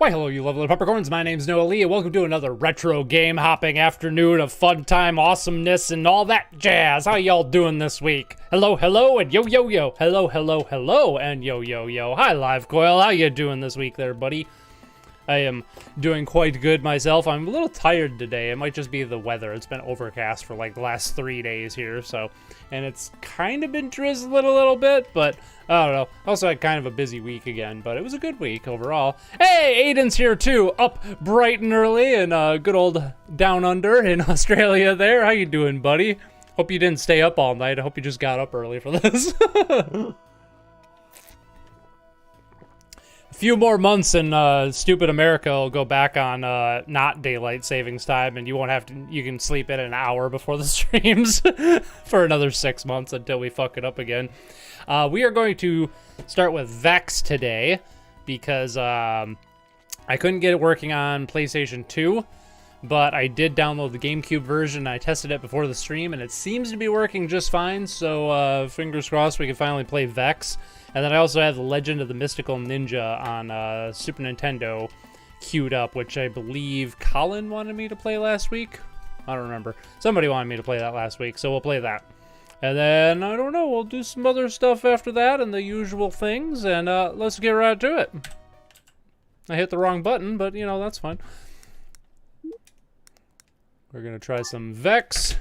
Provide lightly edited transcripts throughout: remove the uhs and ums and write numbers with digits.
Why, hello, you lovely peppercorns. My name's Noa Lee, and welcome to another retro game hopping afternoon of fun time, awesomeness, and all that jazz. How y'all doing this week? Hello, hello, and yo, yo, yo. Hello, hello, hello, and yo, yo, yo. Hi, Live Coil. How you doing this week there, buddy? I am doing quite good myself. I'm a little tired today. It might just be the weather. It's been overcast for like the last 3 days here, so. And it's kind of been drizzling a little bit, but I don't know. Also had kind of a busy week again, but it was a good week overall. Hey, Aiden's here too, up bright and early in good old down under in Australia there. How you doing, buddy? Hope you didn't stay up all night. I hope you just got up early for this. Few more months and stupid America will go back on not daylight savings time, and you won't have to. You can sleep in an hour before the streams for another 6 months until we fuck it up again. We are going to start with Vex today because I couldn't get it working on PlayStation 2, but I did download the GameCube version. I tested it before the stream, and it seems to be working just fine. So fingers crossed we can finally play Vex. And then I also have The Legend of the Mystical Ninja on Super Nintendo queued up, which I believe Colin wanted me to play last week. I don't remember. Somebody wanted me to play that last week, so we'll play that. And then, I don't know, we'll do some other stuff after that and the usual things, and let's get right to it. I hit the wrong button, but, you know, that's fine. We're going to try some Vex.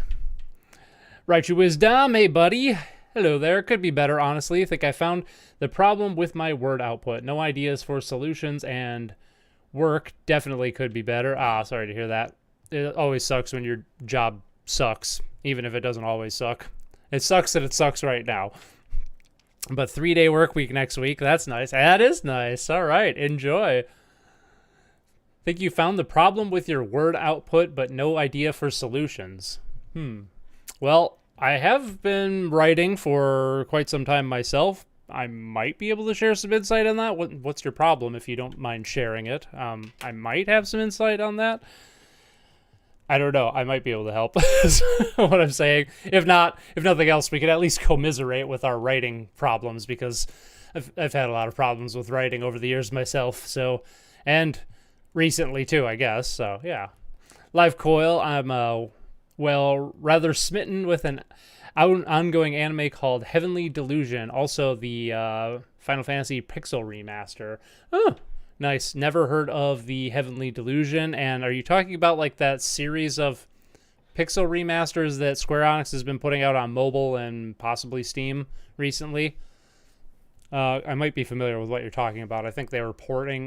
Right, you wisdom, hey buddy. Hello there. Could be better, honestly. I think I found the problem with my word output. No ideas for solutions, and work definitely could be better. Sorry to hear that. It always sucks when your job sucks, even if it doesn't always suck. It sucks that it sucks right now. But 3-day work week next week, that's nice. That is nice. All right, enjoy. Think you found the problem with your word output, but no idea for solutions. Well, I have been writing for quite some time myself. I might be able to share some insight on that. What's your problem, if you don't mind sharing it? I might have some insight on that. I don't know. I might be able to help. Is what I'm saying. If not, if nothing else, we could at least commiserate with our writing problems, because I've had a lot of problems with writing over the years myself. So, and recently too, I guess. So yeah, Live Coil. I'm well, rather smitten with an ongoing anime called Heavenly Delusion. Also, the Final Fantasy Pixel Remaster. Oh, nice. Never heard of the Heavenly Delusion. And are you talking about like that series of Pixel Remasters that Square Enix has been putting out on mobile and possibly Steam recently? I might be familiar with what you're talking about. I think they were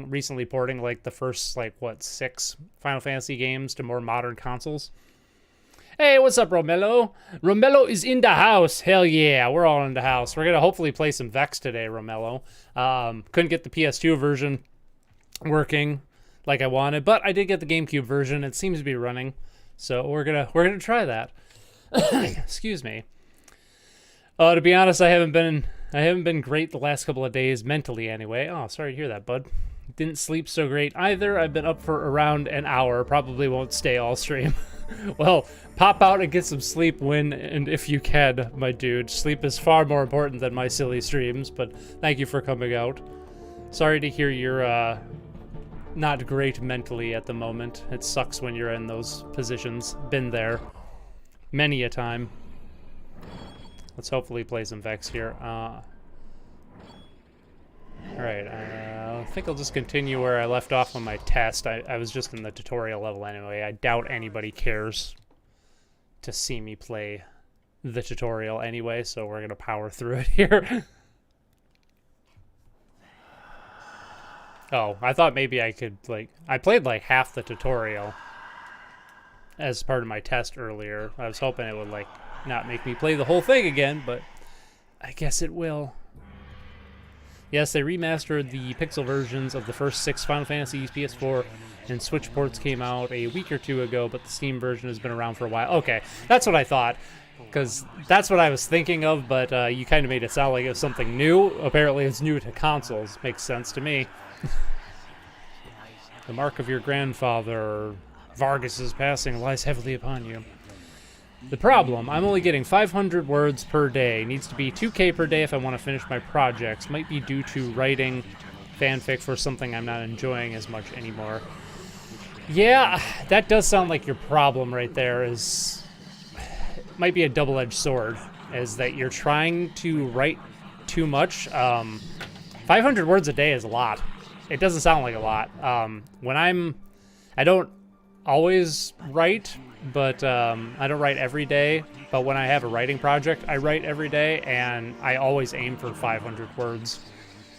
recently porting like the first, 6 Final Fantasy games to more modern consoles. Hey, what's up, Romello? Romello is in the house. Hell yeah, we're all in the house. We're going to hopefully play some Vex today, Romello. Couldn't get the PS2 version working like I wanted, but I did get the GameCube version. It seems to be running, so we're gonna try that. Excuse me. To be honest, I haven't been great the last couple of days, mentally anyway. Oh, sorry to hear that, bud. Didn't sleep so great either. I've been up for around an hour. Probably won't stay all stream. Well, pop out and get some sleep when and if you can, my dude. Sleep is far more important than my silly streams, but thank you for coming out. Sorry to hear you're not great mentally at the moment. It sucks when you're in those positions. Been there many a time. Let's hopefully play some Vex here. Alright, I think I'll just continue where I left off on my test. I was just in the tutorial level anyway. I doubt anybody cares to see me play the tutorial anyway, so we're going to power through it here. Oh, I thought maybe I could, I played half the tutorial as part of my test earlier. I was hoping it would, not make me play the whole thing again, but I guess it will. Yes, they remastered the pixel versions of the first 6 Final Fantasies. PS4 and Switch ports came out a week or 2 ago, but the Steam version has been around for a while. Okay, that's what I thought, because that's what I was thinking of, but you kind of made it sound like it was something new. Apparently it's new to consoles. Makes sense to me. The mark of your grandfather, Vargas's passing, lies heavily upon you. The problem, I'm only getting 500 words per day. Needs to be 2K per day if I want to finish my projects. Might be due to writing fanfic for something I'm not enjoying as much anymore. Yeah, that does sound like your problem right there. Might be a double-edged sword, is that you're trying to write too much. 500 words a day is a lot. It doesn't sound like a lot. I don't always write, but I don't write every day. But when I have a writing project, I write every day, and I always aim for 500 words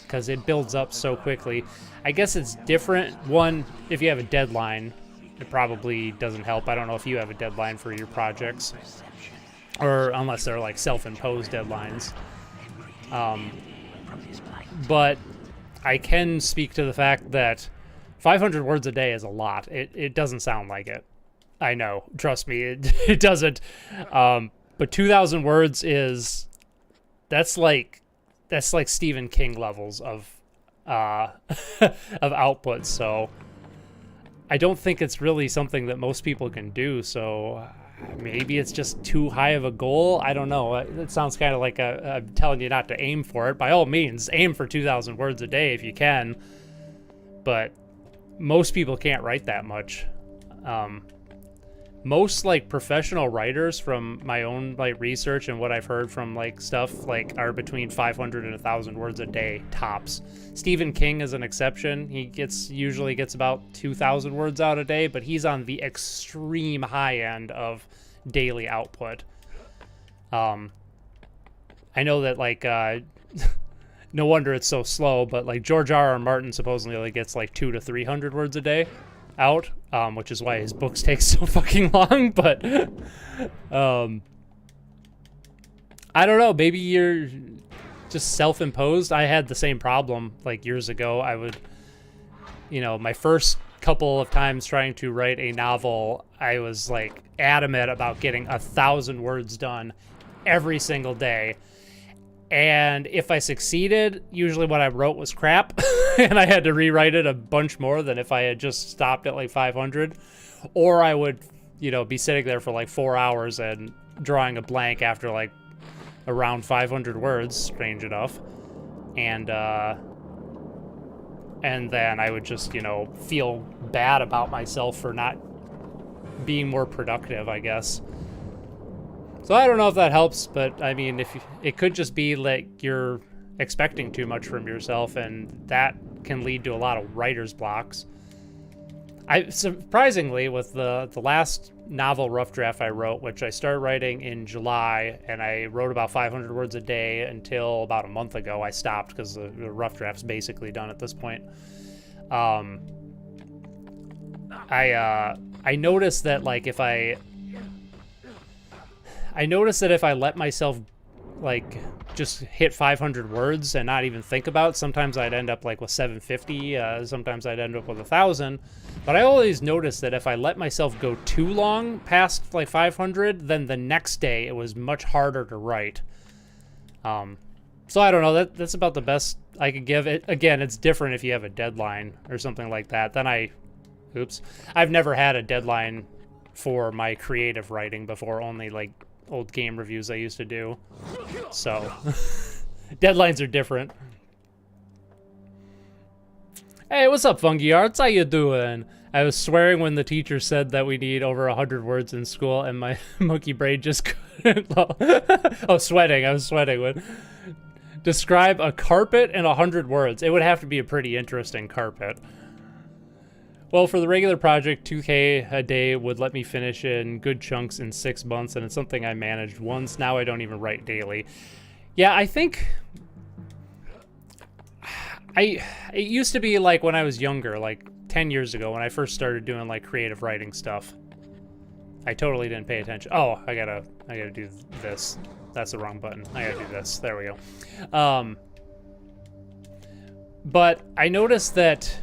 because it builds up so quickly. I guess it's different. One, if you have a deadline, it probably doesn't help. I don't know if you have a deadline for your projects, or unless they're like self-imposed deadlines. But I can speak to the fact that 500 words a day is a lot. It doesn't sound like it. I know. Trust me, it doesn't. But 2,000 words that's like Stephen King levels of output. So I don't think it's really something that most people can do. So maybe it's just too high of a goal. I don't know. It sounds kind of like I'm telling you not to aim for it. By all means, aim for 2,000 words a day if you can. But most people can't write that much. Most like professional writers, from my own like research and what I've heard from like stuff, like are between 500 and 1,000 words a day tops. Stephen King is an exception. He usually gets about 2,000 words out a day, but he's on the extreme high end of daily output. I know that like no wonder it's so slow, but like George R.R. Martin supposedly only gets like 200 to 300 words a day out, which is why his books take so fucking long. But I don't know, maybe you're just self-imposed. I had the same problem like years ago. I would, my first couple of times trying to write a novel, I was like adamant about getting 1,000 words done every single day. And if I succeeded, usually what I wrote was crap, and I had to rewrite it a bunch more than if I had just stopped at like 500. Or I would, be sitting there for like 4 hours and drawing a blank after like around 500 words, strange enough. And then I would just, feel bad about myself for not being more productive, I guess. So I don't know if that helps, but I mean, it could just be like you're expecting too much from yourself, and that can lead to a lot of writer's blocks. Surprisingly, with the last novel rough draft I wrote, which I started writing in July, and I wrote about 500 words a day until about a month ago. I stopped because the rough draft's basically done at this point. I noticed that like if I let myself like just hit 500 words and not even think about it, sometimes I'd end up like with 750, sometimes I'd end up with 1,000. But I always noticed that if I let myself go too long past like 500, then the next day it was much harder to write. So I don't know, that's about the best I could give it. Again, it's different if you have a deadline or something like that. Then I've never had a deadline for my creative writing before, only like old game reviews I used to do. So deadlines are different. Hey, what's up, Fungi Arts? How you doing? I was swearing when the teacher said that we need over 100 words in school, and my monkey brain just couldn't. Oh, sweating. I was sweating. Describe a carpet in 100 words. It would have to be a pretty interesting carpet. Well, for the regular project, 2K a day would let me finish in good chunks in 6 months, and it's something I managed once. Now I don't even write daily. Yeah, I think it used to be like when I was younger, like 10 years ago when I first started doing like creative writing stuff. I totally didn't pay attention. Oh, I gotta do this. That's the wrong button. I gotta do this. There we go. But I noticed that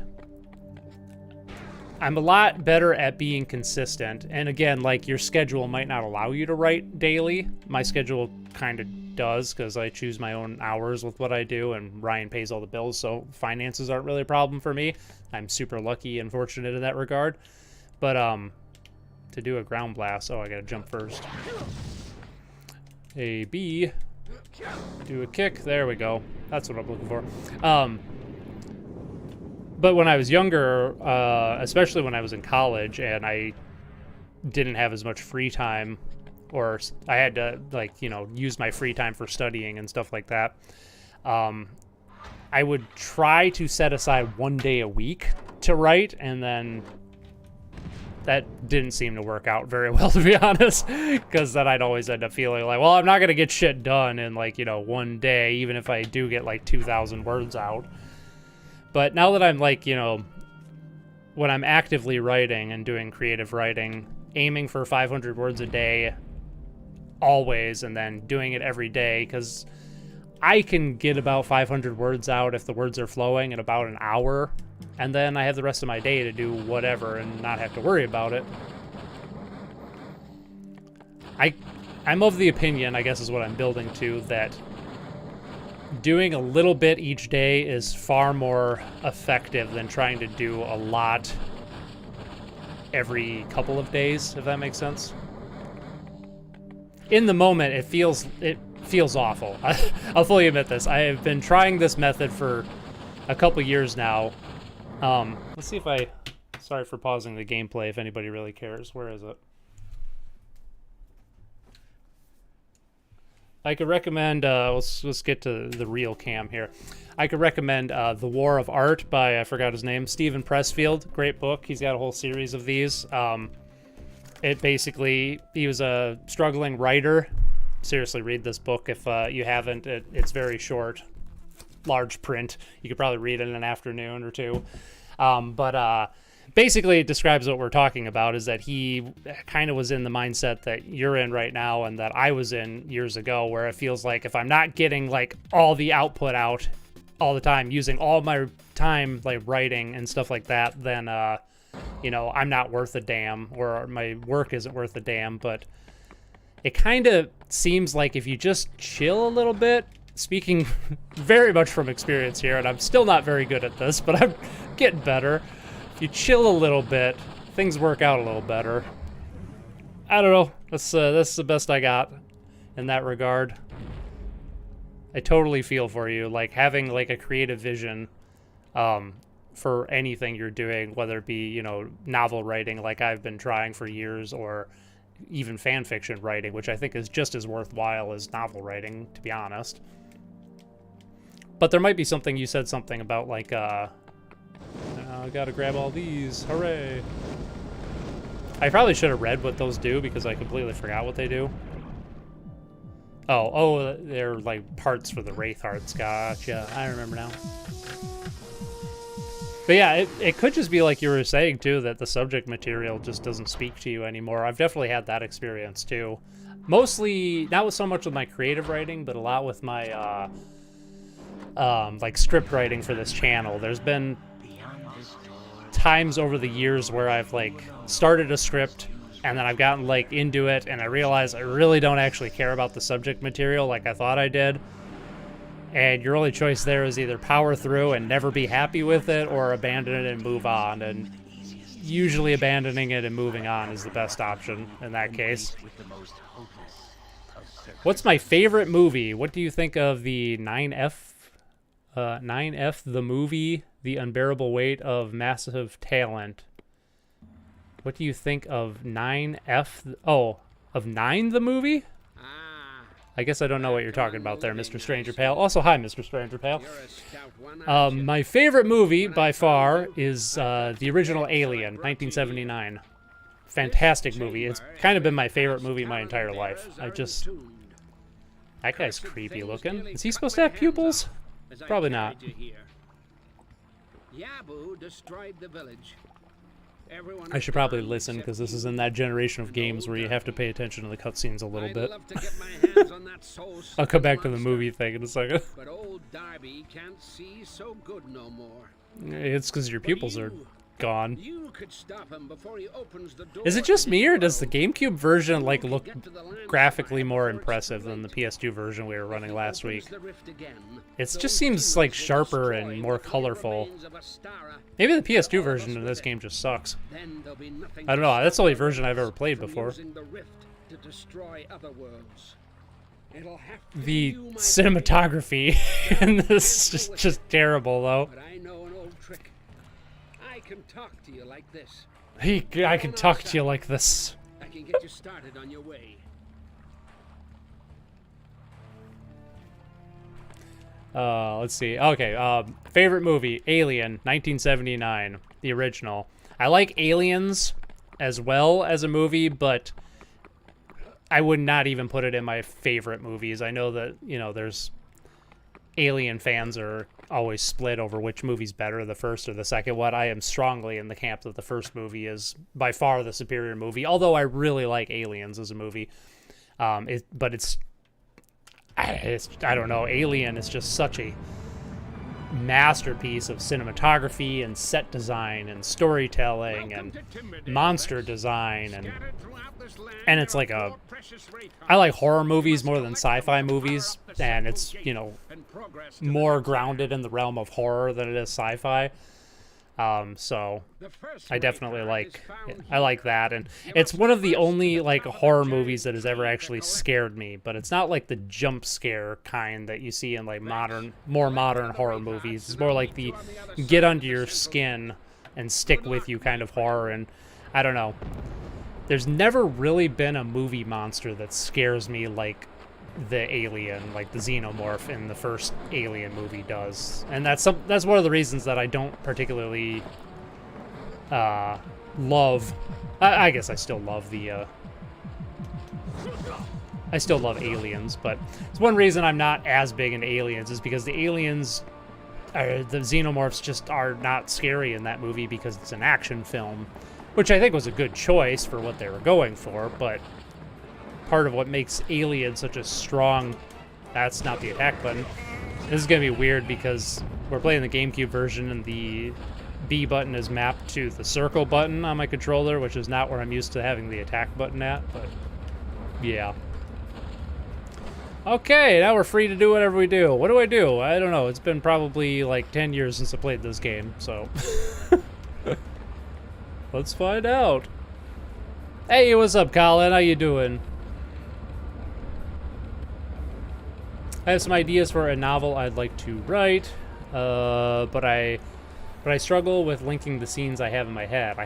I'm a lot better at being consistent. And again, like your schedule might not allow you to write daily. My schedule kind of does because I choose my own hours with what I do, and Ryan pays all the bills, so finances aren't really a problem for me. I'm super lucky and fortunate in that regard. But to do a ground blast, oh, I gotta jump first. A B, do a kick. There we go. That's what I'm looking for. But when I was younger, especially when I was in college and I didn't have as much free time, or I had to, like, you know, use my free time for studying and stuff like that, I would try to set aside 1 day a week to write, and then that didn't seem to work out very well, to be honest, because then I'd always end up feeling like, well, I'm not going to get shit done in, like, you know, 1 day, even if I do get like 2,000 words out. But now that I'm, like, you know, when I'm actively writing and doing creative writing, aiming for 500 words a day always, and then doing it every day, because I can get about 500 words out if the words are flowing in about an hour, and then I have the rest of my day to do whatever and not have to worry about it. I'm of the opinion, I guess is what I'm building to, that doing a little bit each day is far more effective than trying to do a lot every couple of days, if that makes sense. In the moment, it feels awful. I'll fully admit this. I have been trying this method for a couple years now. Let's see if sorry for pausing the gameplay if anybody really cares. Where is it? I could recommend, let's get to the real cam here. I could recommend The War of Art by, I forgot his name, Stephen Pressfield. Great book. He's got a whole series of these. It basically, he was a struggling writer. Seriously, read this book if you haven't. It's very short, large print. You could probably read it in an afternoon or two. Basically, it describes what we're talking about, is that he kind of was in the mindset that you're in right now and that I was in years ago, where it feels like if I'm not getting, like, all the output out all the time, using all my time, like, writing and stuff like that, then, you know, I'm not worth a damn, or my work isn't worth a damn. But it kind of seems like if you just chill a little bit, speaking very much from experience here, and I'm still not very good at this, but I'm getting better. If you chill a little bit, things work out a little better. I don't know. That's the best I got in that regard. I totally feel for you. Like, having, like, a creative vision for anything you're doing, whether it be, you know, novel writing like I've been trying for years, or even fan fiction writing, which I think is just as worthwhile as novel writing, to be honest. But there might be something, you said something about, like, I gotta grab all these, hooray. I probably should have read what those do, because I completely forgot what they do. Oh, they're like parts for the Wraith Hearts, gotcha, I remember now. But yeah, it could just be like you were saying too, that the subject material just doesn't speak to you anymore. I've definitely had that experience too. Mostly, not with so much with my creative writing, but a lot with my like script writing for this channel. There's been times over the years where I've, like, started a script and then I've gotten, like, into it and I realize I really don't actually care about the subject material like I thought I did. And your only choice there is either power through and never be happy with it, or abandon it and move on. And usually abandoning it and moving on is the best option in that case. What's my favorite movie? What do you think of the 9F the movie, The Unbearable Weight of Massive Talent? What do you think of 9F? Oh, of 9 the movie? I guess I don't know what you're talking about there, Mr. Stranger Pale. Also, hi, Mr. Stranger Pale. My favorite movie, by far, is the original Alien, 1979. Fantastic movie. It's kind of been my favorite movie my entire life. That guy's creepy looking. Is he supposed to have pupils? Probably not. I should probably listen, because this is in that generation of games where you have to pay attention to the cutscenes a little bit. I'll come back to the movie thing in a second. But old Darby can't see so good no more. It's because your pupils are gone. You could stop him before he opens the door. Is it just me, or does the GameCube version, like, look graphically more impressive than the PS2 version we were running last week? It just seems, like, sharper and more colorful. Maybe the PS2 version of this game just sucks. I don't know, that's the only version I've ever played before. The cinematography in this is just terrible, though. can talk to you like this. I can talk to you like this. I can get you started on your way. Let's see. Okay, favorite movie, Alien, 1979, the original. I like Aliens as well as a movie, but I would not even put it in my favorite movies. I know that, you know, there's Alien fans are always split over which movie's better, the first or the second one. I am strongly in the camp that the first movie is by far the superior movie, although I really like Aliens as a movie. But it's I don't know, Alien is just such a masterpiece of cinematography and set design and storytelling and monster design, and it's like I like horror movies more than sci-fi movies, and it's, you know, more grounded in the realm of horror than it is sci-fi. So I definitely like that, and it's one of the only like horror movies that has ever actually scared me, but it's not like the jump scare kind that you see in like more modern horror movies. It's more like the get under your skin and stick with you kind of horror. And I don't know, there's never really been a movie monster that scares me like the alien, like the xenomorph in the first Alien movie does. And that's one of the reasons that I don't particularly love, I guess I still love the I still love Aliens, but it's one reason I'm not as big into Aliens is because the aliens the xenomorphs just are not scary in that movie because it's an action film, which I think was a good choice for what they were going for. But part of what makes Alien such a strong... That's not the attack button. This is going to be weird because we're playing the GameCube version and the B button is mapped to the circle button on my controller, which is not where I'm used to having the attack button at, but yeah. Okay, now we're free to do whatever we do. What do? I don't know. It's been probably like 10 years since I played this game, so... Let's find out. Hey, what's up, Colin? How you doing? I have some ideas for a novel I'd like to write, but I struggle with linking the scenes I have in my head.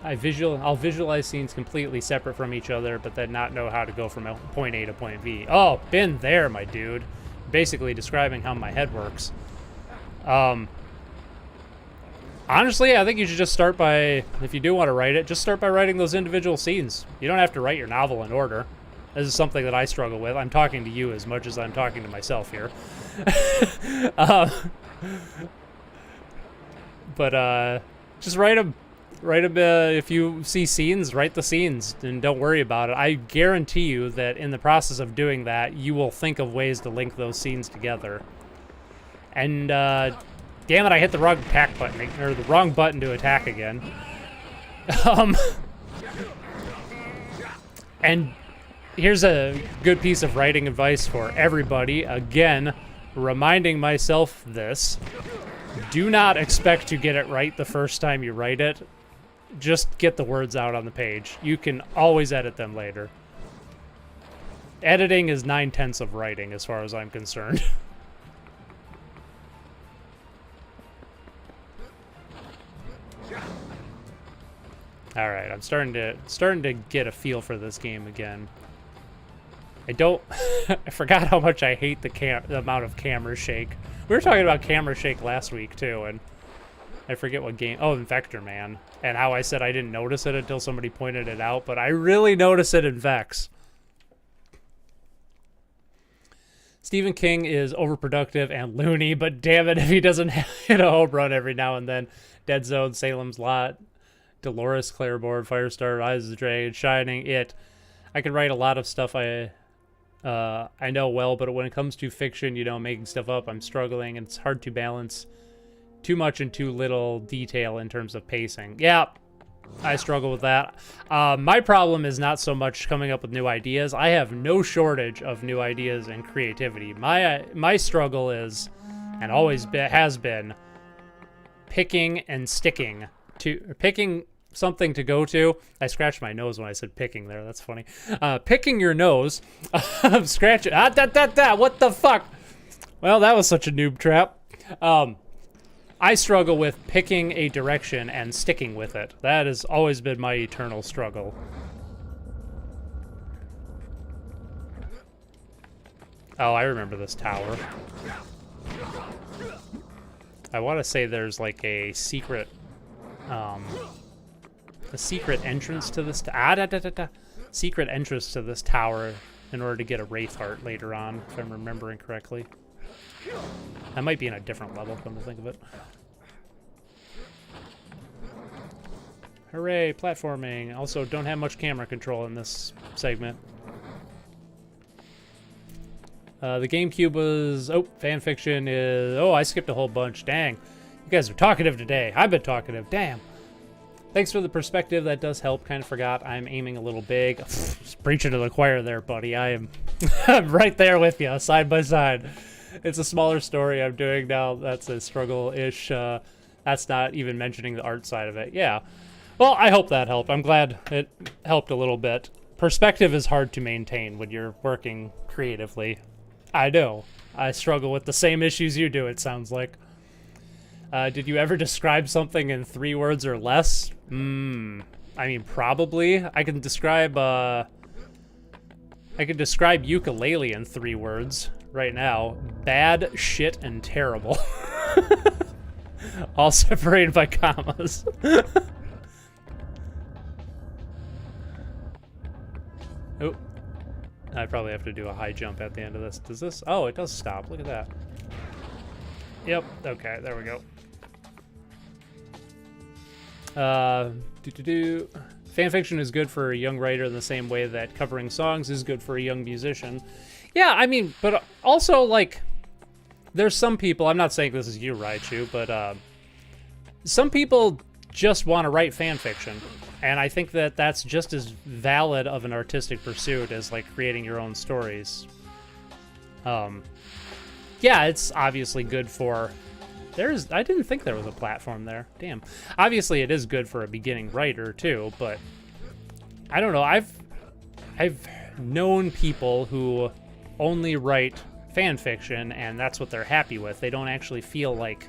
I'll visualize scenes completely separate from each other, but then not know how to go from point A to point B. Oh, been there, my dude. Basically describing how my head works. Honestly, I think you should just start by, if you do want to write it, just start by writing those individual scenes. You don't have to write your novel in order. This is something that I struggle with. I'm talking to you as much as I'm talking to myself here. But just write them. If you see scenes, write the scenes and don't worry about it. I guarantee you that in the process of doing that, you will think of ways to link those scenes together. And damn it, I hit the wrong attack button, or the wrong button to attack again. And here's a good piece of writing advice for everybody. Again, reminding myself this. Do not expect to get it right the first time you write it. Just get the words out on the page. You can always edit them later. Editing is 9/10 of writing as far as I'm concerned. All right, I'm starting to get a feel for this game again. I forgot how much I hate the amount of camera shake. We were talking about camera shake last week too, and I forget what game. Oh, Vector Man, and how I said I didn't notice it until somebody pointed it out, but I really notice it in Vex. Stephen King is overproductive and loony, but damn it if he doesn't hit a home run every now and then. Dead Zone, Salem's Lot, Dolores Claiborne, Firestarter, Eyes of the Dragon, Shining, It. I could write a lot of stuff I know well, but when it comes to fiction, you know, making stuff up, I'm struggling, and it's hard to balance too much and too little detail in terms of pacing. Yeah, I struggle with that. My problem is not so much coming up with new ideas. I have no shortage of new ideas and creativity. My struggle is, and always has been, picking and sticking to, or picking something to go to. I scratched my nose when I said picking there. That's funny. Picking your nose. Scratch it. What the fuck? Well, that was such a noob trap. I struggle with picking a direction and sticking with it. That has always been my eternal struggle. Oh, I remember this tower. I want to say there's like a secret entrance to this secret entrance to this tower in order to get a Wraith Heart later on, if I'm remembering correctly. That might be in a different level, come to think of it. Hooray, platforming. Also, don't have much camera control in this segment. The GameCube was... Oh, fanfiction is... Oh, I skipped a whole bunch. Dang. You guys are talkative today. I've been talkative. Damn. Thanks for the perspective. That does help. Kind of forgot I'm aiming a little big. Just preaching to the choir there, buddy. I am I'm right there with you, side by side. It's a smaller story I'm doing now. That's a struggle-ish. That's not even mentioning the art side of it. Yeah. Well, I hope that helped. I'm glad it helped a little bit. Perspective is hard to maintain when you're working creatively. I know. I struggle with the same issues you do, it sounds like. Did you ever describe something in 3 words or less? I mean, probably. I can describe ukulele in 3 words right now. Bad, shit, and terrible. All separated by commas. Oh. I probably have to do a high jump at the end of this. Does this? Oh, it does stop. Look at that. Yep. Okay, there we go. Fanfiction is good for a young writer in the same way that covering songs is good for a young musician. Yeah, I mean, but also, like, there's some people, I'm not saying this is you, Raichu, but some people just want to write fanfiction. And I think that that's just as valid of an artistic pursuit as, like, creating your own stories. Yeah, it's obviously good for... I didn't think there was a platform there. Damn. Obviously, it is good for a beginning writer, too, but... I don't know, I've known people who only write fan fiction, and that's what they're happy with. They don't actually feel like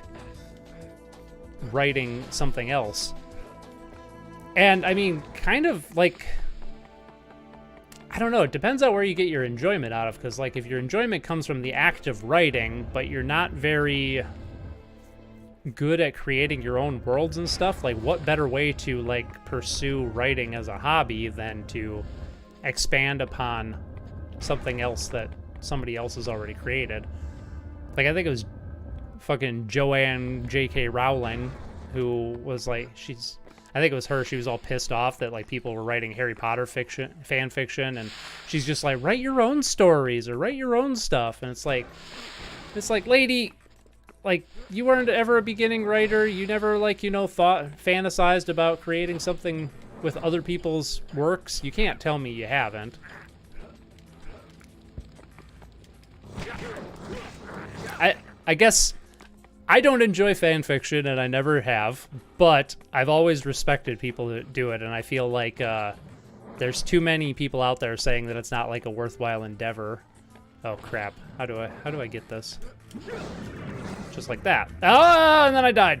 writing something else. And, I mean, kind of, like... I don't know, it depends on where you get your enjoyment out of, because, like, if your enjoyment comes from the act of writing, but you're not very good at creating your own worlds and stuff, like, what better way to, like, pursue writing as a hobby than to expand upon something else that somebody else has already created? Like, I think it was fucking Joanne J.K. Rowling who was, like, I think it was her, she was all pissed off that, like, people were writing Harry Potter fan fiction, and she's just like, write your own stories, or write your own stuff, and it's like, lady, like, you weren't ever a beginning writer, you never, like, you know, fantasized about creating something with other people's works, you can't tell me you haven't. I guess... I don't enjoy fan fiction, and I never have, but I've always respected people that do it, and I feel like there's too many people out there saying that it's not like a worthwhile endeavor. Oh crap! How do I get this? Just like that. Ah, and then I died.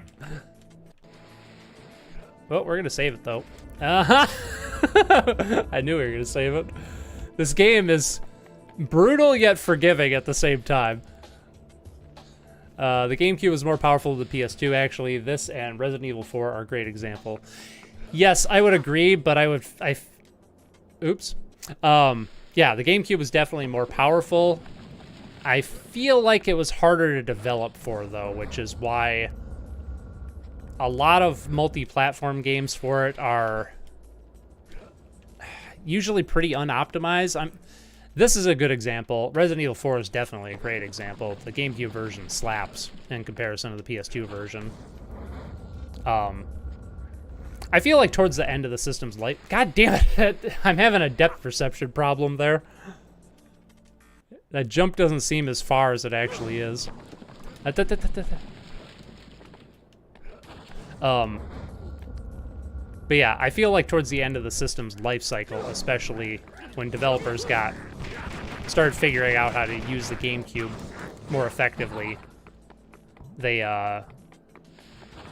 Well, we're gonna save it though. I knew we were gonna save it. This game is brutal yet forgiving at the same time. The GameCube was more powerful than the PS2, actually. This and Resident Evil 4 are a great example. Yes, I would agree, but oops. Yeah, the GameCube was definitely more powerful. I feel like it was harder to develop for, though, which is why a lot of multi-platform games for it are usually pretty unoptimized. This is a good example. Resident Evil 4 is definitely a great example. The GameCube version slaps in comparison to the PS2 version. I feel like towards the end of the system's life... God damn it! I'm having a depth perception problem there. That jump doesn't seem as far as it actually is. But yeah, I feel like towards the end of the system's life cycle, especially when developers started figuring out how to use the GameCube more effectively, they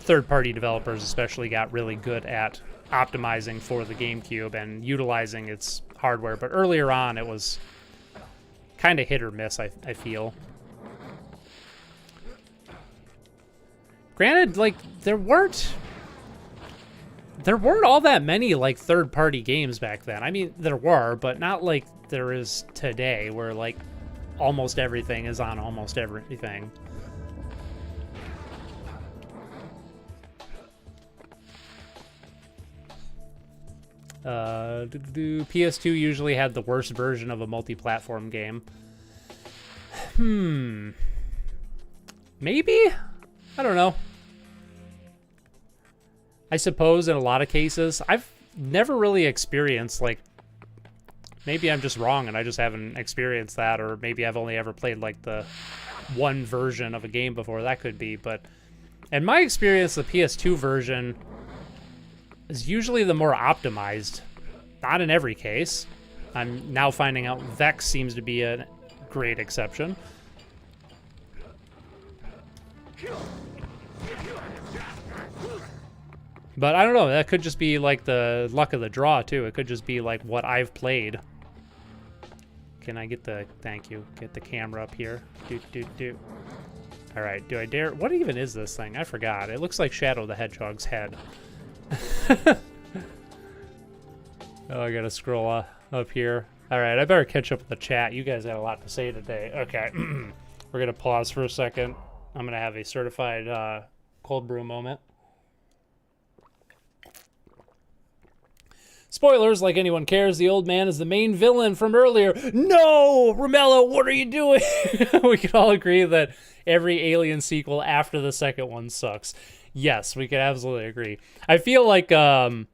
third-party developers especially got really good at optimizing for the GameCube and utilizing its hardware. But earlier on, it was kind of hit or miss, I feel. Granted, like, there weren't all that many, like, third-party games back then. I mean, there were, but not like there is today, where, like, almost everything is on almost everything. PS2 usually had the worst version of a multi-platform game. Maybe? I don't know. I suppose in a lot of cases, I've never really experienced, like, maybe I'm just wrong and I just haven't experienced that, or maybe I've only ever played, like, the one version of a game before. That could be, but in my experience, the PS2 version is usually the more optimized. Not in every case. I'm now finding out Vex seems to be a great exception. But I don't know, that could just be like the luck of the draw too. It could just be like what I've played. Can I get the, thank you, get the camera up here. All right, do I dare, what even is this thing? I forgot. It looks like Shadow the Hedgehog's head. Oh, I gotta scroll up here. All right, I better catch up with the chat. You guys had a lot to say today. Okay, we're gonna pause for a second. I'm gonna have a certified cold brew moment. Spoilers, like anyone cares, the old man is the main villain from earlier. No! Romello, what are you doing? We can all agree that every Alien sequel after the second one sucks. Yes, we can absolutely agree. I feel like I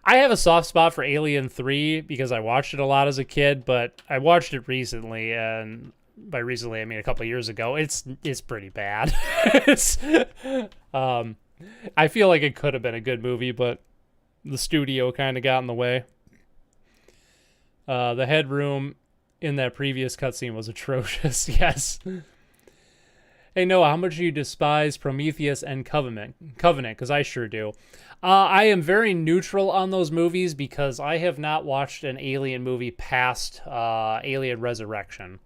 have a soft spot for Alien 3 because I watched it a lot as a kid, but I watched it recently, and by recently I mean a couple of years ago. It's pretty bad. I feel like it could have been a good movie, but the studio kind of got in the way. The headroom in that previous cutscene was atrocious. Yes. Hey, Noah, how much do you despise Prometheus and Covenant? Because I sure do. I am very neutral on those movies because I have not watched an Alien movie past Alien Resurrection.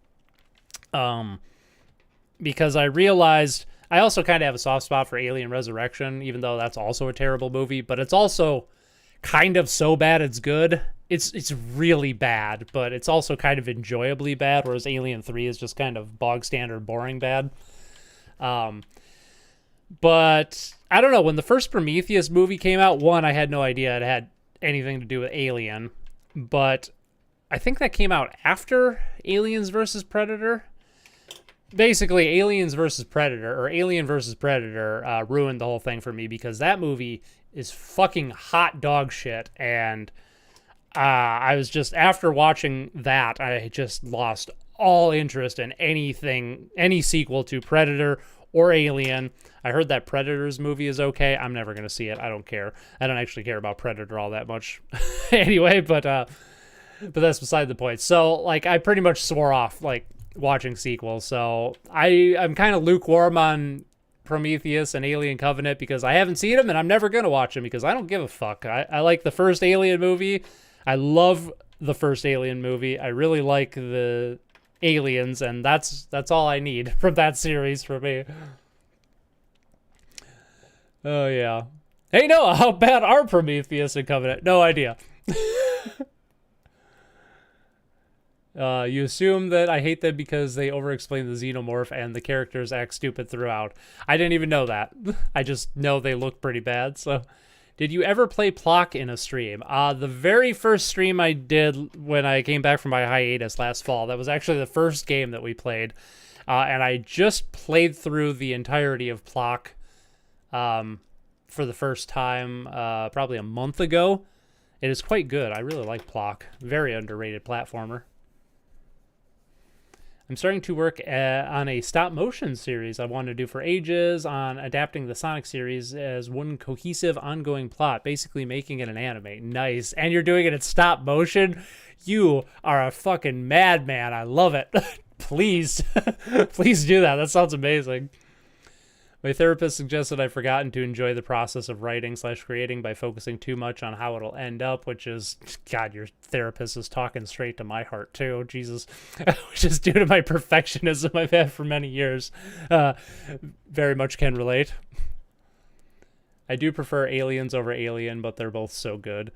Because I realized I also kind of have a soft spot for Alien Resurrection, even though that's also a terrible movie, but it's also kind of so bad it's good. It's really bad, but it's also kind of enjoyably bad, whereas Alien 3 is just kind of bog standard boring bad. But I don't know, when the first Prometheus movie came out, one, I had no idea it had anything to do with Alien, but I think that came out after Aliens vs. Predator. Basically, Aliens vs. Predator, or Alien vs. Predator, ruined the whole thing for me because that movie is fucking hot dog shit, and I was just, after watching that, I just lost all interest in anything, any sequel to Predator or Alien. I heard that Predator's movie is okay. I'm never going to see it. I don't care. I don't actually care about Predator all that much anyway, but that's beside the point. So, like, I pretty much swore off, like, watching sequels. So I'm kind of lukewarm on Prometheus and Alien Covenant because I haven't seen them and I'm never going to watch them because I don't give a fuck. I like the first Alien movie. I love the first Alien movie. I really like the aliens, and that's all I need from that series for me. Oh, yeah. Hey, Noah, how bad are Prometheus and Covenant? No idea. You assume that I hate them because they over-explain the xenomorph and the characters act stupid throughout. I didn't even know that. I just know they look pretty bad, so... Did you ever play Plock in a stream? The very first stream I did when I came back from my hiatus last fall, that was actually the first game that we played, and I just played through the entirety of Plock for the first time probably a month ago. It is quite good. I really like Plock. Very underrated platformer. I'm starting to work on a stop-motion series I wanted to do for ages on adapting the Sonic series as one cohesive, ongoing plot, basically making it an anime. Nice. And you're doing it in stop-motion? You are a fucking madman. I love it. Please. Please do that. That sounds amazing. My therapist suggested I've forgotten to enjoy the process of writing/creating by focusing too much on how it'll end up, which is, God, your therapist is talking straight to my heart too. Jesus, which is due to my perfectionism I've had for many years. Very much can relate. I do prefer Aliens over Alien, but they're both so good.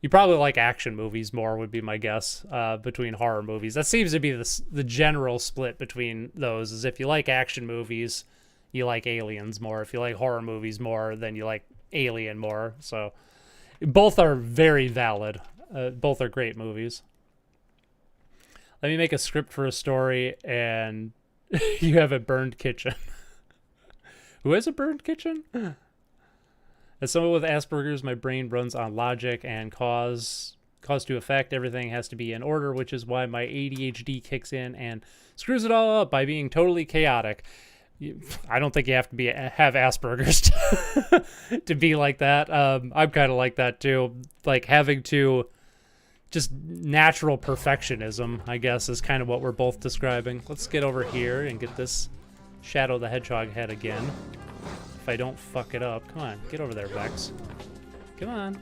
You probably like action movies more, would be my guess, between horror movies. That seems to be the general split between those, is if you like action movies, you like Aliens more. If you like horror movies more, then you like Alien more. So both are very valid. Both are great movies. Let me make a script for a story, and you have a burned kitchen. Who has a burned kitchen? As someone with Asperger's, my brain runs on logic and cause to effect. Everything has to be in order, which is why my ADHD kicks in and screws it all up by being totally chaotic. I don't think you have to have Asperger's to be like that. I'm kind of like that too. Like having to just natural perfectionism, I guess, is kind of what we're both describing. Let's get over here and get this Shadow the Hedgehog head again. If I don't fuck it up. Come on, get over there, Vex. Come on.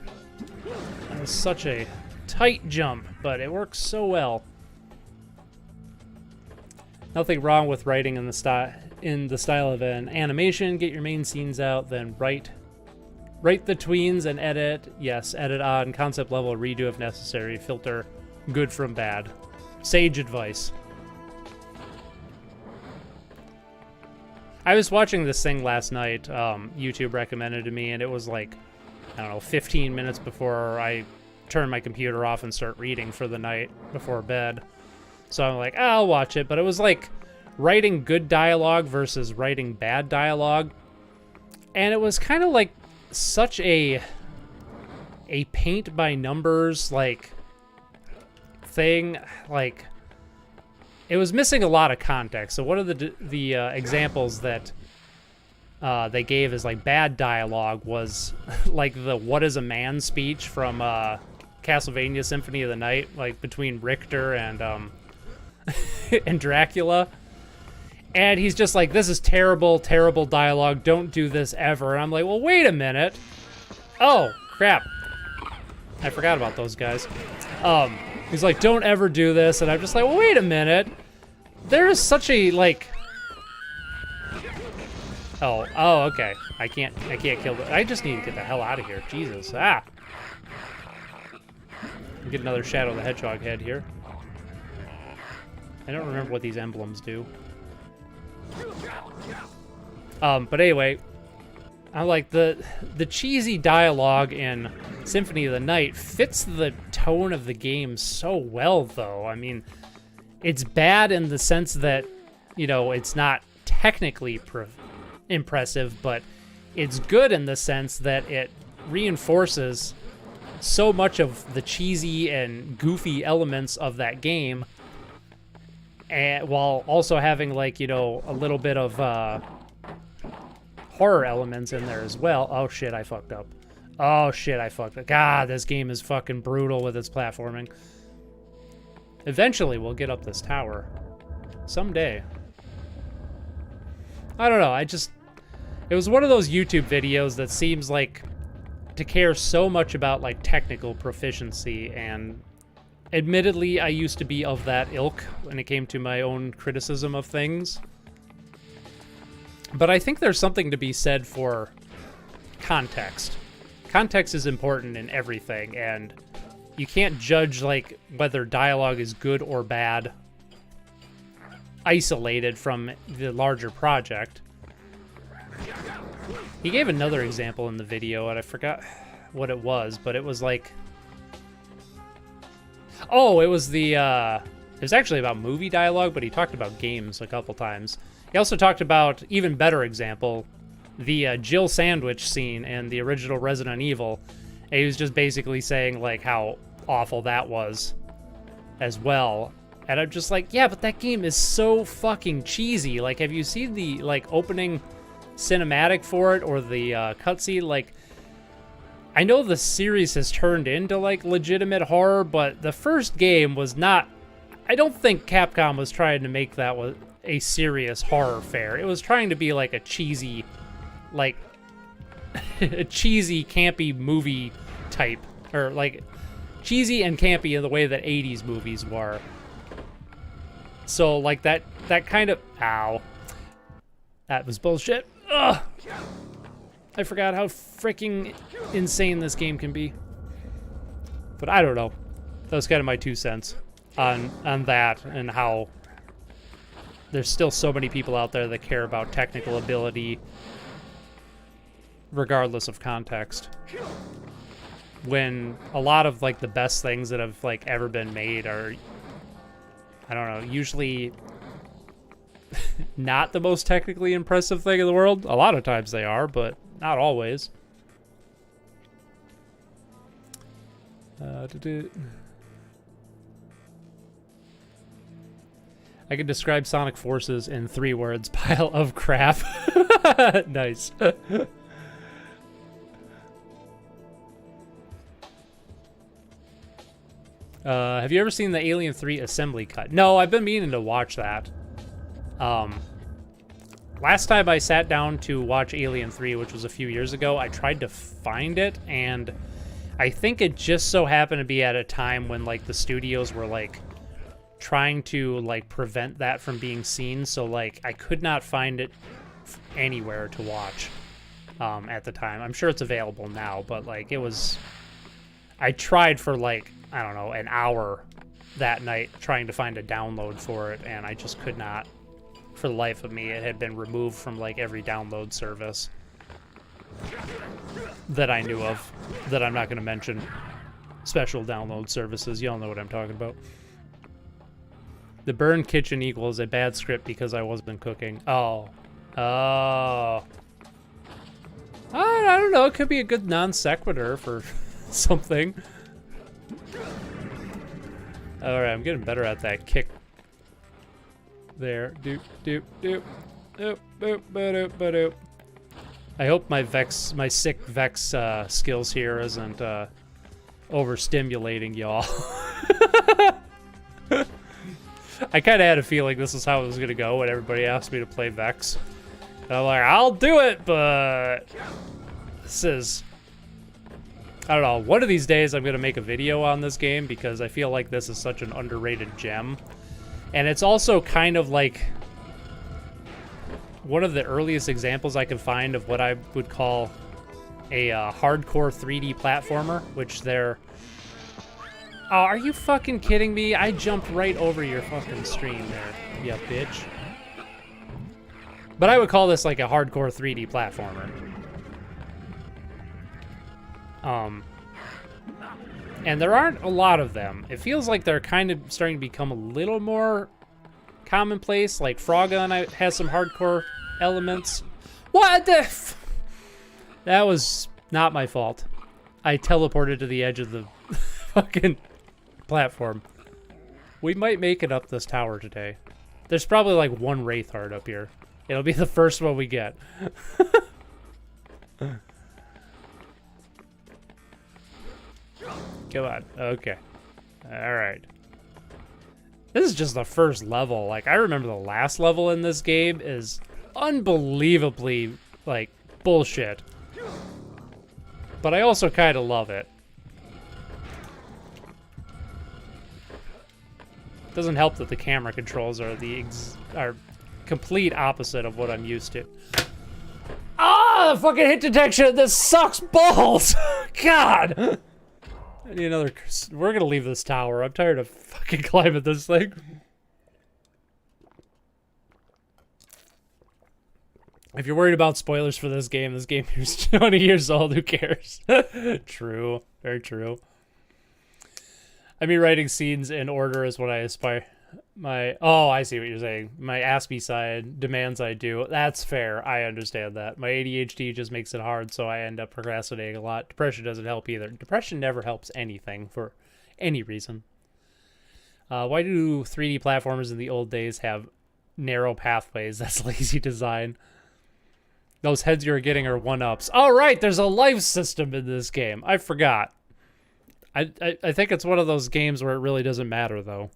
That was such a tight jump, but it works so well. Nothing wrong with writing in the style of an animation. Get your main scenes out, then write the tweens and edit. Yes, edit on concept level, redo if necessary, filter good from bad. Sage advice. I was watching this thing last night, YouTube recommended to me, and it was like, I don't know, 15 minutes before I turn my computer off and start reading for the night before bed. So I'm like, I'll watch it. But it was like writing good dialogue versus writing bad dialogue. And it was kind of like such a paint by numbers like thing. Like, it was missing a lot of context. So one of the examples that they gave as like bad dialogue was like the "What is a man" speech from Castlevania Symphony of the Night, like between Richter and and Dracula. And he's just like, this is terrible, terrible dialogue. Don't do this ever. And I'm like, well, wait a minute. Oh, crap. I forgot about those guys. He's like, don't ever do this. And I'm just like, well, wait a minute. There is such a, like... Oh, okay. I can't kill it. I just need to get the hell out of here. Jesus. Get another Shadow the Hedgehog head here. I don't remember what these emblems do. But anyway, I like the cheesy dialogue in Symphony of the Night fits the tone of the game so well, though. I mean, it's bad in the sense that, you know, it's not technically impressive, but it's good in the sense that it reinforces so much of the cheesy and goofy elements of that game, and while also having, like, you know, a little bit of horror elements in there as well. Oh shit, I fucked up. Oh shit, I fucked up. God, this game is fucking brutal with its platforming. Eventually we'll get up this tower. Someday. I don't know, it was one of those YouTube videos that seems like to care so much about, like, technical proficiency, and admittedly, I used to be of that ilk when it came to my own criticism of things. But I think there's something to be said for context. Context is important in everything, and you can't judge, like, whether dialogue is good or bad isolated from the larger project. He gave another example in the video, and I forgot what it was, but it was like... Oh, it was the, it was actually about movie dialogue, but he talked about games a couple times. He also talked about, even better example, the Jill sandwich scene in the original Resident Evil. And he was just basically saying, like, how awful that was as well. And I'm just like, yeah, but that game is so fucking cheesy. Like, have you seen the, like, opening cinematic for it, or the cutscene? Like, I know the series has turned into, like, legitimate horror, but the first game was not... I don't think Capcom was trying to make that a serious horror fare. It was trying to be, like, a cheesy like a cheesy, campy movie type, or like cheesy and campy in the way that 80s movies were. So like that kind of, ow, that was bullshit. Ugh. I forgot how freaking insane this game can be. But I don't know. That was kind of my 2 cents on that, and how there's still so many people out there that care about technical ability regardless of context. When a lot of like the best things that have like ever been made are, I don't know, usually not the most technically impressive thing in the world. A lot of times they are, but not always. I could describe Sonic Forces in 3 words: pile of crap. Nice. Have you ever seen the Alien 3 assembly cut? No, I've been meaning to watch that. Last time I sat down to watch Alien 3, which was a few years ago, I tried to find it, and I think it just so happened to be at a time when like the studios were like trying to like prevent that from being seen, so like I could not find it anywhere to watch at the time. I'm sure it's available now, but like it was, I tried for like, I don't know, an hour that night trying to find a download for it, and I just could not for the life of me. It had been removed from like every download service that I knew of, that I'm not going to mention. Special download services, y'all know what I'm talking about. The burn kitchen equals a bad script because I wasn't cooking. Oh. I don't know, it could be a good non sequitur for something. Alright, I'm getting better at that kick. There. Doop, doop, doop. Doop, boop, ba-doop, ba-doop. I hope my sick Vex skills here isn't overstimulating y'all. I kind of had a feeling this is how it was going to go when everybody asked me to play Vex. And I'm like, I'll do it, but this is, I don't know, one of these days I'm going to make a video on this game because I feel like this is such an underrated gem. And it's also kind of like one of the earliest examples I can find of what I would call a hardcore 3D platformer, which they're... Oh, are you fucking kidding me? I jumped right over your fucking stream there, you bitch. But I would call this like a hardcore 3D platformer. And there aren't a lot of them. It feels like they're kind of starting to become a little more commonplace. Like Frogun has some hardcore elements. What the That was not my fault. I teleported to the edge of the fucking platform. We might make it up this tower today. There's probably like one Wraith Heart up here. It'll be the first one we get. Come on. Okay. Alright. This is just the first level. Like, I remember the last level in this game is unbelievably, like, bullshit. But I also kind of love it. Doesn't help that the camera controls are are complete opposite of what I'm used to. Ah, the fucking hit detection! This sucks balls! God! I need another... We're gonna leave this tower. I'm tired of fucking climbing this thing. If you're worried about spoilers for this game is 20 years old. Who cares? True. Very true. I mean, writing scenes in order is what I aspire. Oh, I see what you're saying. My Aspie side demands I do. That's fair. I understand that. My ADHD just makes it hard, so I end up procrastinating a lot. Depression doesn't help either. Depression never helps anything for any reason. Why do 3D platformers in the old days have narrow pathways? That's lazy design. Those heads you're getting are one-ups. Oh, right, there's a life system in this game. I forgot. I think it's one of those games where it really doesn't matter, though.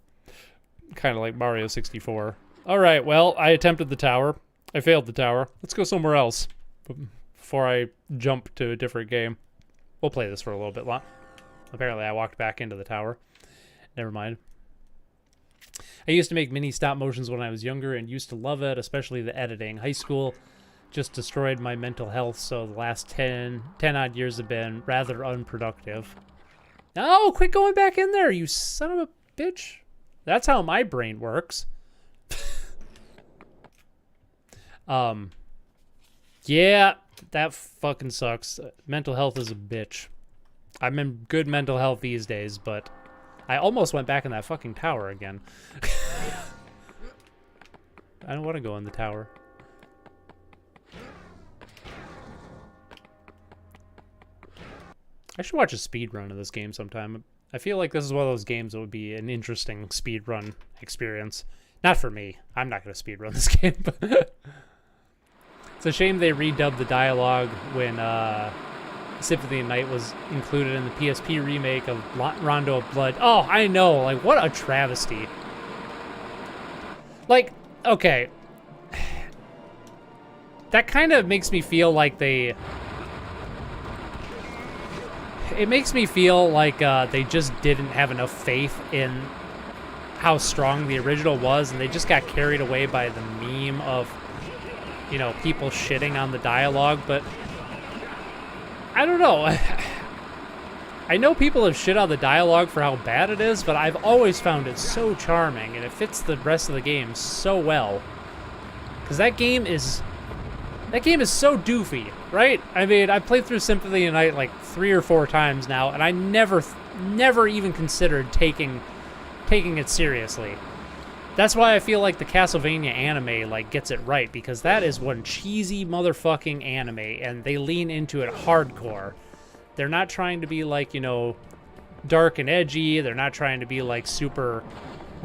Kind of like Mario 64. All right, well, I attempted the tower. I failed the tower. Let's go somewhere else. before I jump to a different game. We'll play this for a little bit long. Apparently, I walked back into the tower. Never mind. I used to make mini stop motions when I was younger and used to love it, especially the editing. High school just destroyed my mental health, so the last 10 odd years have been rather unproductive. Oh, quit going back in there, you son of a bitch. That's how my brain works. Yeah, that fucking sucks. Mental health is a bitch. I'm in good mental health these days, but I almost went back in that fucking tower again. I don't want to go in the tower. I should watch a speed run of this game sometime. I feel like this is one of those games that would be an interesting speed run experience. Not for me. I'm not going to speed run this game. It's a shame they redubbed the dialogue when Symphony of Night was included in the PSP remake of Rondo of Blood. Oh, I know. Like, what a travesty. Like, okay. That kind of makes me feel like they... It makes me feel like they just didn't have enough faith in how strong the original was, and they just got carried away by the meme of, you know, people shitting on the dialogue, but I don't know. I know people have shit on the dialogue for how bad it is, but I've always found it so charming, and it fits the rest of the game so well. Because that game is so doofy, right? I mean, I played through Symphony of the Night like 3 or 4 times now, and I never even considered taking it seriously. That's why I feel like the Castlevania anime like gets it right, because that is one cheesy motherfucking anime, and they lean into it hardcore. They're not trying to be like, you know, dark and edgy. They're not trying to be like super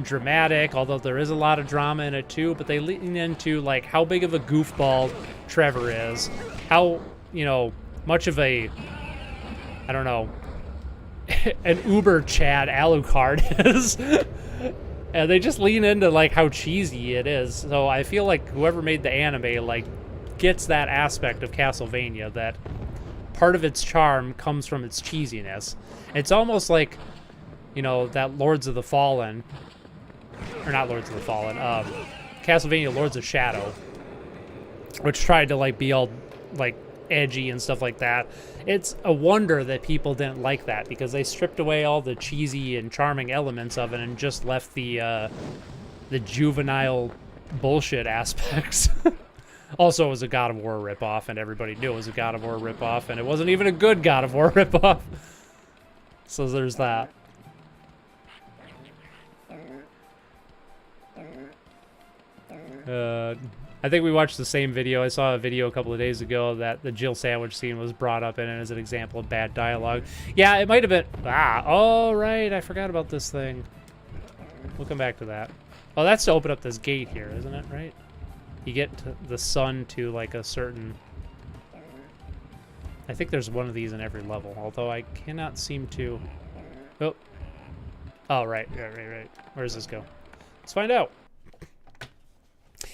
dramatic, although there is a lot of drama in it too, but they lean into like how big of a goofball Trevor is, how, you know, much of a, I don't know, an uber Chad Alucard is. And they just lean into like how cheesy it is. So I feel like whoever made the anime like gets that aspect of Castlevania, that part of its charm comes from its cheesiness. It's almost like, you know, that Lords of the Fallen, or not Lords of the Fallen, Castlevania Lords of Shadow, which tried to like be all like edgy and stuff like that. It's a wonder that people didn't like that, because they stripped away all the cheesy and charming elements of it and just left the juvenile bullshit aspects. Also, it was a God of War ripoff, and everybody knew it was a God of War ripoff, and it wasn't even a good God of War ripoff. So there's that. I think we watched the same video. I saw a video a couple of days ago that the Jill sandwich scene was brought up in it as an example of bad dialogue. Yeah, it might have been... oh, right. I forgot about this thing. We'll come back to that. Oh, that's to open up this gate here, isn't it? Right? You get to the sun to, like, a certain... I think there's one of these in every level, although I cannot seem to... Oh. Oh, right. Where does this go? Let's find out.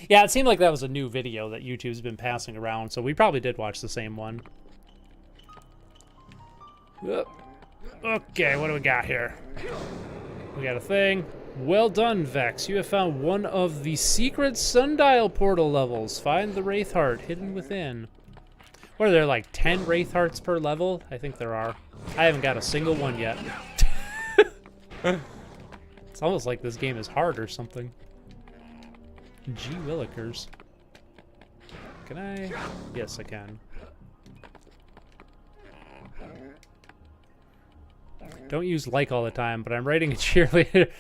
Yeah, it seemed like that was a new video that YouTube's been passing around, so we probably did watch the same one. Okay, what do we got here? We got a thing. Well done, Vex. You have found one of the secret sundial portal levels. Find the Wraith Heart hidden within. What are there, like 10 Wraith Hearts per level? I think there are. I haven't got a single one yet. It's almost like this game is hard or something. Gee willikers. Can I? Yes, I can. Don't use like all the time, but I'm writing a cheerleader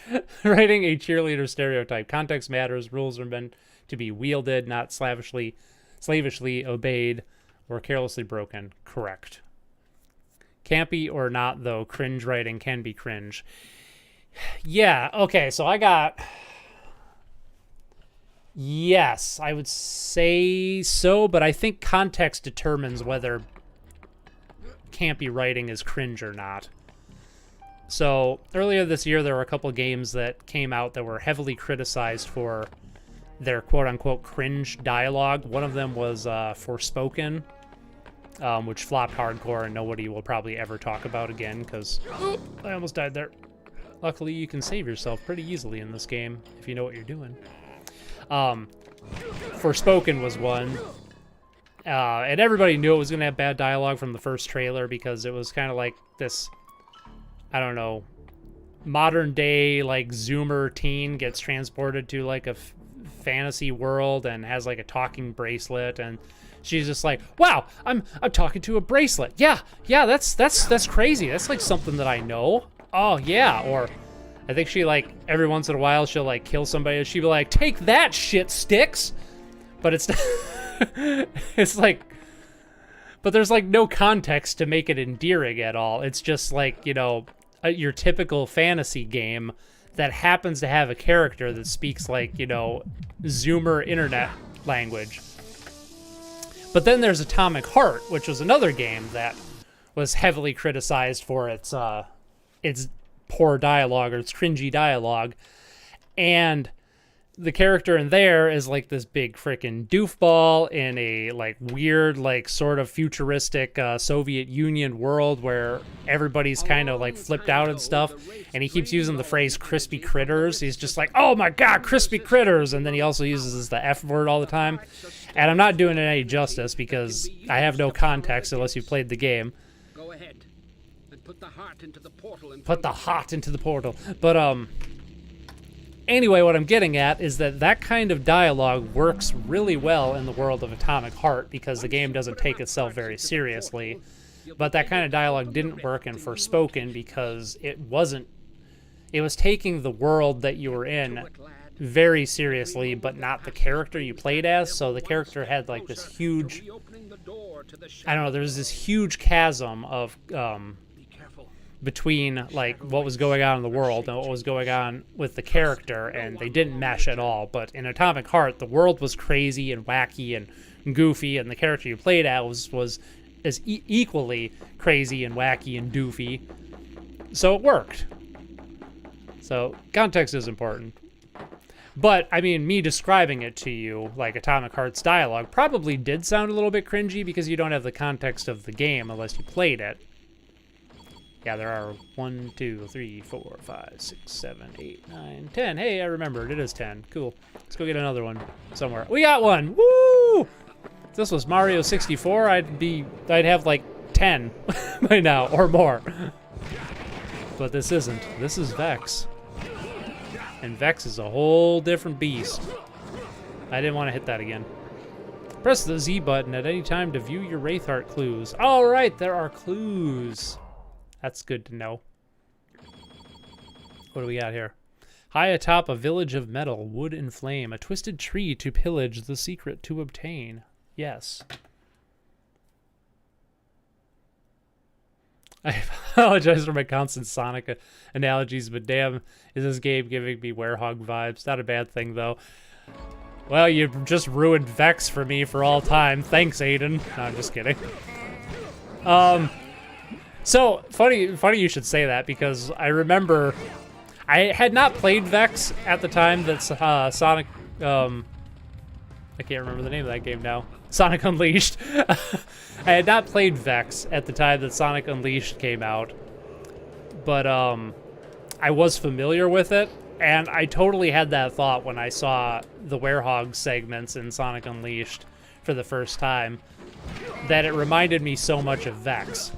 stereotype. Context matters. Rules are meant to be wielded, not slavishly obeyed or carelessly broken. Correct. Campy or not, though, cringe writing can be cringe. Yeah, okay, so I got... Yes, I would say so, but I think context determines whether campy writing is cringe or not. So, earlier this year, there were a couple games that came out that were heavily criticized for their quote-unquote cringe dialogue. One of them was Forspoken, which flopped hardcore and nobody will probably ever talk about again because I almost died there. Luckily, you can save yourself pretty easily in this game if you know what you're doing. Forspoken was one. And everybody knew it was going to have bad dialogue from the first trailer because it was kind of like this, I don't know, modern day, like, Zoomer teen gets transported to, like, a fantasy world and has, like, a talking bracelet, and she's just like, wow, I'm talking to a bracelet. Yeah, that's crazy. That's, like, something that I know. Oh, yeah. Or I think she, like, every once in a while, she'll, like, kill somebody, and she'll be like, take that, shit sticks! But it's... it's like, but there's like no context to make it endearing at all. It's just like, you know, your typical fantasy game that happens to have a character that speaks like, you know, Zoomer internet language. But then there's Atomic Heart, which was another game that was heavily criticized for its poor dialogue or its cringy dialogue. And the character in there is like this big freaking doofball in a like weird, like sort of futuristic Soviet Union world where everybody's kind of like flipped out and stuff. And he keeps using the phrase crispy critters. He's just like, oh my God, crispy critters. And then he also uses the F word all the time. And I'm not doing it any justice because I have no context unless you've played the game. Go ahead and put the heart into the portal. Put the heart into the portal. But, anyway, what I'm getting at is that kind of dialogue works really well in the world of Atomic Heart because the game doesn't take itself very seriously. But that kind of dialogue didn't work in Forspoken because it was taking the world that you were in very seriously, but not the character you played as. So the character had like this huge, I don't know, there was this huge chasm of between like what was going on in the world and what was going on with the character, and they didn't mesh at all. But in Atomic Heart, the world was crazy and wacky and goofy, and the character you played as was as equally crazy and wacky and doofy. So it worked. So context is important. But, I mean, me describing it to you, like Atomic Heart's dialogue, probably did sound a little bit cringy because you don't have the context of the game unless you played it. Yeah, there are 1, 2, 3, 4, 5, 6, 7, 8, 9, 10. Hey, I remembered. It is 10. Cool. Let's go get another one somewhere. We got one! Woo! If this was Mario 64, I'd have like 10 by now, or more. But this isn't. This is Vex. And Vex is a whole different beast. I didn't want to hit that again. Press the Z button at any time to view your Wraithheart clues. All right, there are clues. That's good to know. What do we got here? High atop a village of metal, wood and flame, a twisted tree to pillage, the secret to obtain. Yes. I apologize for my constant Sonic analogies, but damn, is this game giving me Werehog vibes. Not a bad thing, though. Well, you just ruined Vex for me for all time. Thanks, Aiden. No, I'm just kidding. So, funny you should say that, because I remember I had not played Vex at the time that Sonic, I can't remember the name of that game now. Sonic Unleashed. I had not played Vex at the time that Sonic Unleashed came out, but I was familiar with it, and I totally had that thought when I saw the Werehog segments in Sonic Unleashed for the first time, that it reminded me so much of Vex.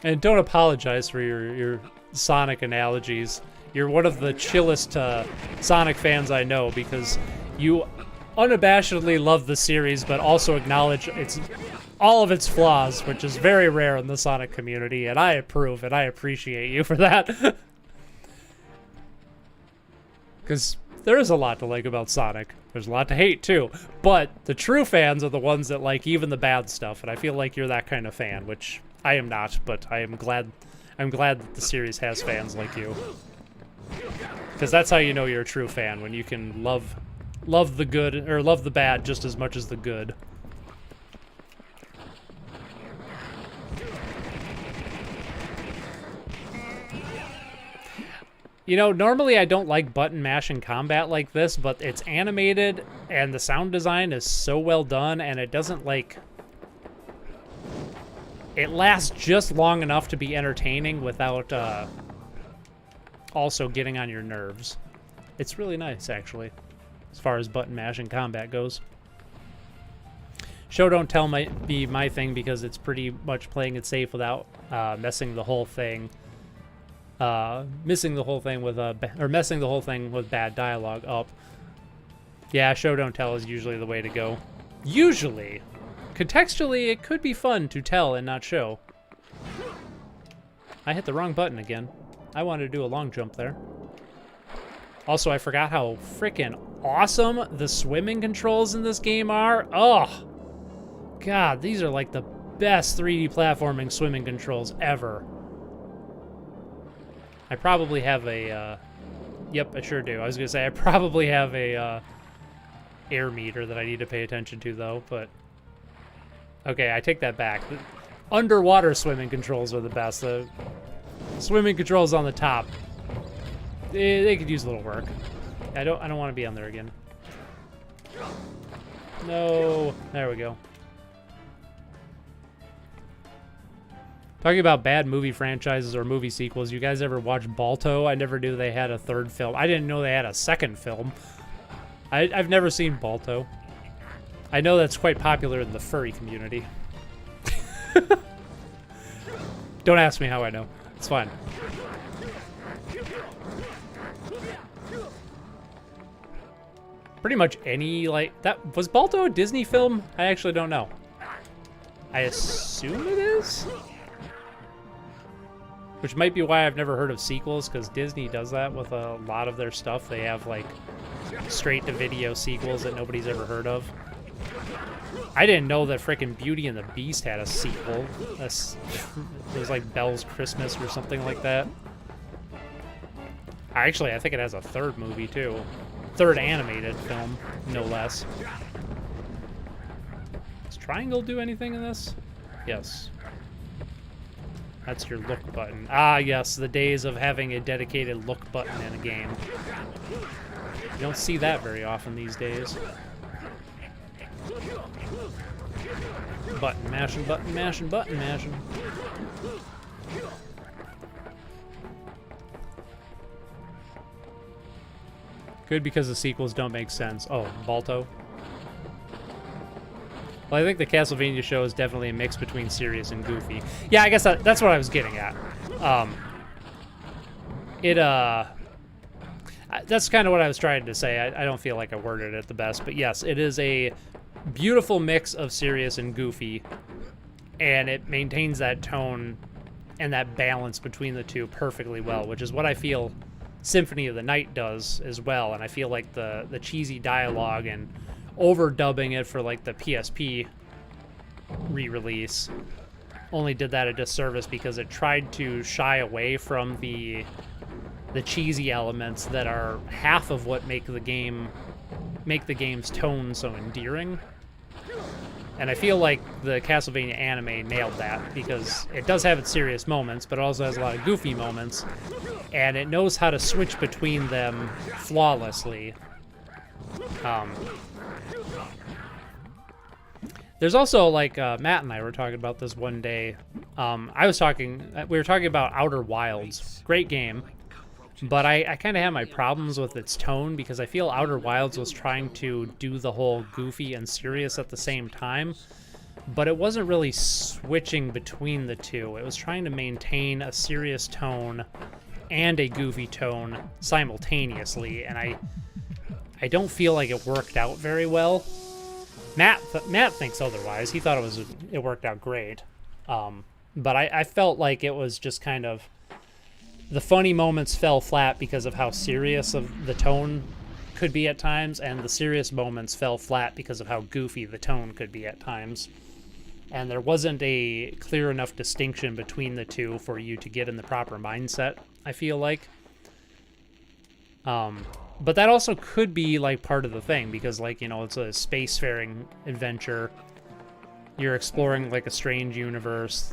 And don't apologize for your Sonic analogies. You're one of the chillest Sonic fans I know, because you unabashedly love the series, but also acknowledge all of its flaws, which is very rare in the Sonic community, and I approve, and I appreciate you for that. Because there is a lot to like about Sonic. There's a lot to hate, too. But the true fans are the ones that like even the bad stuff, and I feel like you're that kind of fan, which I am not, but I'm glad that the series has fans like you. Because that's how you know you're a true fan, when you can love the good, or love the bad just as much as the good. You know, normally I don't like button mashing combat like this, but it's animated and the sound design is so well done, and it doesn't like... It lasts just long enough to be entertaining without also getting on your nerves. It's really nice, actually, as far as button mashing combat goes. Show don't tell might be my thing because it's pretty much playing it safe without messing the whole thing. Messing the whole thing with bad dialogue up. Yeah, show don't tell is usually the way to go. Usually. Contextually, it could be fun to tell and not show. I hit the wrong button again. I wanted to do a long jump there. Also, I forgot how freaking awesome the swimming controls in this game are. Oh, God, these are like the best 3D platforming swimming controls ever. I probably have a, yep, I sure do. I was gonna say I probably have a air meter that I need to pay attention to though, but okay, I take that back. The underwater swimming controls are the best. The swimming controls on the top, they could use a little work. I don't want to be on there again. No, there we go. Talking about bad movie franchises or movie sequels, you guys ever watch Balto? I never knew they had a third film. I didn't know they had a second film. I've never seen Balto. I know that's quite popular in the furry community. Don't ask me how I know. It's fine. Pretty much any, like, that was Balto a Disney film? I actually don't know. I assume it is? Which might be why I've never heard of sequels, because Disney does that with a lot of their stuff. They have, like, straight-to-video sequels that nobody's ever heard of. I didn't know that frickin' Beauty and the Beast had a sequel. It was like Belle's Christmas or something like that. Actually, I think it has a third movie, too. Third animated film, no less. Does triangle do anything in this? Yes. That's your look button. Ah, yes, the days of having a dedicated look button in a game. You don't see that very often these days. Button mashing, button mashing, button mashing. Good because the sequels don't make sense. Oh, Balto. Well, I think the Castlevania show is definitely a mix between serious and goofy. Yeah, I guess that's what I was getting at. That's kind of what I was trying to say. I don't feel like I worded it the best, but yes, it is a beautiful mix of serious and goofy, and it maintains that tone and that balance between the two perfectly well, which is what I feel Symphony of the Night does as well. And I feel like the cheesy dialogue and overdubbing it for like the PSP re-release only did that a disservice because it tried to shy away from the cheesy elements that are half of what make the game's tone so endearing. And I feel like the Castlevania anime nailed that because it does have its serious moments, but it also has a lot of goofy moments, and it knows how to switch between them flawlessly. There's also, like, Matt and I were talking about this one day. We were talking about Outer Wilds. Great game. But I kind of have my problems with its tone because I feel Outer Wilds was trying to do the whole goofy and serious at the same time, but it wasn't really switching between the two. It was trying to maintain a serious tone and a goofy tone simultaneously, and I don't feel like it worked out very well. Matt thinks otherwise. He thought it worked out great, but I felt like it was just kind of... The funny moments fell flat because of how serious of the tone could be at times, and the serious moments fell flat because of how goofy the tone could be at times. And there wasn't a clear enough distinction between the two for you to get in the proper mindset, I feel like. But that also could be, like, part of the thing, because, like, you know, it's a spacefaring adventure. You're exploring, like, a strange universe.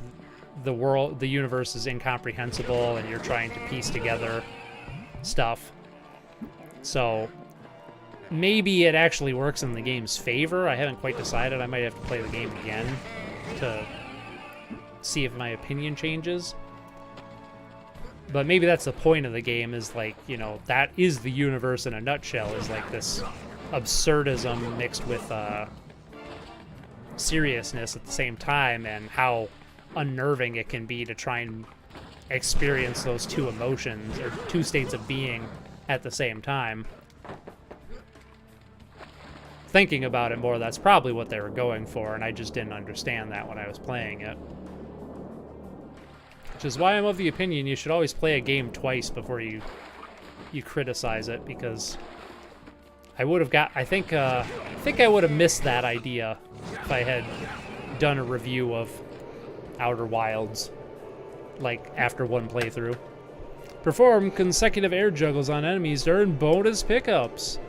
The universe is incomprehensible, and you're trying to piece together stuff. So maybe it actually works in the game's favor. I haven't quite decided. I might have to play the game again to see if my opinion changes. But maybe that's the point of the game, is like, you know, that is the universe in a nutshell, is like this absurdism mixed with seriousness at the same time, and how unnerving it can be to try and experience those two emotions, or two states of being at the same time. Thinking about it more, that's probably what they were going for, and I just didn't understand that when I was playing it. Which is why I'm of the opinion you should always play a game twice before you criticize it, because I would have got, I think I would have missed that idea if I had done a review of Outer Wilds, like, after one playthrough. Perform consecutive air juggles on enemies to earn bonus pickups.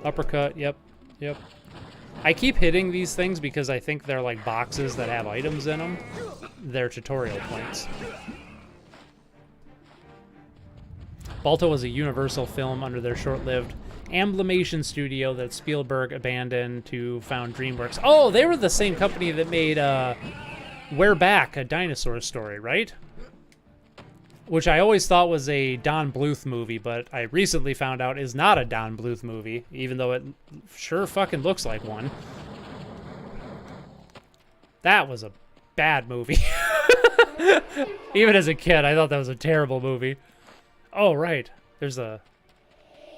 Uppercut, yep. I keep hitting these things because I think they're like boxes that have items in them. They're tutorial points. Balto was a Universal film under their short-lived Amblimation studio that Spielberg abandoned to found DreamWorks. Oh, they were the same company that made We're Back, a dinosaur story, right? Which I always thought was a Don Bluth movie, but I recently found out is not a Don Bluth movie, even though it sure fucking looks like one. That was a bad movie. Even as a kid, I thought that was a terrible movie. Oh, right. There's a...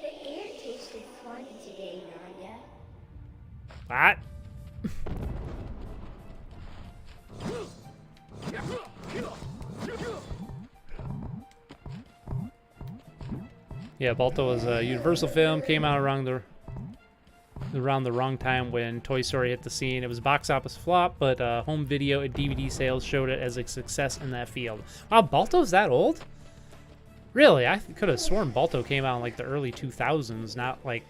The air tasted funny today, Nanya. What? Yeah, Balto was a Universal film, came out around the wrong time when Toy Story hit the scene. It was a box office flop, but home video and DVD sales showed it as a success in that field. Wow, Balto's that old? Really? I could have sworn Balto came out in like the early 2000s, not like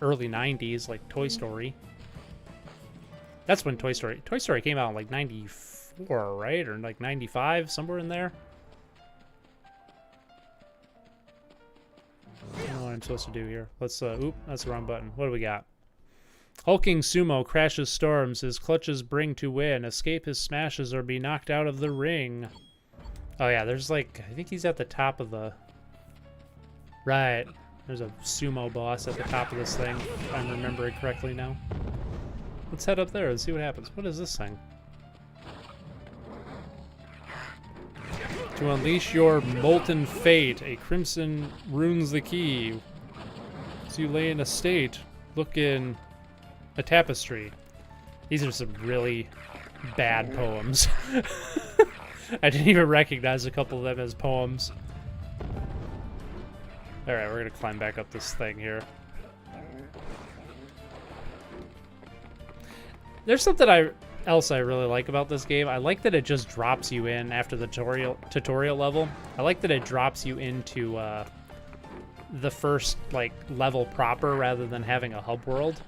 early 90s, like Toy Story. That's when Toy Story came out in like 94, right? Or like 95, somewhere in there. I don't know what I'm supposed to do here. Let's, oop, that's the wrong button. What do we got? Hulking Sumo crashes storms. His clutches bring to win. Escape his smashes or be knocked out of the ring. Oh yeah, there's like, I think he's at the top of the... Right. There's a sumo boss at the top of this thing, if I'm remembering correctly now. Let's head up there and see what happens. What is this thing? To unleash your molten fate, a crimson runes the key. So you lay in a state, look in a tapestry. These are some really bad poems. I didn't even recognize a couple of them as poems. Alright, we're gonna climb back up this thing here. There's something else I really like about this game. I like that it just drops you in after the tutorial level. I like that it drops you into the first like level proper rather than having a hub world.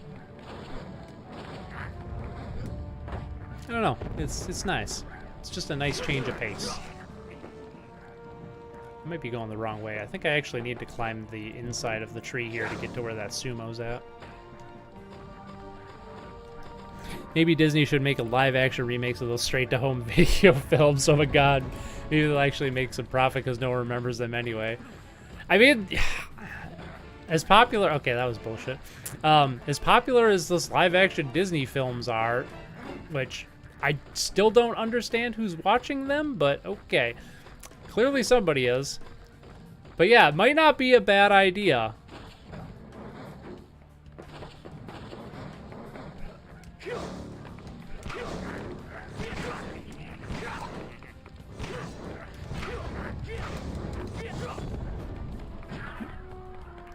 I don't know. It's nice. It's just a nice change of pace. I might be going the wrong way. I think I actually need to climb the inside of the tree here to get to where that sumo's at. Maybe Disney should make a live-action remakes of those straight-to-home video films. Oh my god. Maybe they'll actually make some profit because no one remembers them anyway. I mean, as popular... Okay, that was bullshit. As popular as those live-action Disney films are, which I still don't understand who's watching them, but okay. Clearly somebody is. But yeah, it might not be a bad idea.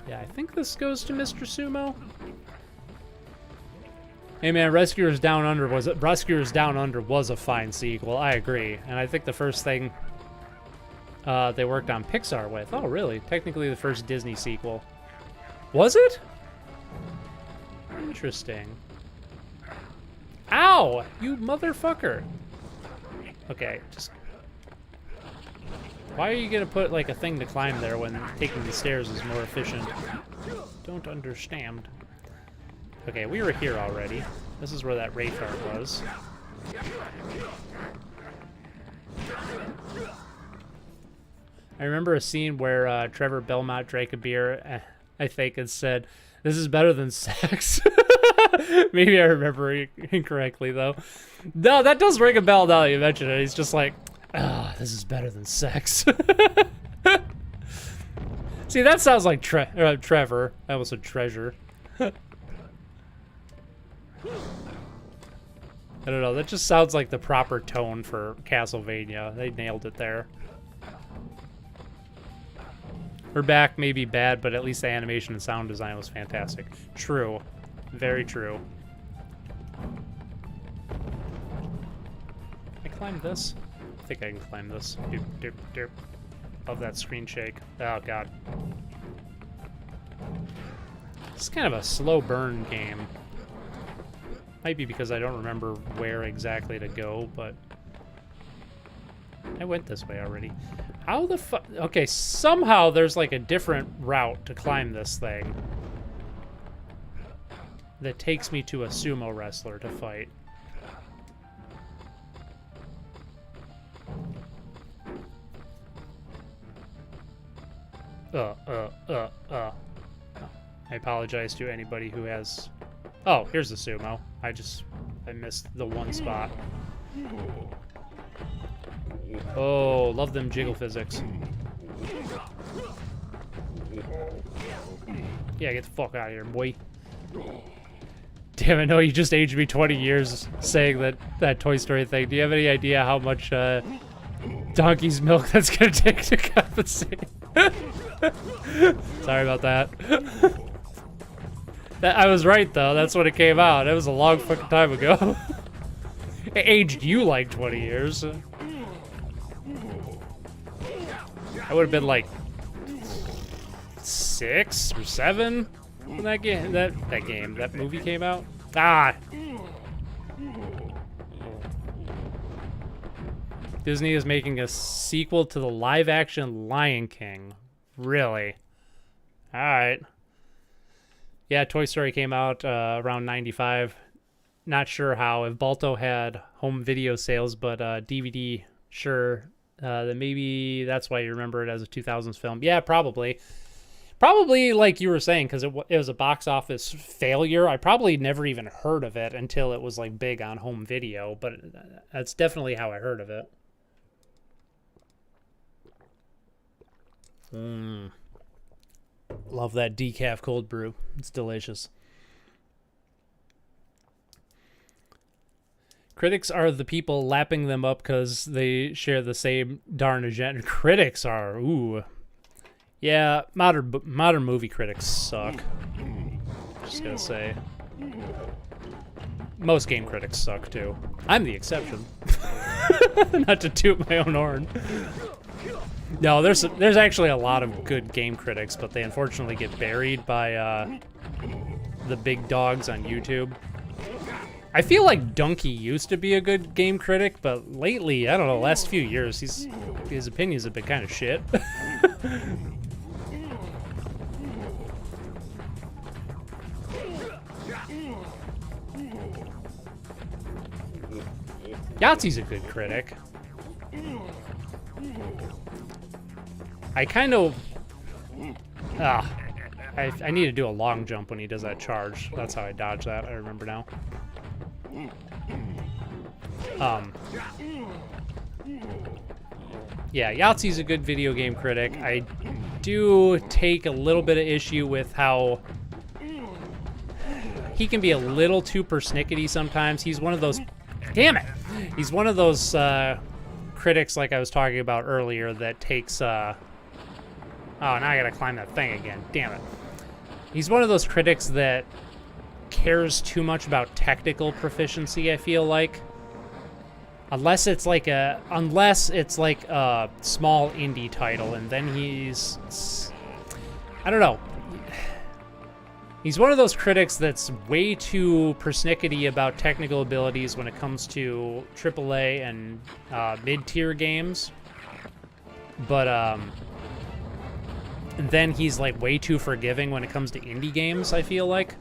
Yeah, I think this goes to Mr. Sumo. Hey man, Rescuers Down Under was a fine sequel. I agree, and I think the first thing they worked on Pixar with. Oh, really? Technically, the first Disney sequel. Was it? Interesting. Ow! You motherfucker! Okay, just Why are you gonna put like a thing to climb there when taking the stairs is more efficient? Don't understand. Okay, we were here already. This is where that Wraithheart was. I remember a scene where Trevor Belmont drank a beer, I think, and said, "This is better than sex." Maybe I remember incorrectly, though. No, that does ring a bell now that you mention it. He's just like, "Ah, this is better than sex." See, that sounds like Trevor. I almost said treasure. I don't know. That just sounds like the proper tone for Castlevania. They nailed it there. Her back may be bad, but at least the animation and sound design was fantastic. True. Very true. Can I climb this? I think I can climb this. Doop, doop, doop. Love that screen shake. Oh, God. It's kind of a slow burn game. Might be because I don't remember where exactly to go, but I went this way already. How the fuck? Okay, somehow there's like a different route to climb this thing that takes me to a sumo wrestler to fight. I apologize to anybody who has... Oh, here's the sumo. I missed the one spot. Oh, love them jiggle physics. Yeah, get the fuck out of here, boy. Damn it, no, you just aged me 20 years saying that Toy Story thing. Do you have any idea how much donkey's milk that's gonna take to compensate? Sorry about that. I was right, though. That's when it came out. It was a long fucking time ago. It aged you like 20 years. I would have been like 6 or 7 when that movie came out. Ah! Disney is making a sequel to the live-action Lion King. Really? Alright. Yeah, Toy Story came out around 95. Not sure how. If Balto had home video sales, but DVD, sure. Then maybe that's why you remember it as a 2000s film. Yeah, probably. Probably like you were saying, because it was a box office failure. I probably never even heard of it until it was like big on home video, but that's definitely how I heard of it. Love that decaf cold brew. It's delicious. Critics are the people lapping them up because they share the same darn agenda. Critics are, ooh. Yeah, modern movie critics suck. Just gonna say. Most game critics suck, too. I'm the exception. Not to toot my own horn. No, there's actually a lot of good game critics, but they unfortunately get buried by the big dogs on YouTube. I feel like Donkey used to be a good game critic, but lately, I don't know, last few years, his opinions have been kind of shit. Yahtzee's a good critic. I kind of... I need to do a long jump when he does that charge. That's how I dodge that, I remember now. Yeah, Yahtzee's a good video game critic. I do take a little bit of issue with how he can be a little too persnickety sometimes. He's one of those... Damn it! He's one of those critics, like I was talking about earlier, that takes... Oh, now I gotta climb that thing again. Damn it. He's one of those critics that cares too much about technical proficiency, I feel like. Unless it's like a small indie title, and then he's... I don't know. He's one of those critics that's way too persnickety about technical abilities when it comes to AAA and mid-tier games. But then he's like way too forgiving when it comes to indie games, I feel like.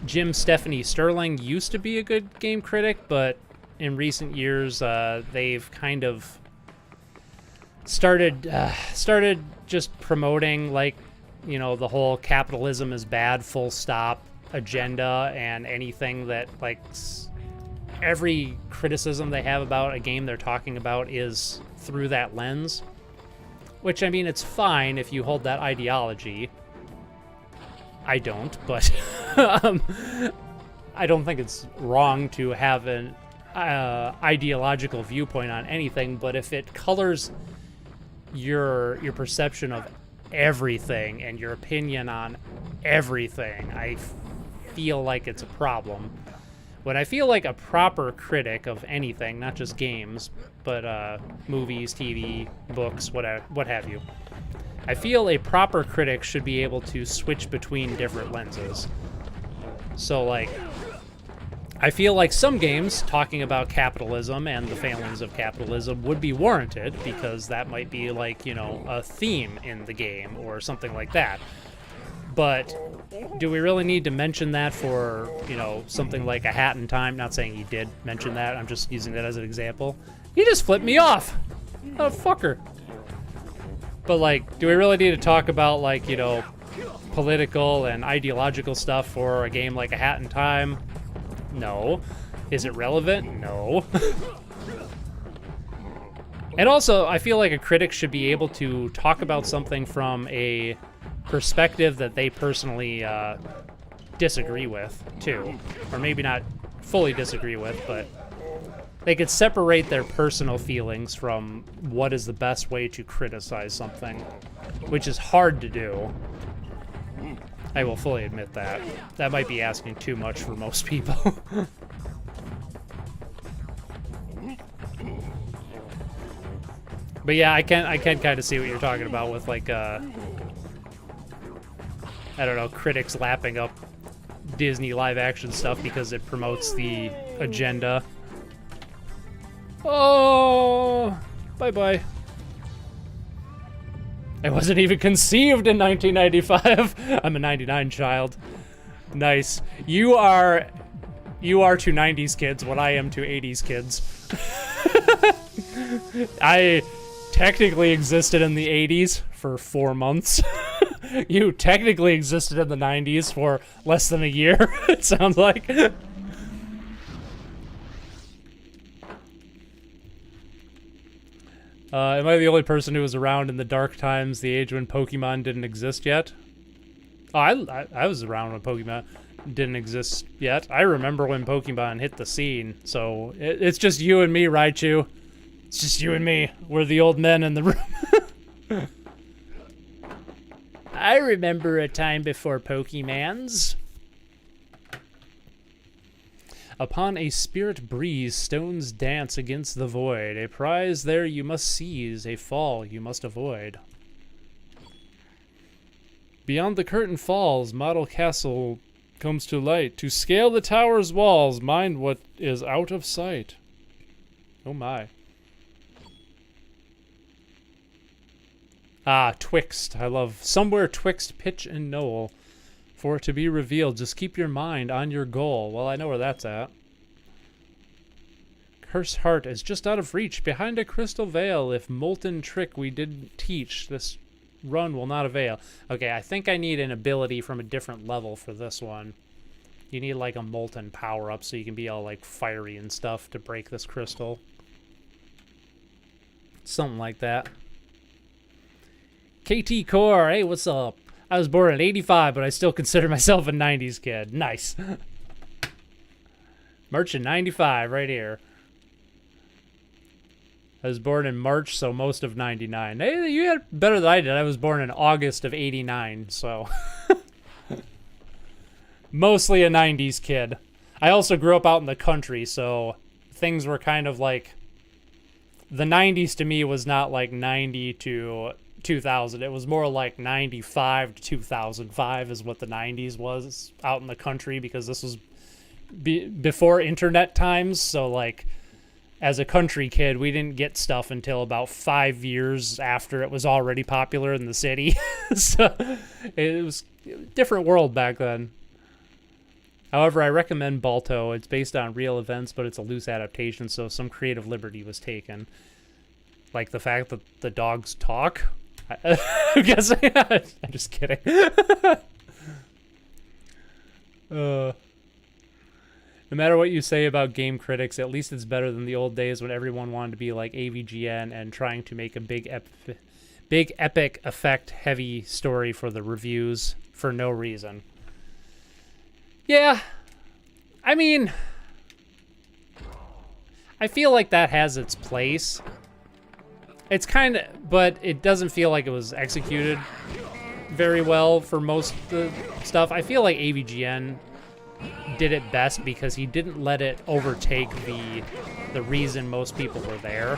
Jim Stephanie Sterling used to be a good game critic, but in recent years, they've kind of started just promoting, like, you know, the whole capitalism is bad, full stop agenda, and anything that, like, every criticism they have about a game they're talking about is through that lens. Which, I mean, it's fine if you hold that ideology. I don't, but I don't think it's wrong to have an ideological viewpoint on anything, but if it colors your perception of everything and your opinion on everything, I feel like it's a problem. When I feel like a proper critic of anything, not just games, but movies, TV, books, what have you, I feel a proper critic should be able to switch between different lenses. So, like, I feel like some games talking about capitalism and the failings of capitalism would be warranted because that might be, like, you know, a theme in the game or something like that. But do we really need to mention that for, you know, something like A Hat in Time? Not saying he did mention that, I'm just using that as an example. He just flipped me off! Oh, fucker. But, like, do we really need to talk about, like, you know, political and ideological stuff for a game like A Hat in Time? No. Is it relevant? No. And also, I feel like a critic should be able to talk about something from a perspective that they personally disagree with, too. Or maybe not fully disagree with, but they could separate their personal feelings from what is the best way to criticize something, which is hard to do. I will fully admit that. That might be asking too much for most people. But yeah, I can kind of see what you're talking about with, like, I don't know, critics lapping up Disney live-action stuff because it promotes the agenda. Oh, bye-bye. I wasn't even conceived in 1995. I'm a 99 child. Nice. You are to 90s kids what I am to 80s kids. I technically existed in the 80s for 4 months. You technically existed in the 90s for less than a year, it sounds like. Am I the only person who was around in the dark times, the age when Pokemon didn't exist yet? Oh, I was around when Pokemon didn't exist yet. I remember when Pokemon hit the scene, so it's just you and me, Raichu. It's just you and me. We're the old men in the room. I remember a time before Pokemons. Upon a spirit breeze, stones dance against the void. A prize there you must seize, a fall you must avoid. Beyond the curtain falls, model castle comes to light. To scale the tower's walls, mind what is out of sight. Oh my. Ah, twixt. I love somewhere twixt pitch and knoll. For it to be revealed, just keep your mind on your goal. Well, I know where that's at. Cursed heart is just out of reach, behind a crystal veil. If molten trick we didn't teach, this run will not avail. Okay, I think I need an ability from a different level for this one. You need, like, a molten power-up so you can be all, like, fiery and stuff to break this crystal. Something like that. KT Core, hey, what's up? I was born in 85, but I still consider myself a 90s kid. Nice. March in 95, right here. I was born in March, so most of 99. Hey, you had better than I did. I was born in August of 89, so... Mostly a 90s kid. I also grew up out in the country, so things were kind of like... The 90s to me was not like 90 to 2000. It was more like 95 to 2005 is what the 90s was out in the country, because this was before internet times, so like as a country kid, we didn't get stuff until about 5 years after it was already popular in the city. So it was a different world back then. However, I recommend Balto. It's based on real events, but it's a loose adaptation, so some creative liberty was taken. Like the fact that the dogs talk. I'm guessing. I'm just kidding. No matter what you say about game critics, at least it's better than the old days when everyone wanted to be like AVGN and trying to make a big epic effect-heavy story for the reviews for no reason. Yeah, I mean, I feel like that has its place. It's kind of, but it doesn't feel like it was executed very well for most of the stuff. I feel like AVGN did it best because he didn't let it overtake the reason most people were there.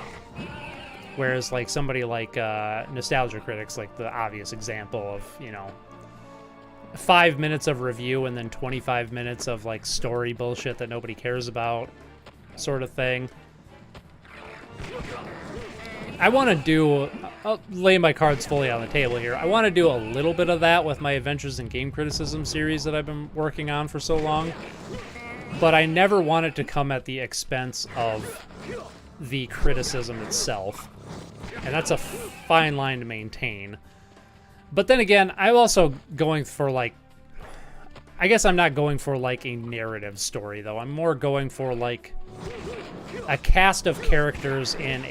Whereas like somebody like Nostalgia Critics, like the obvious example of, you know, 5 minutes of review and then 25 minutes of like story bullshit that nobody cares about sort of thing. I want to do, I'll lay my cards fully on the table here. I want to do a little bit of that with my Adventures in Game Criticism series that I've been working on for so long. But I never want it to come at the expense of the criticism itself. And that's a fine line to maintain. But then again, I'm also going for like, I guess I'm not going for like a narrative story though. I'm more going for like a cast of characters in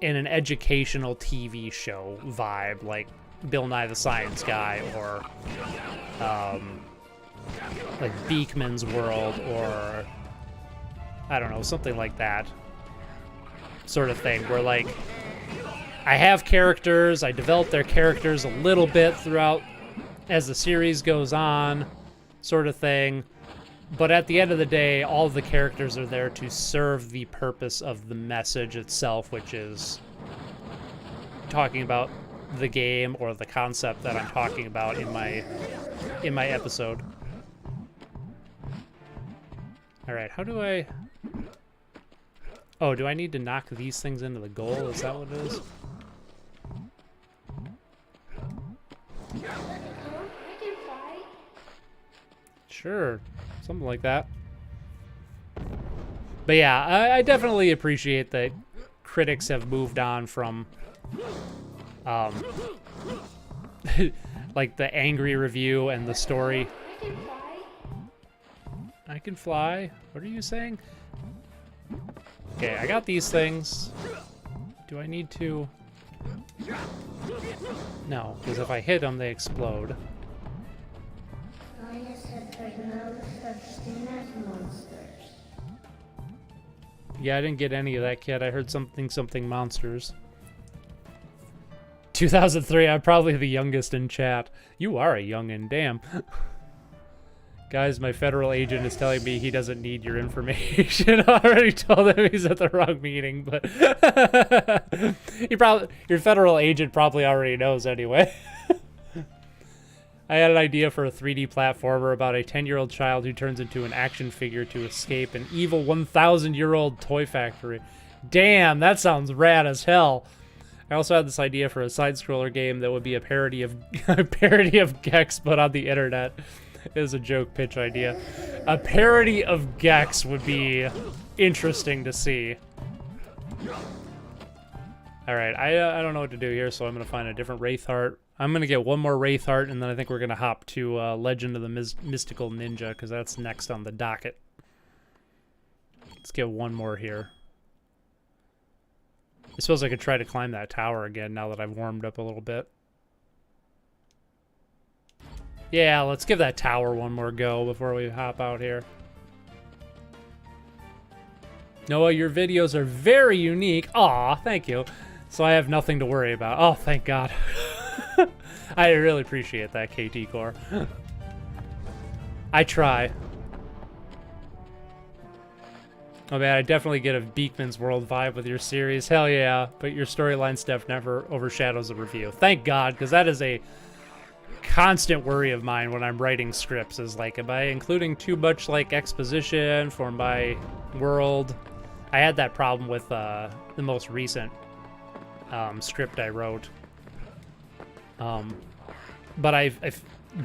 an educational TV show vibe, like Bill Nye the Science Guy or like Beekman's World or I don't know, something like that sort of thing where like I have characters, I develop their characters a little bit throughout as the series goes on, sort of thing. But at the end of the day, all of the characters are there to serve the purpose of the message itself, which is talking about the game or the concept that I'm talking about in my episode. All right, how do I... Oh, do I need to knock these things into the goal? Is that what it is? Sure, something like that. But yeah, I definitely appreciate that critics have moved on from like the angry review and the story. I can fly? What are you saying? Okay, I got these things. Do I need to? No, because if I hit them, they explode. Yeah, I didn't get any of that, kid. I heard something monsters. 2003, I'm probably the youngest in chat. You are a youngin', damn. Guys, my federal agent is telling me he doesn't need your information. I already told him he's at the wrong meeting, but your federal agent probably already knows anyway. I had an idea for a 3D platformer about a 10-year-old child who turns into an action figure to escape an evil 1,000-year-old toy factory. Damn, that sounds rad as hell. I also had this idea for a side-scroller game that would be a parody of Gex, but on the internet. It is a joke pitch idea. A parody of Gex would be interesting to see. All right, I don't know what to do here, so I'm gonna find a different Wraith Heart. I'm gonna get one more Wraith Heart, and then I think we're gonna hop to Legend of the Mystical Ninja, because that's next on the docket. Let's get one more here. I suppose I could try to climb that tower again now that I've warmed up a little bit. Yeah, let's give that tower one more go before we hop out here. Noah, your videos are very unique. Aw, thank you. So I have nothing to worry about. Oh, thank God. I really appreciate that, KT Core. I try. Oh man, I definitely get a Beekman's World vibe with your series. Hell yeah, but your storyline stuff never overshadows the review. Thank God, because that is a constant worry of mine when I'm writing scripts, is like, am I including too much like exposition for my, world. I had that problem with the most recent script I wrote. But I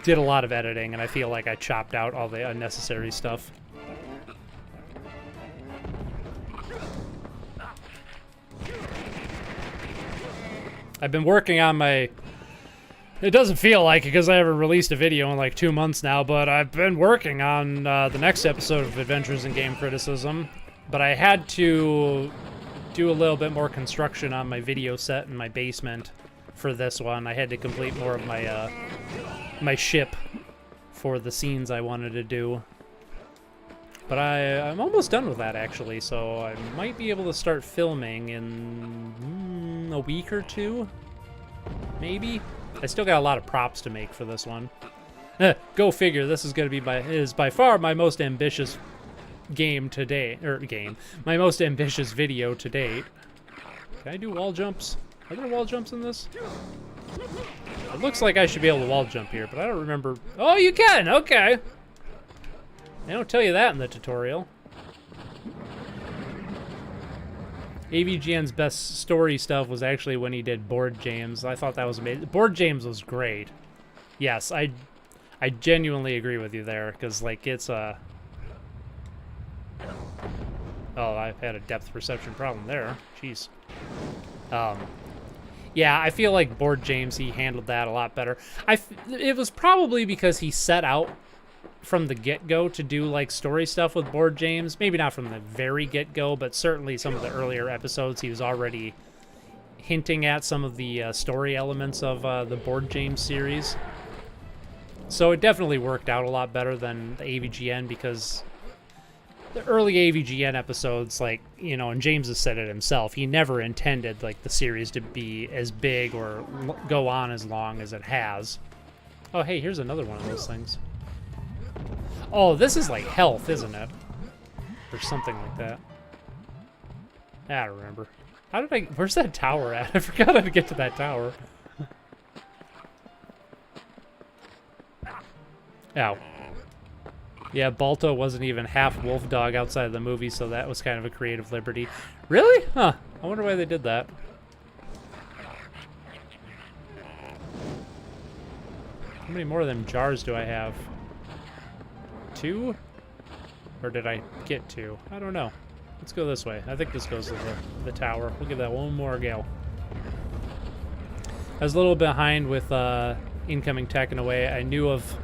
did a lot of editing, and I feel like I chopped out all the unnecessary stuff. I've been working on my... It doesn't feel like it because I haven't released a video in like 2 months now, but I've been working on the next episode of Adventures in Game Criticism. But I had to do a little bit more construction on my video set in my basement for this one. I had to complete more of my my ship for the scenes I wanted to do. But I'm almost done with that, actually, so I might be able to start filming in a week or two, maybe. I still got a lot of props to make for this one. Go figure. This is going to be by far my most ambitious my most ambitious video to date. Can I do wall jumps? Are there wall jumps in this? It looks like I should be able to wall jump here, but I don't remember. Oh, you can. Okay. They don't tell you that in the tutorial. AVGN's best story stuff was actually when he did Board James. I thought that was amazing. Board James was great. Yes, I genuinely agree with you there, because, like, it's a... Oh, I had a depth perception problem there. Jeez. Yeah, I feel like Board James, he handled that a lot better. It was probably because he set out from the get-go to do, like, story stuff with Board James. Maybe not from the very get-go, but certainly some of the earlier episodes he was already hinting at some of the story elements of the Board James series. So it definitely worked out a lot better than the AVGN, because the early AVGN episodes, like, you know, and James has said it himself, he never intended, like, the series to be as big or go on as long as it has. Oh, hey, here's another one of those things. Oh, this is like health, isn't it? Or something like that. I don't remember. How did where's that tower at? I forgot how to get to that tower. Ow. Yeah, Balto wasn't even half wolf dog outside of the movie, so that was kind of a creative liberty. Really? Huh. I wonder why they did that. How many more of them jars do I have? 2? Or did I get 2? I don't know. Let's go this way. I think this goes to the tower. We'll give that one more go. I was a little behind with incoming tech in a way. I knew of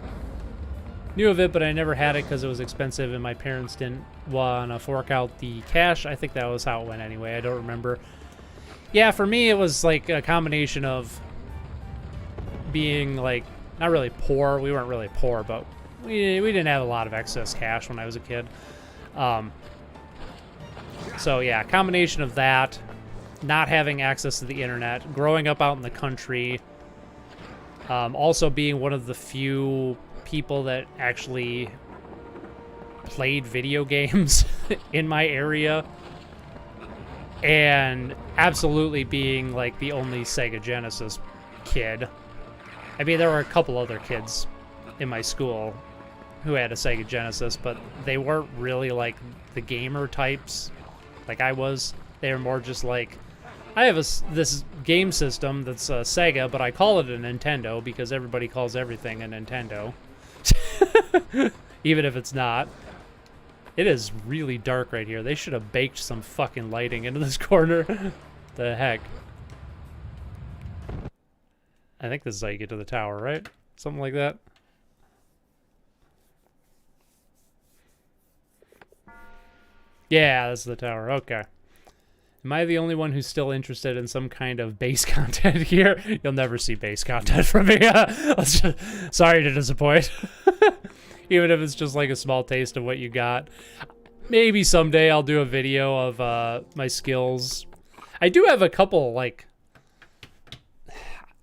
it, but I never had it because it was expensive and my parents didn't want to fork out the cash. I think that was how it went anyway. I don't remember. Yeah, for me, it was like a combination of being, like, not really poor. We weren't really poor, but we didn't have a lot of excess cash when I was a kid. So yeah, combination of that, not having access to the internet, growing up out in the country, also being one of the few people that actually played video games in my area, and absolutely being like the only Sega Genesis kid. I mean, there were a couple other kids in my school who had a Sega Genesis, but they weren't really like the gamer types like I was. They were more just like, I have this game system that's a Sega, but I call it a Nintendo because everybody calls everything a Nintendo. Even if it's not. It is really dark right here. They should have baked some fucking lighting into this corner. The heck? I think this is how you get to the tower, right? Something like that. Yeah, this is the tower. Okay. Am I the only one who's still interested in some kind of base content here? You'll never see base content from me. Sorry to disappoint. Even if it's just like a small taste of what you got. Maybe someday I'll do a video of my skills. I do have a couple, like...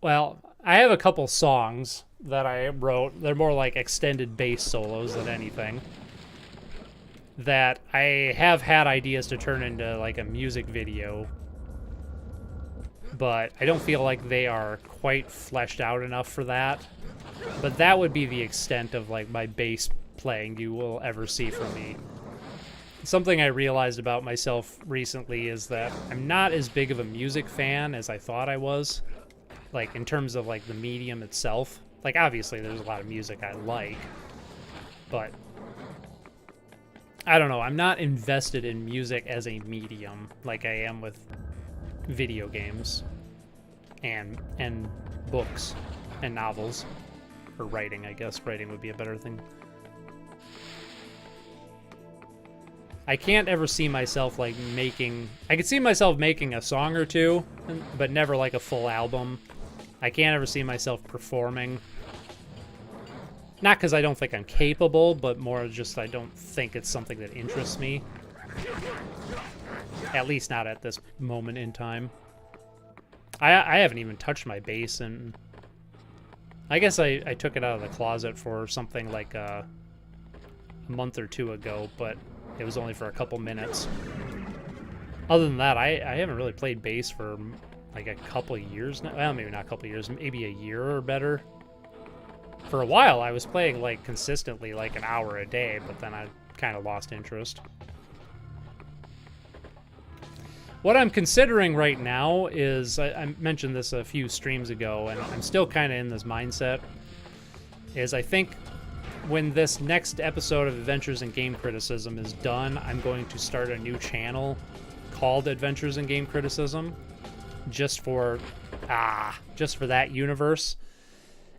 Well, I have a couple songs that I wrote. They're more like extended bass solos than anything. That I have had ideas to turn into like a music video, but I don't feel like they are quite fleshed out enough for that. But that would be the extent of like my bass playing you will ever see from me. something I realized about myself recently is that I'm not as big of a music fan as I thought I was. Like, in terms of, like, the medium itself. Like, obviously, there's a lot of music I like. But, I don't know. I'm not invested in music as a medium like I am with video games and books and novels. Or writing, I guess. Writing would be a better thing. I can't ever see myself, like, making... I could see myself making a song or two, but never, like, a full album. I can't ever see myself performing. Not because I don't think I'm capable, but more just I don't think it's something that interests me. At least not at this moment in time. I haven't even touched my bass, and... I guess I took it out of the closet for something like a month or two ago, but it was only for a couple minutes. Other than that, I haven't really played bass for like a couple of years now. Well, maybe not a couple of years, maybe a year or better. For a while, I was playing like consistently like an hour a day, but then I kind of lost interest. What I'm considering right now is, I mentioned this a few streams ago, and I'm still kind of in this mindset, is I think when this next episode of Adventures in Game Criticism is done, I'm going to start a new channel called Adventures in Game Criticism, just for that universe.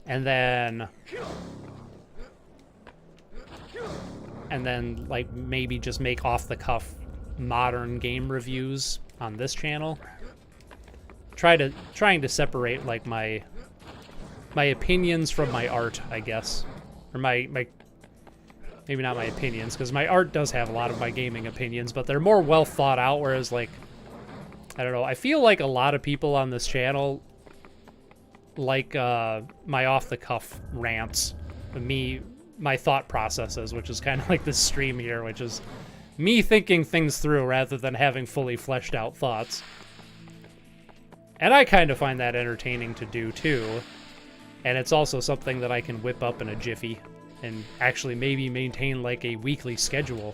And then like maybe just make off the cuff modern game reviews on this channel. Trying to separate like my opinions from my art, I guess. Or my maybe not my opinions, because my art does have a lot of my gaming opinions, but they're more well thought out, whereas like, I don't know, I feel like a lot of people on this channel like my off-the-cuff rants, my thought processes, which is kind of like this stream here, which is me thinking things through rather than having fully fleshed out thoughts. And I kind of find that entertaining to do too. And it's also something that I can whip up in a jiffy and actually maybe maintain like a weekly schedule,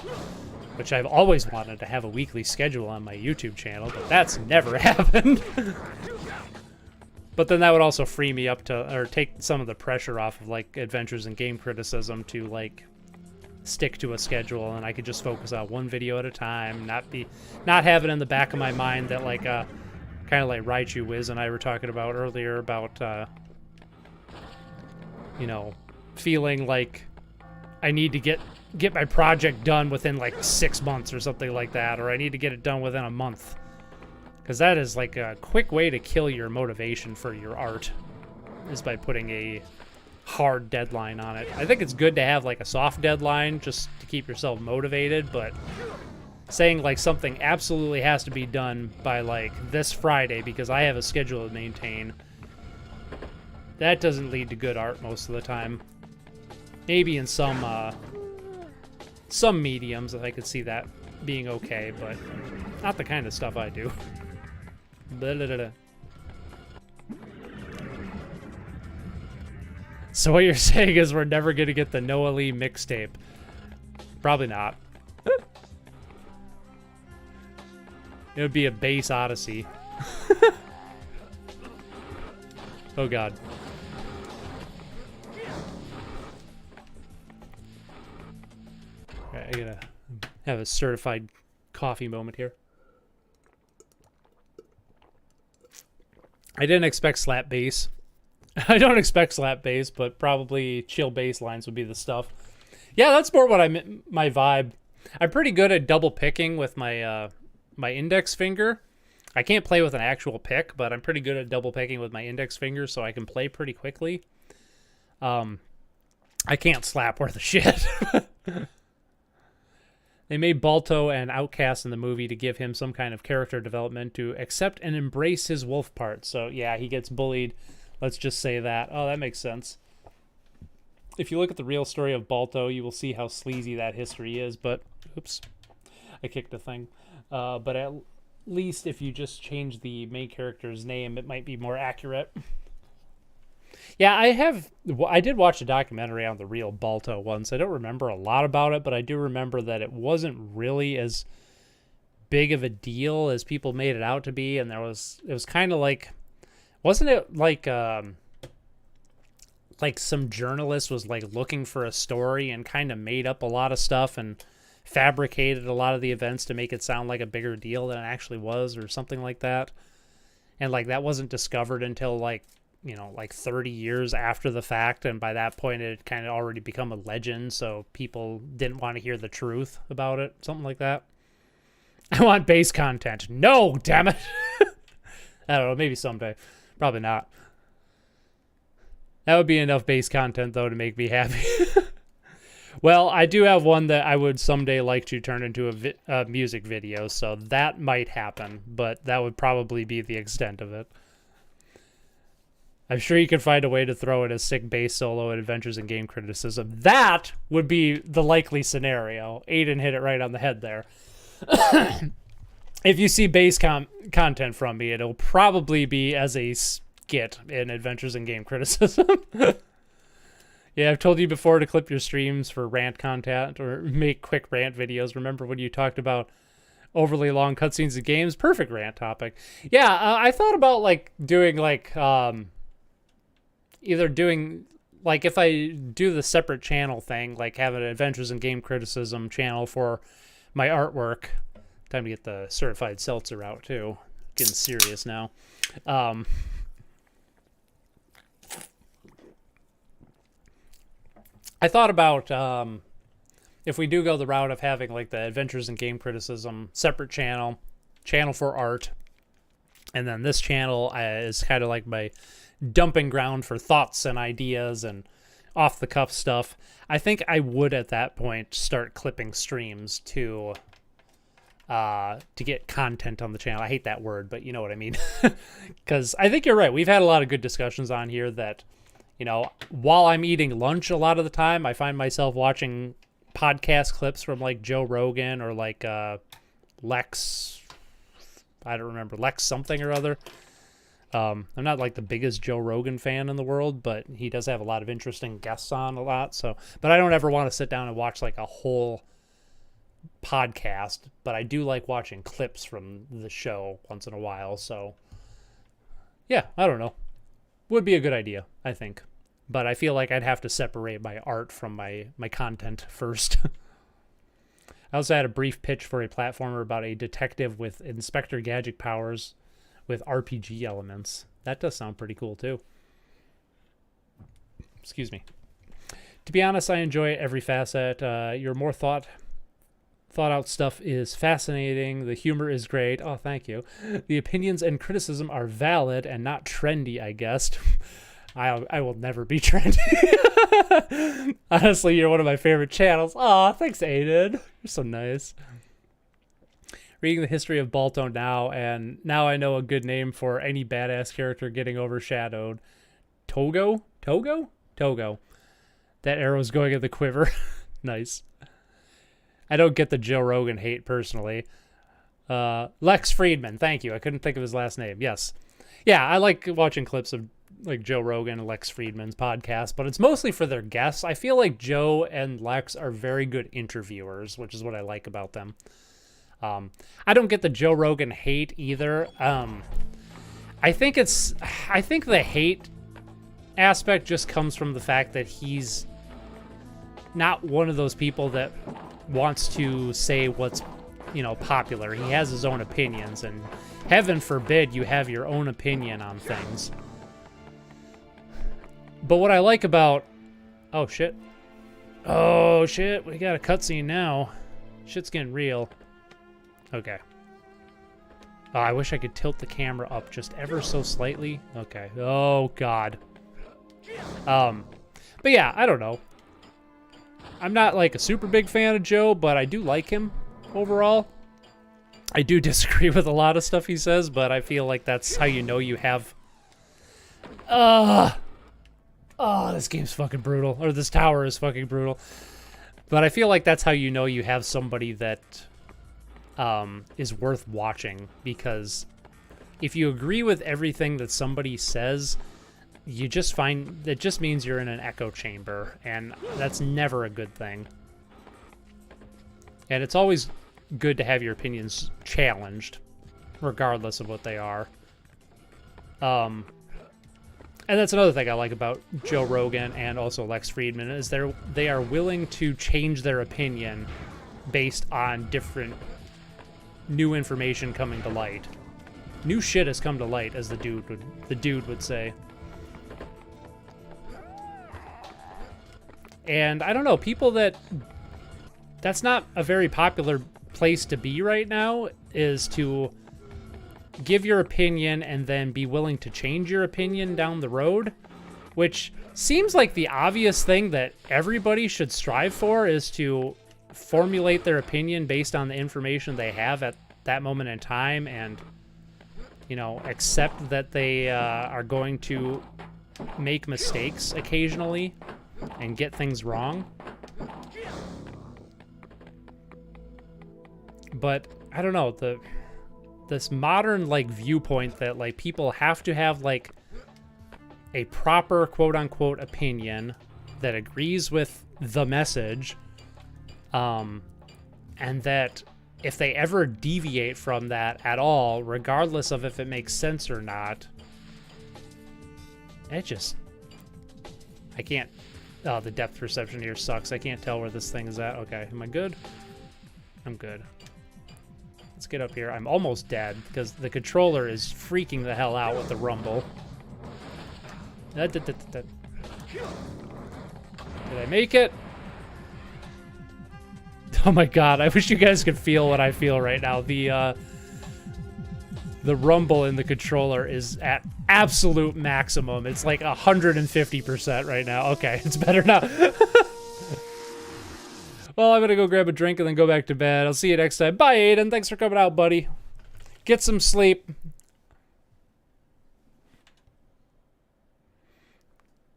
which I've always wanted to have a weekly schedule on my YouTube channel, but that's never happened. But then that would also free me up to, or take some of the pressure off of like Adventures in Game Criticism to like stick to a schedule, and I could just focus on one video at a time, not have it in the back of my mind that like kind of like Raichu Wiz and I were talking about earlier about you know, feeling like I need to get my project done within like 6 months or something like that, or I need to get it done within a month. Because that is like a quick way to kill your motivation for your art, is by putting a hard deadline on it. I think it's good to have like a soft deadline just to keep yourself motivated, but saying like something absolutely has to be done by like this Friday because I have a schedule to maintain, that doesn't lead to good art most of the time. Maybe in some mediums I could see that being okay, but not the kind of stuff I do. Blah, blah, blah, blah. So what you're saying is we're never going to get the Noa Lee mixtape. Probably not. It would be a bass odyssey. Oh god. Alright, I gotta have a certified coffee moment here. I didn't expect slap bass. I don't expect slap bass, but probably chill bass lines would be the stuff. Yeah, that's more what my vibe. I'm pretty good at double picking with my my index finger. I can't play with an actual pick, but I'm pretty good at double picking with my index finger, so I can play pretty quickly. I can't slap worth a shit. They made Balto an outcast in the movie to give him some kind of character development to accept and embrace his wolf part. So yeah, he gets bullied. Let's just say that. Oh, that makes sense. If you look at the real story of Balto, you will see how sleazy that history is, but... Oops. I kicked a thing. But at least if you just change the main character's name, it might be more accurate. Yeah, I did watch a documentary on the real Balto once. I don't remember a lot about it, but I do remember that it wasn't really as big of a deal as people made it out to be, and it was kind of like, wasn't it like some journalist was like looking for a story and kind of made up a lot of stuff and fabricated a lot of the events to make it sound like a bigger deal than it actually was, or something like that. And like that wasn't discovered until like, like 30 years after the fact, and by that point it had kind of already become a legend, so people didn't want to hear the truth about it, something like that. I want base content. No, damn it. I don't know, maybe someday. Probably not. That would be enough base content, though, to make me happy. Well, I do have one that I would someday like to turn into a music video, so that might happen, but that would probably be the extent of it. I'm sure you can find a way to throw in a sick bass solo at Adventures in Game Criticism. That would be the likely scenario. Aiden hit it right on the head there. If you see bass content from me, it'll probably be as a skit in Adventures in Game Criticism. Yeah, I've told you before to clip your streams for rant content or make quick rant videos. Remember when you talked about overly long cutscenes of games? Perfect rant topic. Yeah, I thought about like doing like either doing like, if I do the separate channel thing, like have an Adventures in Game Criticism channel for my artwork. Time to get the certified seltzer out too. Getting serious now. I thought about if we do go the route of having like the Adventures in Game Criticism separate channel for art, and then this channel is kind of like my dumping ground for thoughts and ideas and off the cuff stuff. I think I would at that point start clipping streams to get content on the channel. I hate that word, but you know what I mean. Because I think you're right. We've had a lot of good discussions on here that, while I'm eating lunch a lot of the time, I find myself watching podcast clips from like Joe Rogan or like Lex, I don't remember, Lex something or other. I'm not like the biggest Joe Rogan fan in the world, but he does have a lot of interesting guests on a lot. So, but I don't ever want to sit down and watch like a whole podcast, but I do like watching clips from the show once in a while. So yeah, I don't know. Would be a good idea, I think. But I feel like I'd have to separate my art from my content first. I also had a brief pitch for a platformer about a detective with Inspector Gadget powers with RPG elements. That does sound pretty cool too. Excuse me. To be honest, I enjoy every facet. Your more thought out stuff is fascinating. The humor is great. Oh, thank you. The opinions and criticism are valid and not trendy, I guess. I will never be trendy. Honestly, you're one of my favorite channels. Aw, thanks, Aiden. You're so nice. Reading the history of Balto now, and now I know a good name for any badass character getting overshadowed. Togo? That arrow's going in the quiver. Nice. I don't get the Joe Rogan hate personally. Lex Friedman, thank you. I couldn't think of his last name. Yes. Yeah, I like watching clips of like Joe Rogan and Lex Friedman's podcast, but it's mostly for their guests. I feel like Joe and Lex are very good interviewers, which is what I like about them. I don't get the Joe Rogan hate either. I think the hate aspect just comes from the fact that he's not one of those people that wants to say what's, popular. He has his own opinions, and heaven forbid you have your own opinion on things. But what I like about... Oh, shit, we got a cutscene now. Shit's getting real. Okay. Oh, I wish I could tilt the camera up just ever so slightly. Okay. Oh, God. But yeah, I don't know. I'm not like a super big fan of Joe, but I do like him overall. I do disagree with a lot of stuff he says, but I feel like that's how you know you have... this game's fucking brutal. Or this tower is fucking brutal. But I feel like that's how you know you have somebody that is worth watching. Because if you agree with everything that somebody says, you just find that just means you're in an echo chamber, and that's never a good thing. And it's always good to have your opinions challenged, regardless of what they are. And that's another thing I like about Joe Rogan and also Lex Friedman is they are willing to change their opinion based on different new information coming to light. New shit has come to light, as the dude would say. And I don't know, people that's not a very popular place to be right now, is to give your opinion and then be willing to change your opinion down the road, which seems like the obvious thing that everybody should strive for, is to formulate their opinion based on the information they have at that moment in time, and, you know, accept that they are going to make mistakes occasionally and get things wrong. But I don't know, this modern like viewpoint that like people have to have like a proper quote unquote opinion that agrees with the message, and that if they ever deviate from that at all, regardless of if it makes sense or not, I can't. Oh, the depth perception here sucks. I can't tell where this thing is at. Okay, am I good? I'm good. Let's get up here. I'm almost dead because the controller is freaking the hell out with the rumble. Did I make it? Oh my god, I wish you guys could feel what I feel right now. The rumble in the controller is at absolute maximum. It's like 150% right now. Okay, it's better now. Well, I'm gonna go grab a drink and then go back to bed. I'll see you next time. Bye, Aiden. Thanks for coming out, buddy. Get some sleep.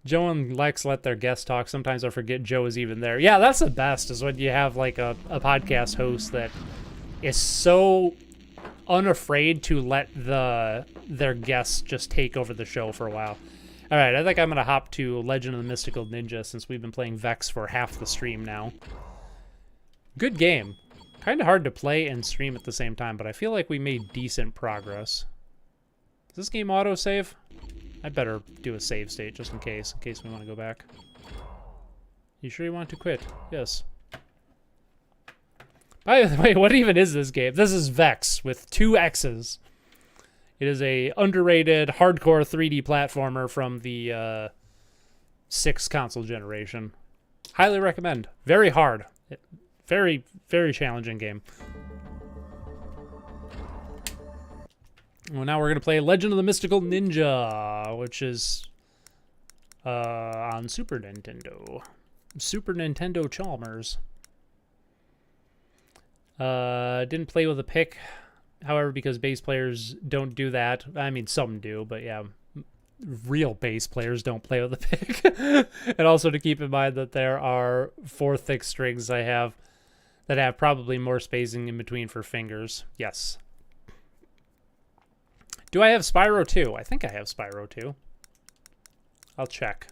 Joe and Lex let their guests talk. Sometimes I forget Joe is even there. Yeah, that's the best, is when you have like a podcast host that is so unafraid to let their guests just take over the show for a while. All right, I think I'm going to hop to Legend of the Mystical Ninja since we've been playing Vex for half the stream now. Good game. Kind of hard to play and stream at the same time, but I feel like we made decent progress. Is this game autosave? I better do a save state just in case we want to go back. You sure you want to quit? Yes. By the way, what even is this game? This is Vex with 2 X's. It is a underrated hardcore 3D platformer from the 6th console generation. Highly recommend. Very hard. Very, very challenging game. Well, now we're going to play Legend of the Mystical Ninja, which is on Super Nintendo. Super Nintendo Chalmers. Didn't play with a pick, however, because bass players don't do that. I mean, some do, but yeah, real bass players don't play with a pick. And also to keep in mind that there are 4 thick strings I have that have probably more spacing in between for fingers. Yes. Do I have Spyro 2? I think I have Spyro 2. I'll check.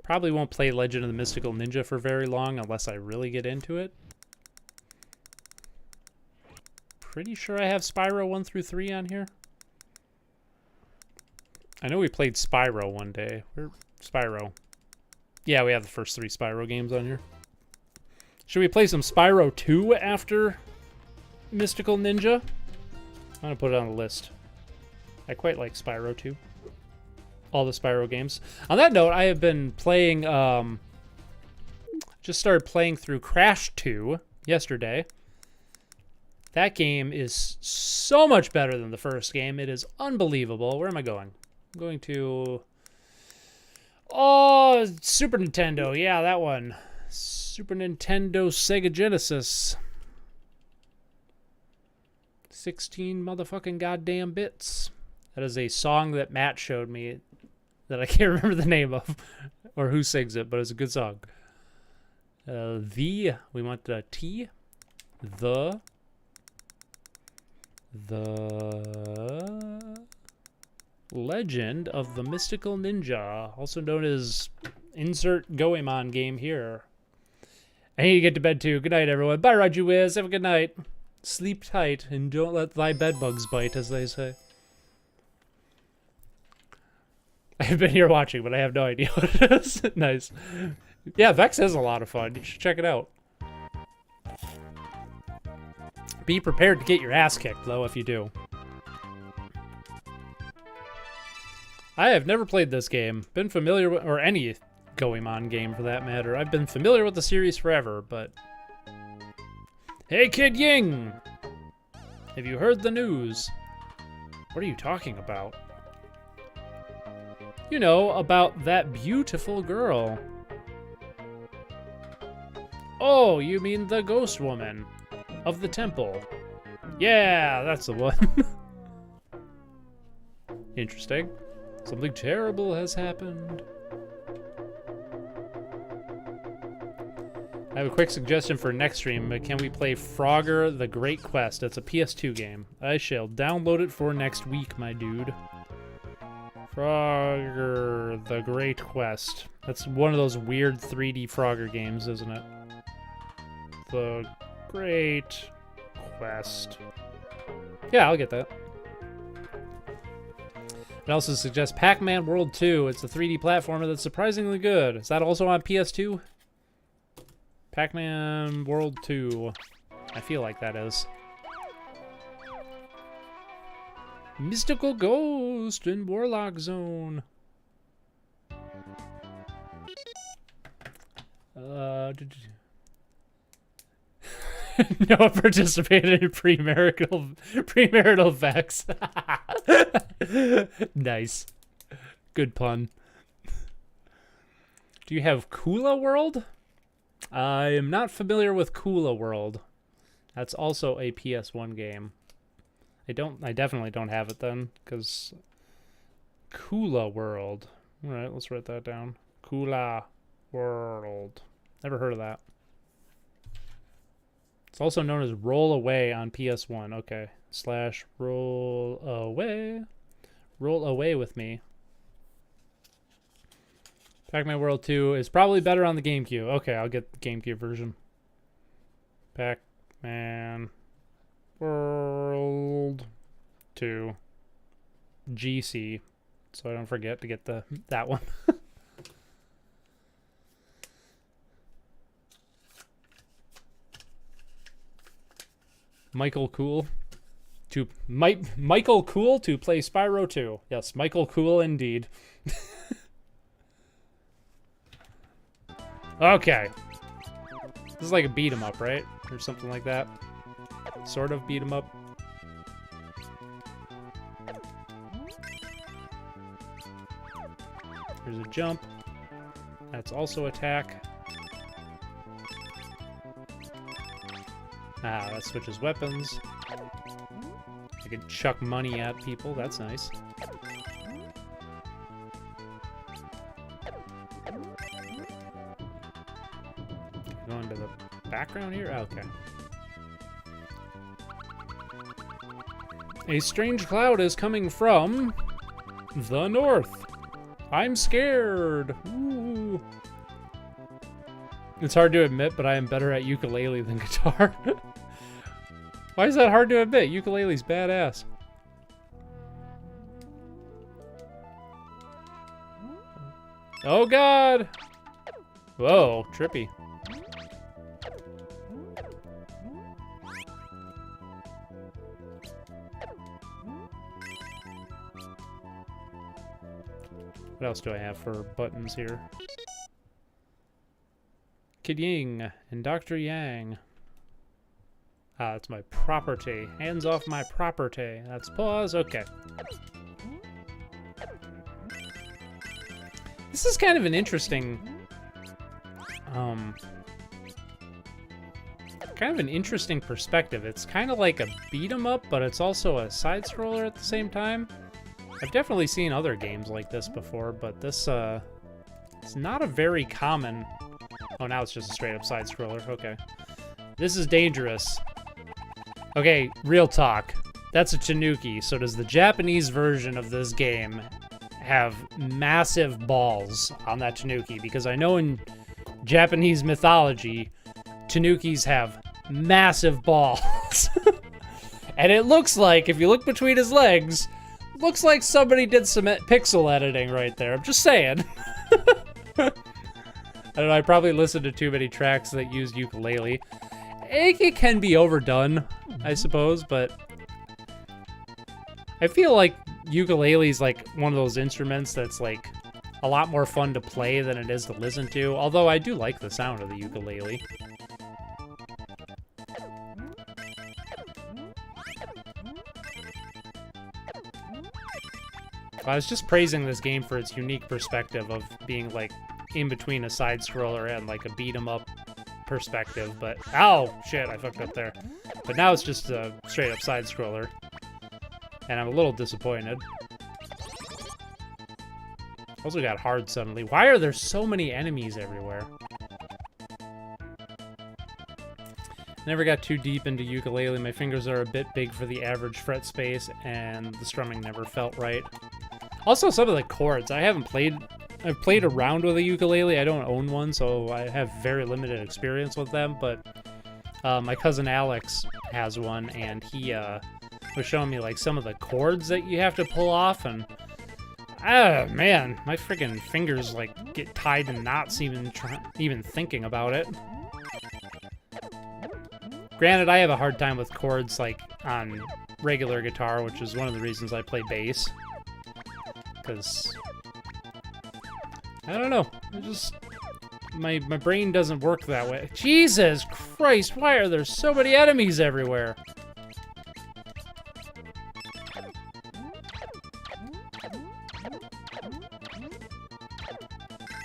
Probably won't play Legend of the Mystical Ninja for very long unless I really get into it. Pretty sure I have Spyro 1 through 3 on here. I know we played Spyro one day. Where? Spyro. Yeah, we have the first 3 Spyro games on here. Should we play some Spyro 2 after Mystical Ninja? I'm going to put it on the list. I quite like Spyro 2. All the Spyro games. On that note, I have been playing, just started playing through Crash 2 yesterday. That game is so much better than the first game. It is unbelievable. Where am I going? I'm going to... Oh, Super Nintendo. Yeah, that one. Super Nintendo Sega Genesis. 16 motherfucking goddamn bits. That is a song that Matt showed me that I can't remember the name of or who sings it, but it's a good song. We want the T, the Legend of the Mystical Ninja, also known as insert Goemon game here. I need to get to bed too. Good night, everyone. Bye, Raju Wiz. Have a good night. Sleep tight and don't let thy bedbugs bite, as they say. I've been here watching, but I have no idea what it is. Nice. Yeah, Vex is a lot of fun. You should check it out. Be prepared to get your ass kicked, though, if you do. I have never played this game. Been familiar with, or any Goemon game for that matter. I've been familiar with the series forever, but... Hey, Kid Ying! Have you heard the news? What are you talking about? You know, about that beautiful girl. Oh, you mean the ghost woman of the temple. Yeah, that's the one. Interesting. Something terrible has happened. I have a quick suggestion for next stream. Can we play Frogger the Great Quest? It's a PS2 game. I shall download it for next week, my dude. Frogger the Great Quest. That's one of those weird 3D Frogger games, isn't it? The Great Quest. Yeah, I'll get that. It also suggests Pac-Man World 2. It's a 3D platformer that's surprisingly good. Is that also on PS2? Pac-Man World 2. I feel like that is. Mystical Ghost in Warlock Zone. Noah participated in premarital Vex. Nice. Good pun. Do you have Kula World? I am not familiar with Kula World. That's also a PS1 game. I definitely don't have it then, because Kula World. All right, let's write that down. Kula World. Never heard of that. It's also known as Roll Away on PS1. Okay. / Roll Away. Roll Away with me. Pac-Man World 2 is probably better on the GameCube. Okay, I'll get the GameCube version. Pac-Man World 2 GC. So I don't forget to get that one. Michael Cool to Michael Cool to play Spyro 2. Yes, Michael Cool indeed. Okay. This is like a beat 'em up, right? Or something like that. Sort of beat 'em up. There's a jump. That's also attack. Ah, that switches weapons. I can chuck money at people. That's nice. Going to the background here? Okay. A strange cloud is coming from the north. I'm scared. Ooh. It's hard to admit, but I am better at ukulele than guitar. Why is that hard to admit? Ukulele's badass. Oh god! Whoa, trippy. What else do I have for buttons here? Kid Ying and Dr. Yang. Ah, that's my property. Hands off my property. That's pause. Okay. This is kind of an interesting... kind of an interesting perspective. It's kind of like a beat 'em up, but it's also a side-scroller at the same time. I've definitely seen other games like this before, but this, it's not a very common... Oh, now it's just a straight-up side-scroller. Okay. This is dangerous. Okay, real talk. That's a tanuki. So does the Japanese version of this game have massive balls on that tanuki? Because I know in Japanese mythology, tanukis have massive balls. And it looks like, if you look between his legs, looks like somebody did some pixel editing right there. I'm just saying. I don't know, I probably listened to too many tracks that used ukulele. It can be overdone, I suppose, but I feel like ukulele's like one of those instruments that's like a lot more fun to play than it is to listen to, although I do like the sound of the ukulele. I was just praising this game for its unique perspective of being like in between a side scroller and like a beat 'em up perspective, but ow, shit, I fucked up there. But now it's just a straight up side scroller, and I'm a little disappointed. Also got hard suddenly. Why are there so many enemies everywhere? Never got too deep into ukulele. My fingers are a bit big for the average fret space, and the strumming never felt right. Also, some of the chords. I've played around with a ukulele. I don't own one, so I have very limited experience with them, but my cousin Alex has one, and he was showing me like some of the chords that you have to pull off, and man, my freaking fingers like get tied in knots even thinking about it. Granted, I have a hard time with chords like on regular guitar, which is one of the reasons I play bass. Because I don't know, my brain doesn't work that way. Jesus Christ, why are there so many enemies everywhere?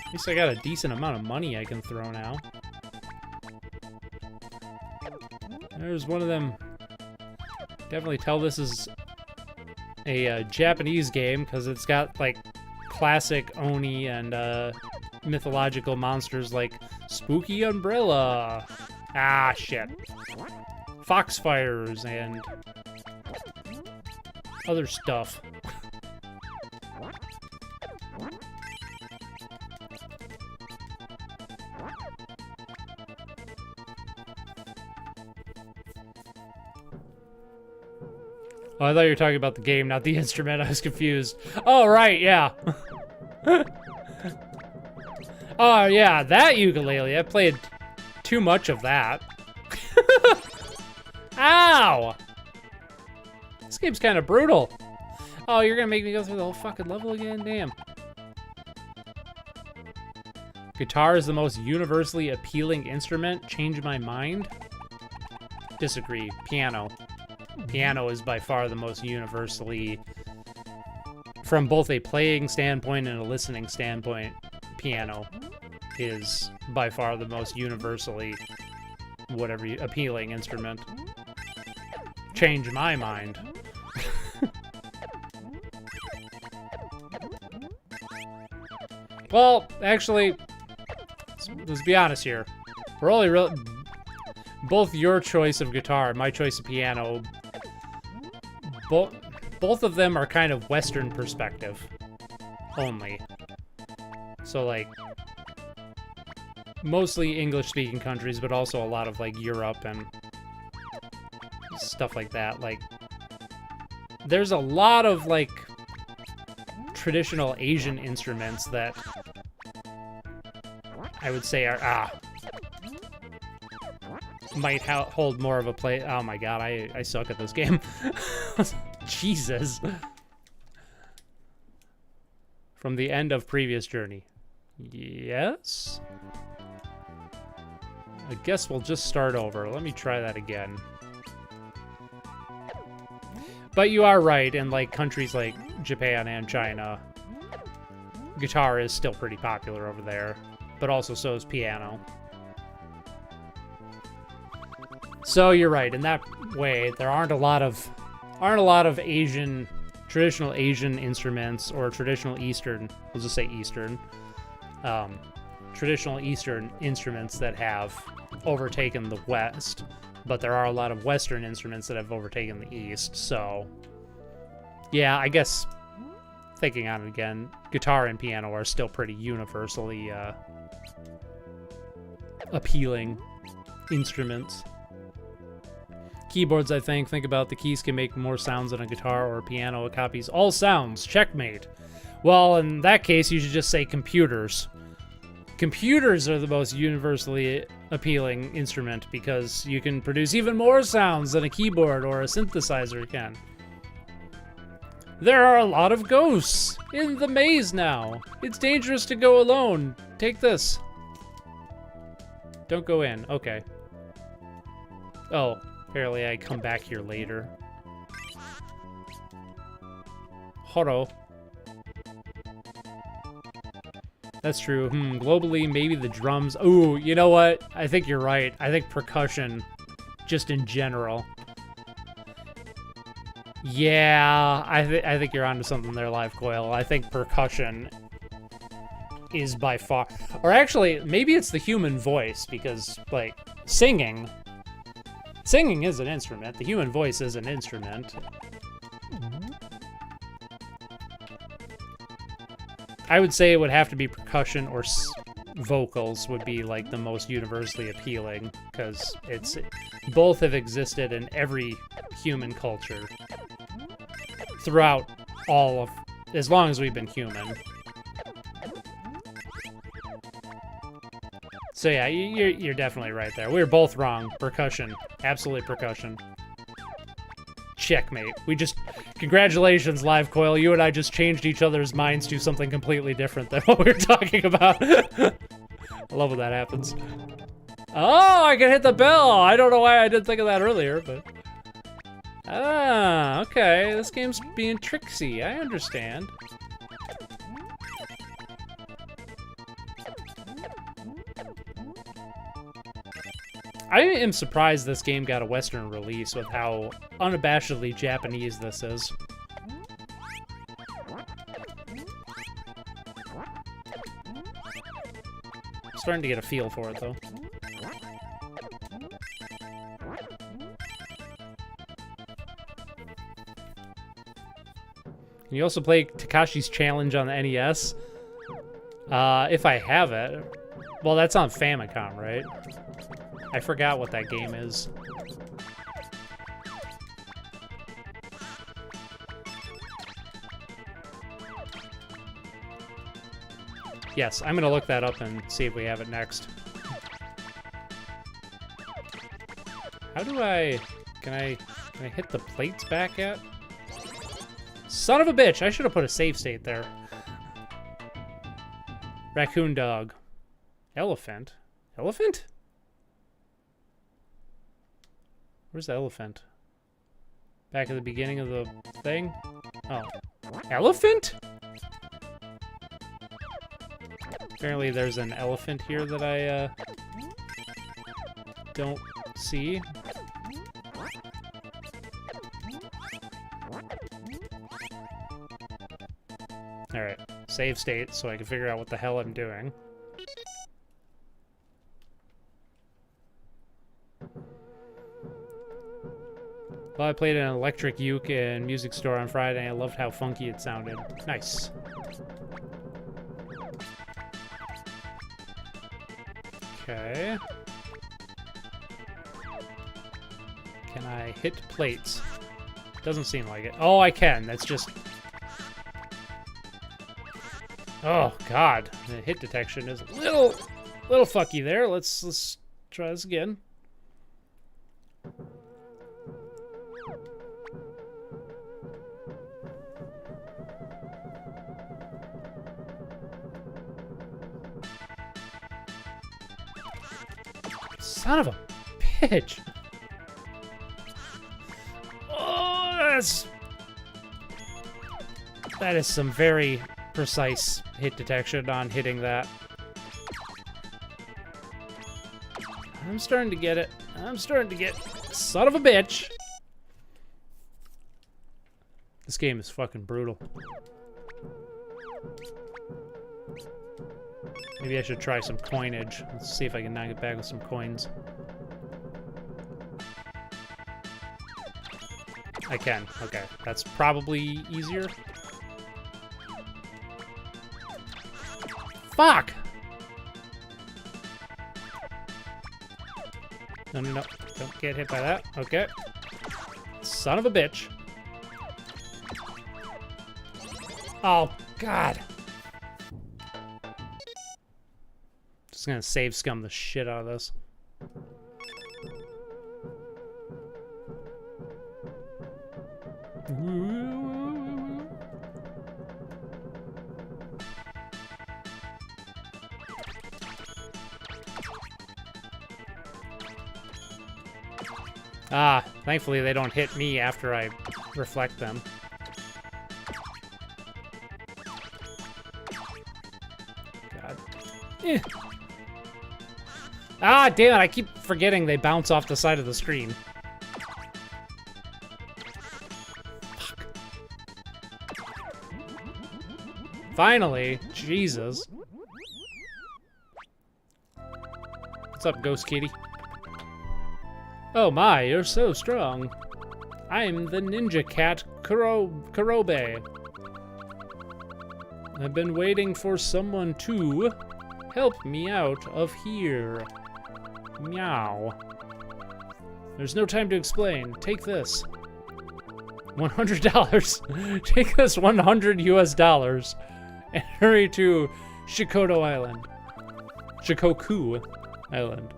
At least I got a decent amount of money I can throw now. There's one of them. Definitely tell this is a Japanese game because it's got like classic Oni and mythological monsters like Spooky Umbrella. Ah, shit. Foxfires and other stuff. Oh, I thought you were talking about the game, not the instrument. I was confused. Oh, right, yeah. Oh, yeah, that ukulele. I played too much of that. Ow! This game's kind of brutal. Oh, you're gonna make me go through the whole fucking level again? Damn. Guitar is the most universally appealing instrument. Change my mind? Disagree. Piano. Piano is by far the most universally, from both a playing standpoint and a listening standpoint, piano is by far the most universally appealing instrument. Change my mind. Well, actually, let's be honest here. We're only both your choice of guitar and my choice of piano, both of them are kind of Western perspective only. So like mostly English-speaking countries, but also a lot of like Europe and stuff like that. Like there's a lot of like traditional Asian instruments that I would say are might hold more of a play. Oh my god, I suck at this game. Jesus. From the end of previous journey. Yes? I guess we'll just start over. Let me try that again. But you are right, in like countries like Japan and China, guitar is still pretty popular over there, but also so is piano. So you're right, in that way, there aren't a lot of traditional Asian instruments or traditional Eastern, we'll just say Eastern, traditional Eastern instruments that have overtaken the West but there are a lot of Western instruments that have overtaken the East, so yeah, I guess thinking on it again, guitar and piano are still pretty universally appealing instruments. Keyboards, I think about the keys can make more sounds than a guitar or a piano. It copies all sounds. Checkmate. Well, in that case, you should just say computers. Computers are the most universally appealing instrument because you can produce even more sounds than a keyboard or a synthesizer can. There are a lot of ghosts in the maze now. It's dangerous to go alone. Take this. Don't go in. Okay. Oh, apparently I come back here later. Horo. That's true. Globally, maybe the drums. Ooh, you know what? I think you're right. I think percussion, just in general. Yeah, I think you're onto something there, Live Coil. I think percussion is by far... Or actually, maybe it's the human voice, because, like, singing is an instrument. The human voice is an instrument. I would say it would have to be percussion or vocals would be like the most universally appealing, because both have existed in every human culture throughout as long as we've been human. So yeah, you're definitely right there. We were both wrong. Percussion, absolutely percussion. Checkmate. Congratulations, Live Coil. You and I just changed each other's minds to something completely different than what we were talking about. I love when that happens. Oh, I can hit the bell. I don't know why I didn't think of that earlier, but... Ah, okay. This game's being tricksy. I understand. I am surprised this game got a Western release with how unabashedly Japanese this is. I'm starting to get a feel for it, though. Can you also play Takashi's Challenge on the NES? If I have it. Well, that's on Famicom, right? I forgot what that game is. Yes, I'm gonna look that up and see if we have it next. How do I... Can I hit the plates back yet? Son of a bitch! I should have put a save state there. Raccoon dog. Elephant? Elephant? Where's the elephant? Back at the beginning of the thing? Oh. Elephant? Apparently there's an elephant here that I, don't see. Alright. Save state so I can figure out what the hell I'm doing. Well, I played an electric uke in music store on Friday, and I loved how funky it sounded. Nice. Okay. Can I hit plates? Doesn't seem like it. Oh, I can. That's just... Oh, God. The hit detection is a little fucky there. Let's try this again. Son of a bitch. Oh, that is some very precise hit detection on hitting that. I'm starting to get it. Son of a bitch. This game is fucking brutal. Maybe I should try some coinage. Let's see if I can knock it back with some coins. I can. Okay. That's probably easier. Fuck! No, no, no. Don't get hit by that. Okay. Son of a bitch. Oh, God. Just gonna save scum the shit out of this. Ah, thankfully they don't hit me after I reflect them. God. Eh. Ah, damn it, I keep forgetting they bounce off the side of the screen. Fuck. Finally, Jesus. What's up, Ghost Kitty? Oh my, you're so strong. I'm the ninja cat Kurobe. I've been waiting for someone to help me out of here. Meow. There's no time to explain. Take this. $100. Take this 100 US dollars and hurry to Shikoku Island. Shikoku Island.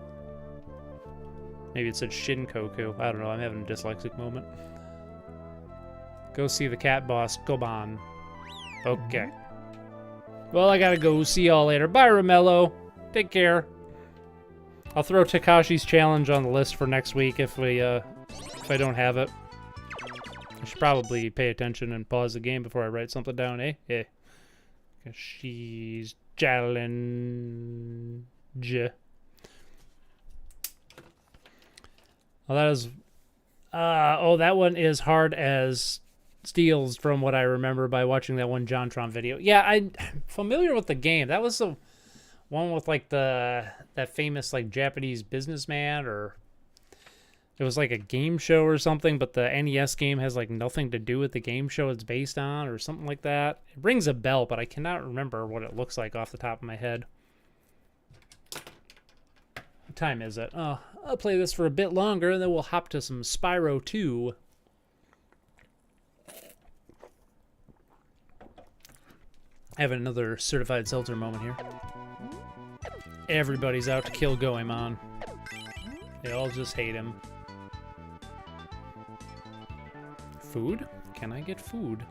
Maybe it said Shinkoku. I don't know. I'm having a dyslexic moment. Go see the cat boss, Goban. Okay. Well, I gotta go. See y'all later. Bye, Romello. Take care. I'll throw Takashi's challenge on the list for next week if I don't have it. I should probably pay attention and pause the game before I write something down, eh? Yeah. Takashi's challenge. Well, that is... oh, that one is hard as steals from what I remember by watching that one JonTron video. Yeah, I'm familiar with the game. That was the one with, like, that famous, like, Japanese businessman, or... It was, like, a game show or something, but the NES game has, like, nothing to do with the game show it's based on, or something like that. It rings a bell, but I cannot remember what it looks like off the top of my head. What time is it? Oh, I'll play this for a bit longer, and then we'll hop to some Spyro 2. Having another certified seltzer moment here. Everybody's out to kill Goemon. They all just hate him. Food? Can I get food?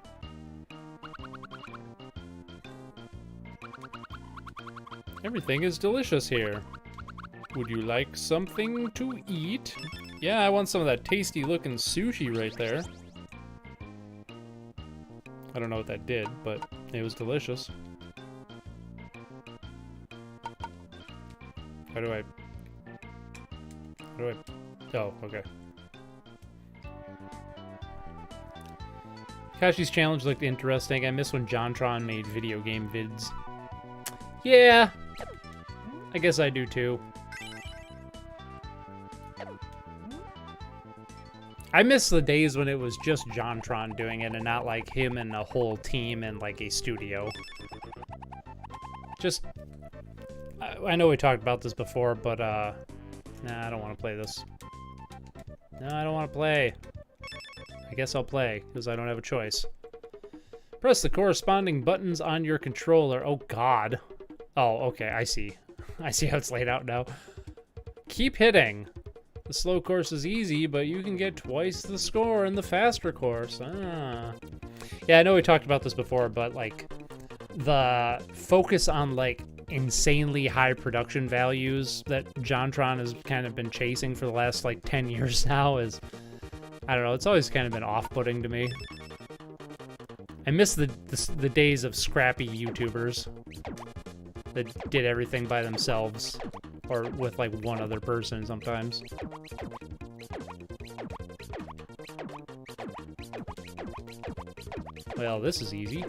Everything is delicious here. Would you like something to eat? Yeah, I want some of that tasty looking sushi right there. I don't know what that did, but it was delicious. How do I... Oh, okay. Kashi's challenge looked interesting. I miss when JonTron made video game vids. Yeah, I guess I do too. I miss the days when it was just JonTron doing it and not like him and a whole team and like a studio. Just, I know we talked about this before, but nah, I don't want to play this. No, I don't want to play. I guess I'll play, because I don't have a choice. Press the corresponding buttons on your controller. Oh, God. Oh, okay, I see. I see how it's laid out now. Keep hitting. The slow course is easy, but you can get twice the score in the faster course. Ah. Yeah, I know we talked about this before, but, like, the focus on, like, insanely high production values that JonTron has kind of been chasing for the last, like, 10 years now is... I don't know, it's always kind of been off-putting to me. I miss the days of scrappy YouTubers that did everything by themselves, or with like one other person sometimes. Well, this is easy.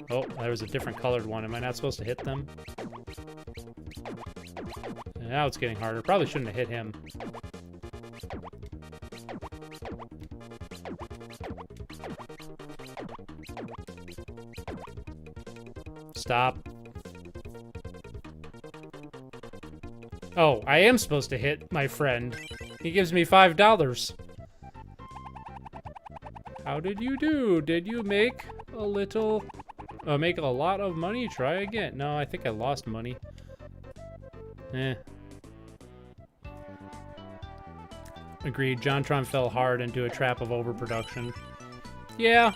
Oh, there was a different colored one. Am I not supposed to hit them? Now it's getting harder. Probably shouldn't have hit him. stop. Oh, I am supposed to hit my friend. He gives me $5. How did you do? Did you make a little... make a lot of money? Try again. No, I think I lost money. Agreed. JonTron fell hard into a trap of overproduction. Yeah.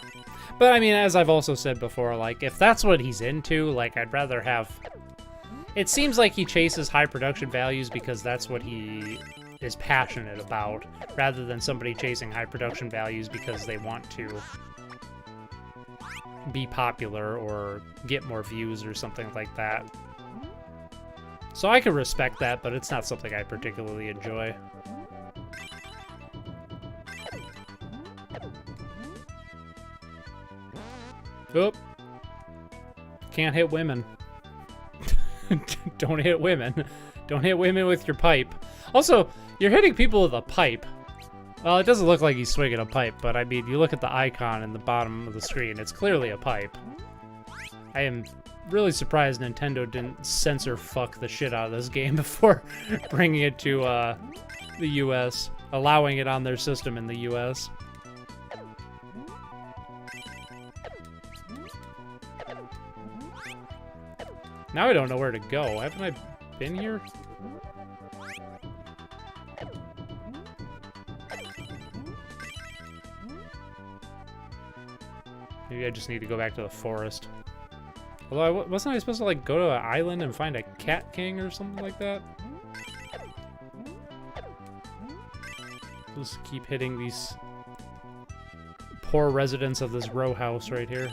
But, I mean, as I've also said before, like, if that's what he's into, like, I'd rather have... It seems like he chases high production values because that's what he is passionate about, rather than somebody chasing high production values because they want to be popular or get more views or something like that. So I can respect that, but it's not something I particularly enjoy. Oop. Can't hit women. Don't hit women. Don't hit women with your pipe. Also, you're hitting people with a pipe. Well, it doesn't look like he's swinging a pipe, but I mean, you look at the icon in the bottom of the screen, it's clearly a pipe. I am really surprised Nintendo didn't censor fuck the shit out of this game before bringing it to the US, allowing it on their system in the US. Now I don't know where to go. Haven't I been here? Maybe I just need to go back to the forest. Although, wasn't I supposed to, like, go to an island and find a cat king or something like that? Just keep hitting these poor residents of this row house right here.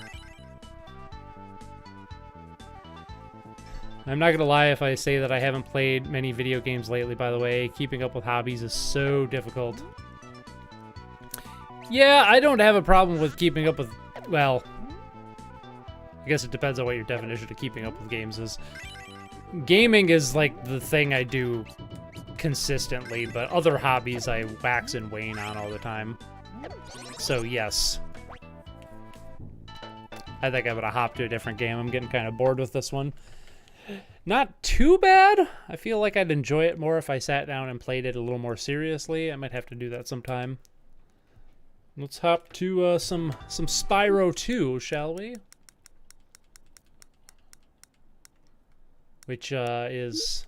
I'm not gonna lie if I say that I haven't played many video games lately, by the way. Keeping up with hobbies is so difficult. Yeah, I don't have a problem with keeping up with, well, I guess it depends on what your definition of keeping up with games is. Gaming is like the thing I do consistently, but other hobbies I wax and wane on all the time. So yes. I think I'm gonna hop to a different game. I'm getting kind of bored with this one. Not too bad. I feel like I'd enjoy it more if I sat down and played it a little more seriously. I might have to do that sometime. Let's hop to some Spyro 2, shall we? Which is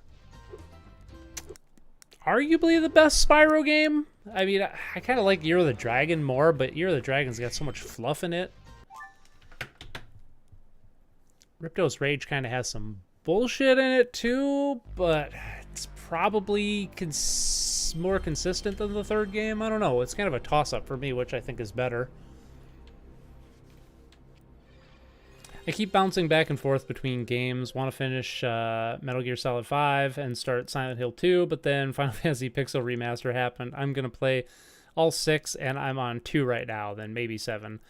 arguably the best Spyro game. I mean, I kind of like Year of the Dragon more, but Year of the Dragon's got so much fluff in it. Ripto's Rage kind of has some bullshit in it too, but it's probably more consistent than the third game. I don't know. It's kind of a toss-up for me, which I think is better. I keep bouncing back and forth between games. Want to finish Metal Gear Solid 5 and start Silent Hill 2, but then Final Fantasy Pixel Remaster happened. I'm going to play all 6, and I'm on 2 right now, then maybe 7.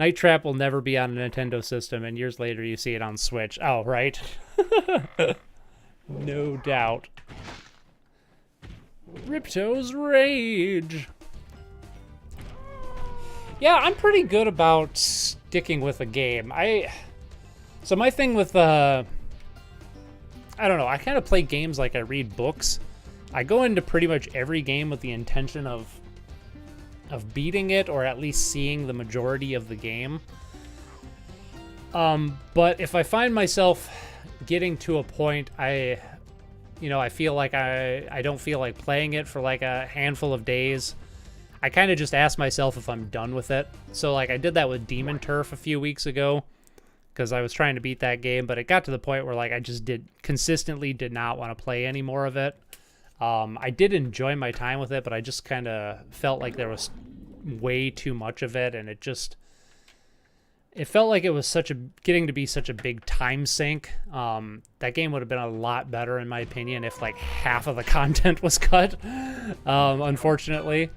Night Trap will never be on a Nintendo system, and years later you see it on Switch. Oh, right. No doubt. Ripto's Rage. Yeah, I'm pretty good about sticking with a game. So my thing with, I don't know, I kind of play games like I read books. I go into pretty much every game with the intention of beating it, or at least seeing the majority of the game. But if I find myself getting to a point I feel like I don't feel like playing it for like a handful of days, I kind of just ask myself if I'm done with it. So like I did that with Demon Turf a few weeks ago because I was trying to beat that game, but it got to the point where like I just consistently did not want to play any more of it. I did enjoy my time with it, but I just kind of felt like there was way too much of it, and it felt like it was getting to be such a big time sink. That game would have been a lot better, in my opinion, if like half of the content was cut. Unfortunately,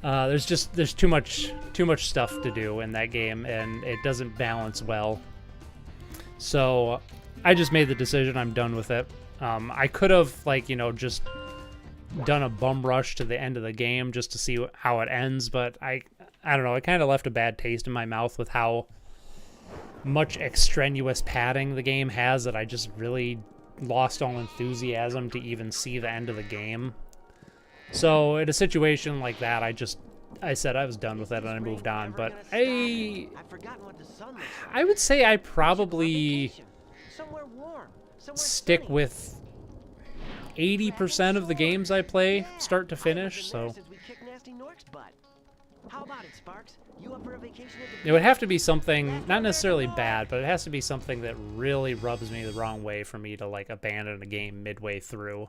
there's too much stuff to do in that game, and it doesn't balance well. So I just made the decision I'm done with it. I could have, just done a bum rush to the end of the game just to see how it ends, but I don't know, it kind of left a bad taste in my mouth with how much extraneous padding the game has that I just really lost all enthusiasm to even see the end of the game. So in a situation like that, I said I was done with it and I moved on. But I would say I probably stick with 80% of the games I play start to finish. So it would have to be something not necessarily bad, but it has to be something that really rubs me the wrong way for me to like abandon a game midway through.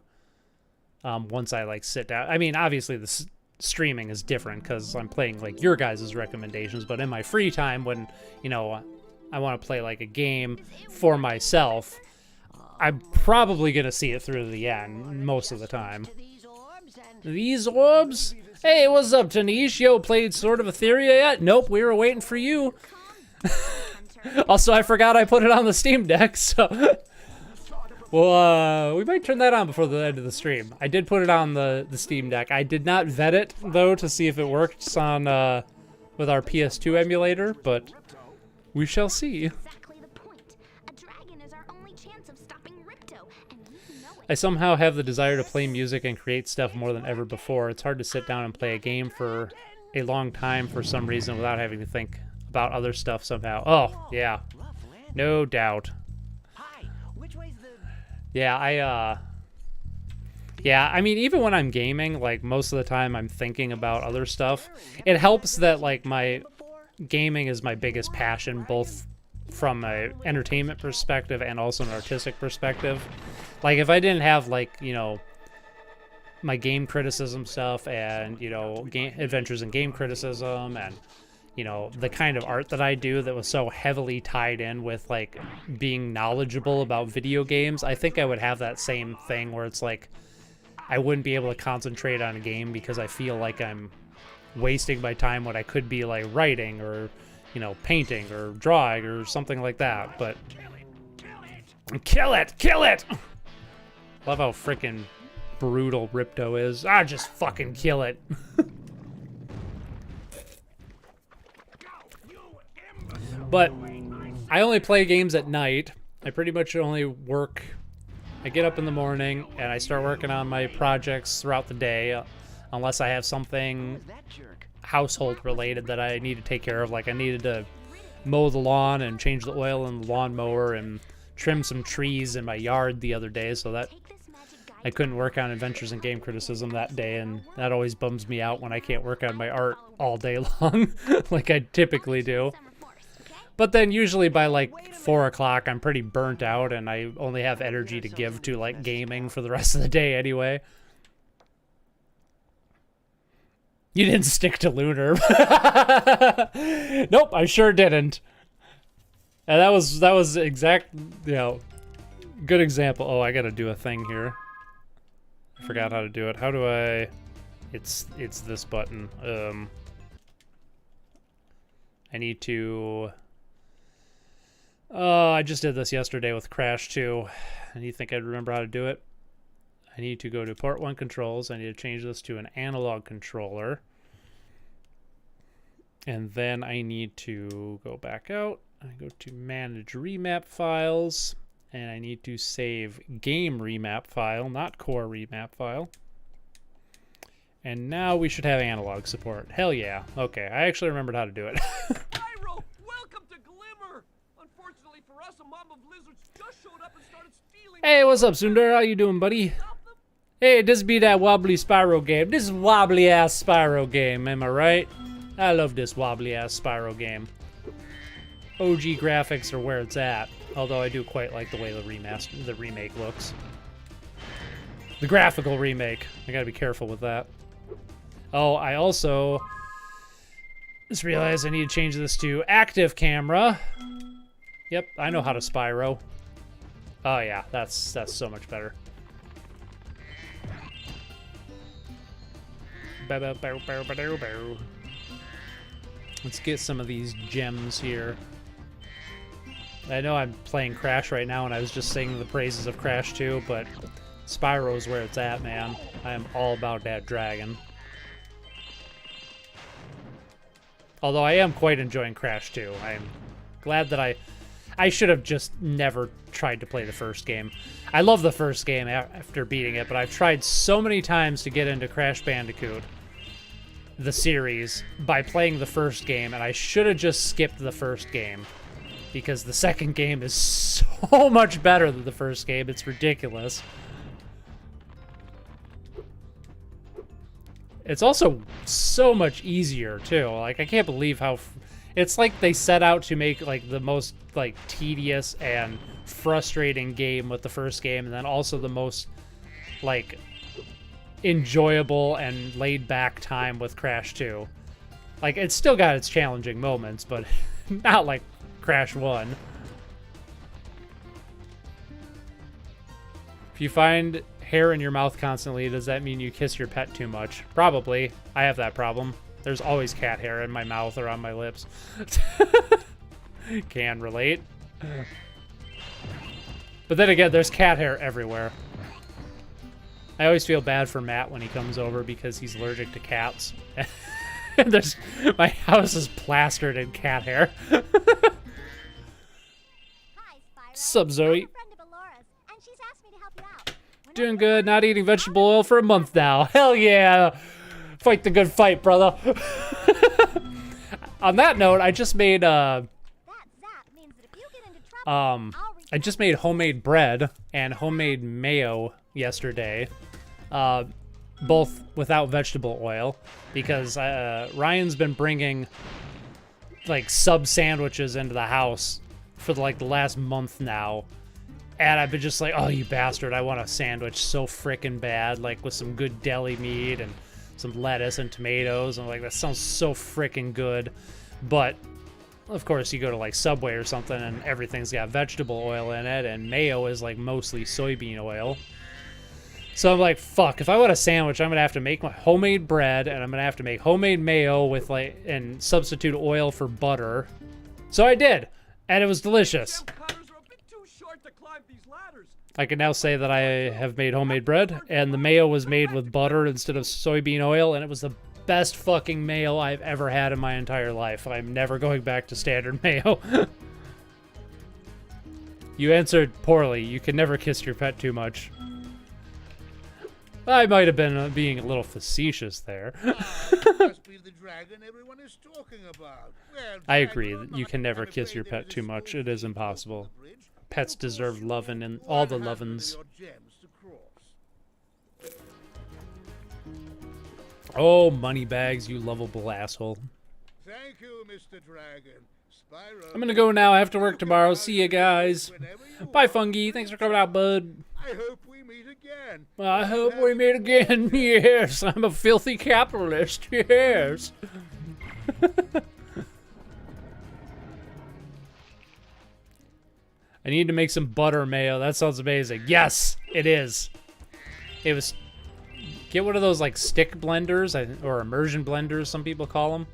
Once I like sit down. I mean, obviously the streaming is different because I'm playing like your guys' recommendations, but in my free time when, you know, I want to play like a game for myself, I'm probably going to see it through to the end most of the time. These orbs? Hey, what's up, Tanish? Yo, played Sword of Etheria yet? Nope, we were waiting for you. Also, I forgot I put it on the Steam Deck, so... Well, we might turn that on before the end of the stream. I did put it on the Steam Deck. I did not vet it, though, to see if it works on with our PS2 emulator, but we shall see. I somehow have the desire to play music and create stuff more than ever before. It's hard to sit down and play a game for a long time for some reason without having to think about other stuff somehow. Oh, yeah. No doubt. Yeah, I mean, even when I'm gaming, like, most of the time I'm thinking about other stuff. It helps that, like, my gaming is my biggest passion, both from an entertainment perspective and also an artistic perspective. Like, if I didn't have, like, you know, my game criticism stuff and, you know, adventures in game criticism and, you know, the kind of art that I do that was so heavily tied in with, like, being knowledgeable about video games, I think I would have that same thing where it's like I wouldn't be able to concentrate on a game because I feel like I'm wasting my time when I could be, like, writing or, you know, painting or drawing or something like that. But kill it! Kill it! Love how freaking brutal Ripto is. Just fucking kill it. But I only play games at night. I pretty much only work. I get up in the morning and I start working on my projects throughout the day, unless I have something household related that I need to take care of. Like I needed to mow the lawn and change the oil in the lawnmower and trim some trees in my yard the other day, so that I couldn't work on Adventures in Game Criticism that day, and that always bums me out when I can't work on my art all day long like I typically do. But then usually by like 4 o'clock, I'm pretty burnt out and I only have energy to give to like gaming for the rest of the day anyway. You didn't stick to Lunar. Nope, I sure didn't. And that was exact, you know, good example. Oh, I gotta do a thing here. I forgot how to do it. How do I? It's this button. I need to. Oh, I just did this yesterday with Crash 2. And you think I'd remember how to do it? I need to go to Port 1 controls. I need to change this to an analog controller. And then I need to go back out. I go to manage remap files. And I need to save game remap file, not core remap file. And now we should have analog support. Hell yeah. Okay, I actually remembered how to do it. Hey, what's up, Sundar? How you doing, buddy? Hey, this be that wobbly Spyro game. This wobbly-ass Spyro game, am I right? I love this wobbly-ass Spyro game. OG graphics are where it's at. Although I do quite like the way the remake looks. The graphical remake. I gotta be careful with that. Oh, I also just realized I need to change this to active camera. Yep, I know how to Spyro. Oh yeah, that's so much better. Let's get some of these gems here. I know I'm playing Crash right now and I was just singing the praises of Crash 2, but Spyro's where it's at, man. I am all about that dragon. Although I am quite enjoying Crash 2. I'm glad that I should have just never tried to play the first game. I love the first game after beating it, but I've tried so many times to get into Crash Bandicoot, the series, by playing the first game, and I should have just skipped the first game, because the second game is so much better than the first game. It's ridiculous. It's also so much easier, too. Like, I can't believe how... It's like they set out to make, like, the most, like, tedious and frustrating game with the first game, and then also the most, like, enjoyable and laid-back time with Crash 2. Like, it's still got its challenging moments, but not like Crash 1. If you find hair in your mouth constantly, does that mean you kiss your pet too much? Probably. I have that problem. There's always cat hair in my mouth or on my lips. Can relate. But then again, there's cat hair everywhere. I always feel bad for Matt when he comes over because he's allergic to cats. And my house is plastered in cat hair. Sup, Zoe? Doing good, not eating vegetable oil for a month now. Hell yeah! Fight the good fight, brother. On that note, I just made homemade bread and homemade mayo yesterday, both without vegetable oil, because Ryan's been bringing like sub sandwiches into the house for like the last month now. And I've been just like, oh, you bastard, I want a sandwich so frickin' bad, like with some good deli meat and some lettuce and tomatoes. I'm like, that sounds so frickin' good. But, of course, you go to like Subway or something and everything's got vegetable oil in it, and mayo is like mostly soybean oil. So I'm like, fuck, if I want a sandwich, I'm going to have to make my homemade bread, and I'm going to have to make homemade mayo with like, and substitute oil for butter. So I did, and it was delicious. I can now say that I have made homemade bread, and the mayo was made with butter instead of soybean oil, and it was the best fucking mayo I've ever had in my entire life. I'm never going back to standard mayo. You answered poorly. You can never kiss your pet too much. I might have been being a little facetious there. Must be the dragon everyone is talking about. Well, I agree that you can never kiss your pet too much. It is impossible. Pets deserve lovin' and all the lovin's. Oh, money bags, you lovable asshole. Thank you, Mr. Dragon. Spyro, I'm gonna go now. I have to work tomorrow. See you guys. Bye, Fungi. Thanks for coming out, bud. I hope we meet again. I hope we meet again. Yes, I'm a filthy capitalist. Yes. I need to make some butter mayo. That sounds amazing. Yes, it is. It was... Get one of those, like, stick blenders, or immersion blenders, some people call them.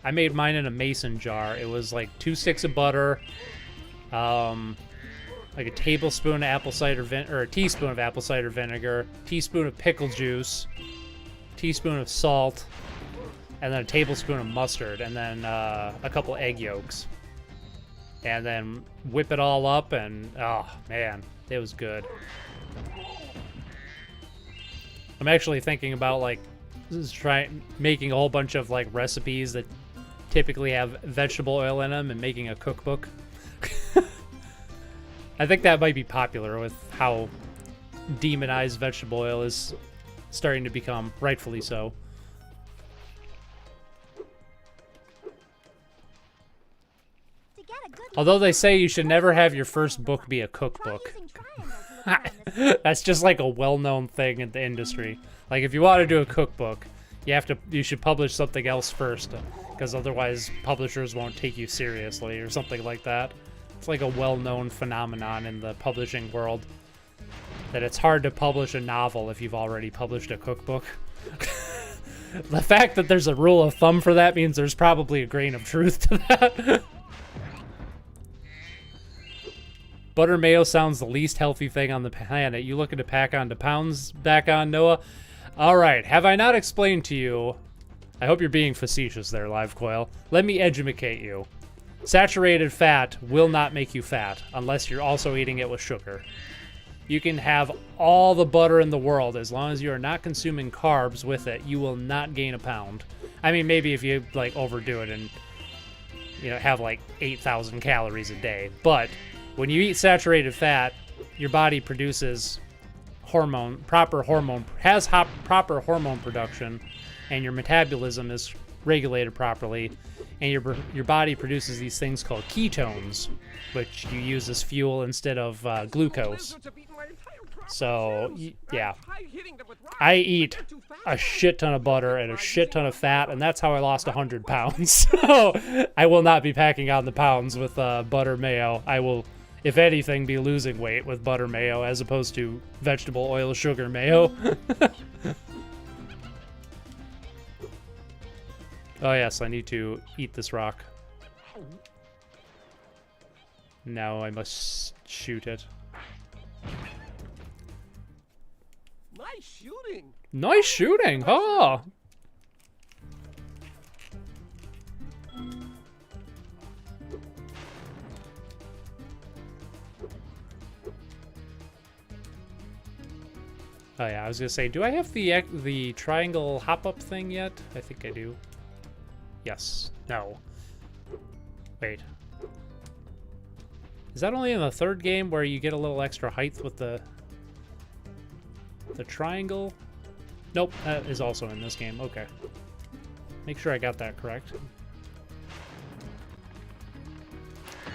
I made mine in a mason jar. It was, like, 2 sticks of butter, like a tablespoon of apple cider vinegar, or a teaspoon of apple cider vinegar, teaspoon of pickle juice, teaspoon of salt, and then a tablespoon of mustard, and then a couple egg yolks. And then whip it all up, and oh man, it was good. I'm actually thinking about like making a whole bunch of like recipes that typically have vegetable oil in them and making a cookbook. I think that might be popular with how demonized vegetable oil is starting to become, rightfully so. Although they say you should never have your first book be a cookbook. That's just like a well-known thing in the industry. Like if you want to do a cookbook, you should publish something else first, because otherwise publishers won't take you seriously or something like that. It's like a well-known phenomenon in the publishing world that it's hard to publish a novel if you've already published a cookbook. The fact that there's a rule of thumb for that means there's probably a grain of truth to that. Butter mayo sounds the least healthy thing on the planet. You looking to pack on to pounds back on, Noah? All right, have I not explained to you... I hope you're being facetious there, Live Coil. Let me educate you. Saturated fat will not make you fat unless you're also eating it with sugar. You can have all the butter in the world. As long as you are not consuming carbs with it, you will not gain a pound. I mean, maybe if you like overdo it and have like 8,000 calories a day. But when you eat saturated fat, your body produces proper hormone production, and your metabolism is regulated properly, and your body produces these things called ketones, which you use as fuel instead of glucose. So yeah, I eat a shit ton of butter and a shit ton of fat, and that's how I lost 100 pounds. So I will not be packing on the pounds with butter mayo. I will, if anything, be losing weight with butter mayo as opposed to vegetable oil sugar mayo. Oh yes, I need to eat this rock. Now I must shoot it. Nice shooting. Nice shooting, huh? Oh yeah, I was gonna say, do I have the triangle hop-up thing yet? I think I do. Yes. No. Wait. Is that only in the third game where you get a little extra height with the triangle? Nope, that is also in this game. Okay. Make sure I got that correct.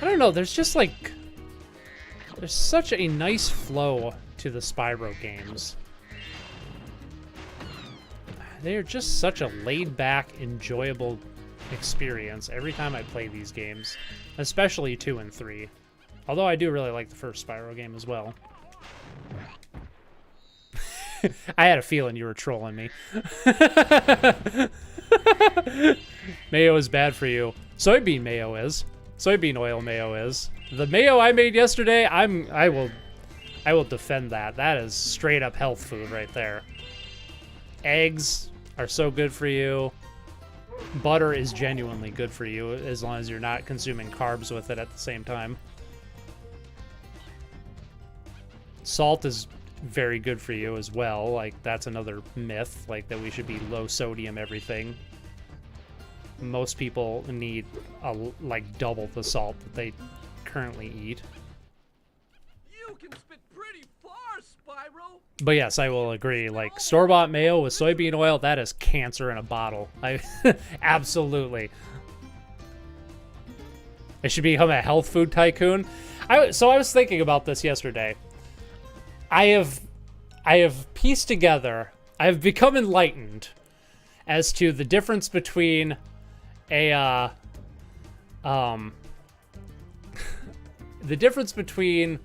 I don't know, there's just like... There's such a nice flow to the Spyro games. They're just such a laid-back, enjoyable experience every time I play these games. Especially 2 and 3. Although I do really like the first Spyro game as well. I had a feeling you were trolling me. Mayo is bad for you. Soybean mayo is. Soybean oil mayo is. The mayo I made yesterday, I will defend that. That is straight up health food right there. Eggs are so good for you. Butter is genuinely good for you as long as you're not consuming carbs with it at the same time. Salt is very good for you as well. Like, that's another myth, like that we should be low sodium everything. Most people need like double the salt that they currently eat. You can spit pretty far, Spyro. But yes, I will agree. Like, store-bought mayo with soybean oil, that is cancer in a bottle. Absolutely. I should become a health food tycoon. So I was thinking about this yesterday. I have pieced together, I have become enlightened as to the difference between the difference between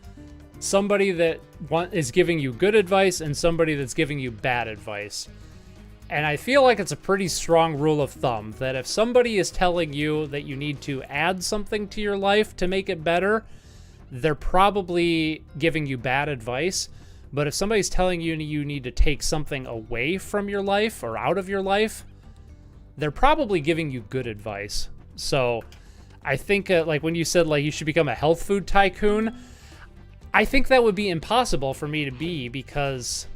somebody that is giving you good advice and somebody that's giving you bad advice. And I feel like it's a pretty strong rule of thumb that if somebody is telling you that you need to add something to your life to make it better, they're probably giving you bad advice. But if somebody's telling you you need to take something away from your life or out of your life, they're probably giving you good advice. So I think like when you said like you should become a health food tycoon, I think that would be impossible for me to be because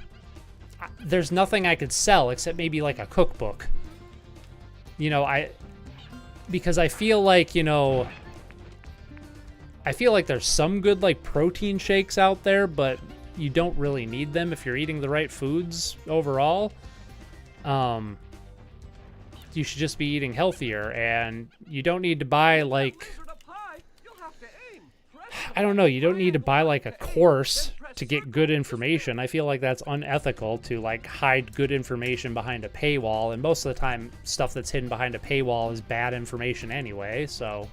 there's nothing I could sell except maybe like a cookbook. Because I feel like, I feel like there's some good like protein shakes out there, but you don't really need them if you're eating the right foods overall. You should just be eating healthier, and you don't need to buy like, I don't know, you don't need to buy like a course to get good information. I feel like that's unethical to like hide good information behind a paywall, and most of the time stuff that's hidden behind a paywall is bad information anyway, so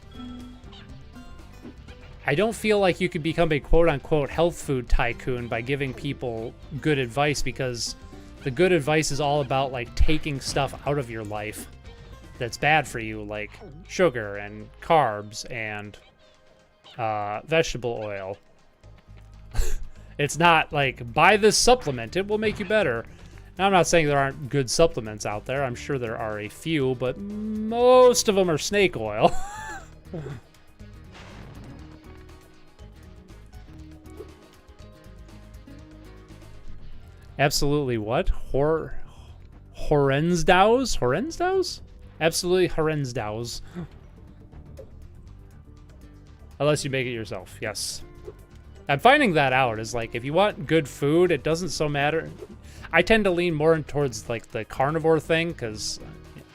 I don't feel like you could become a quote-unquote health food tycoon by giving people good advice, because the good advice is all about like taking stuff out of your life that's bad for you, like sugar and carbs and vegetable oil. It's not like, buy this supplement, it will make you better. Now, I'm not saying there aren't good supplements out there. I'm sure there are a few, but most of them are snake oil. Absolutely what? Horrensdaus? Horrensdaus? Absolutely Horrensdaus. Unless you make it yourself, yes. I'm finding that out, is like, if you want good food, it doesn't so matter. I tend to lean more towards like the carnivore thing, because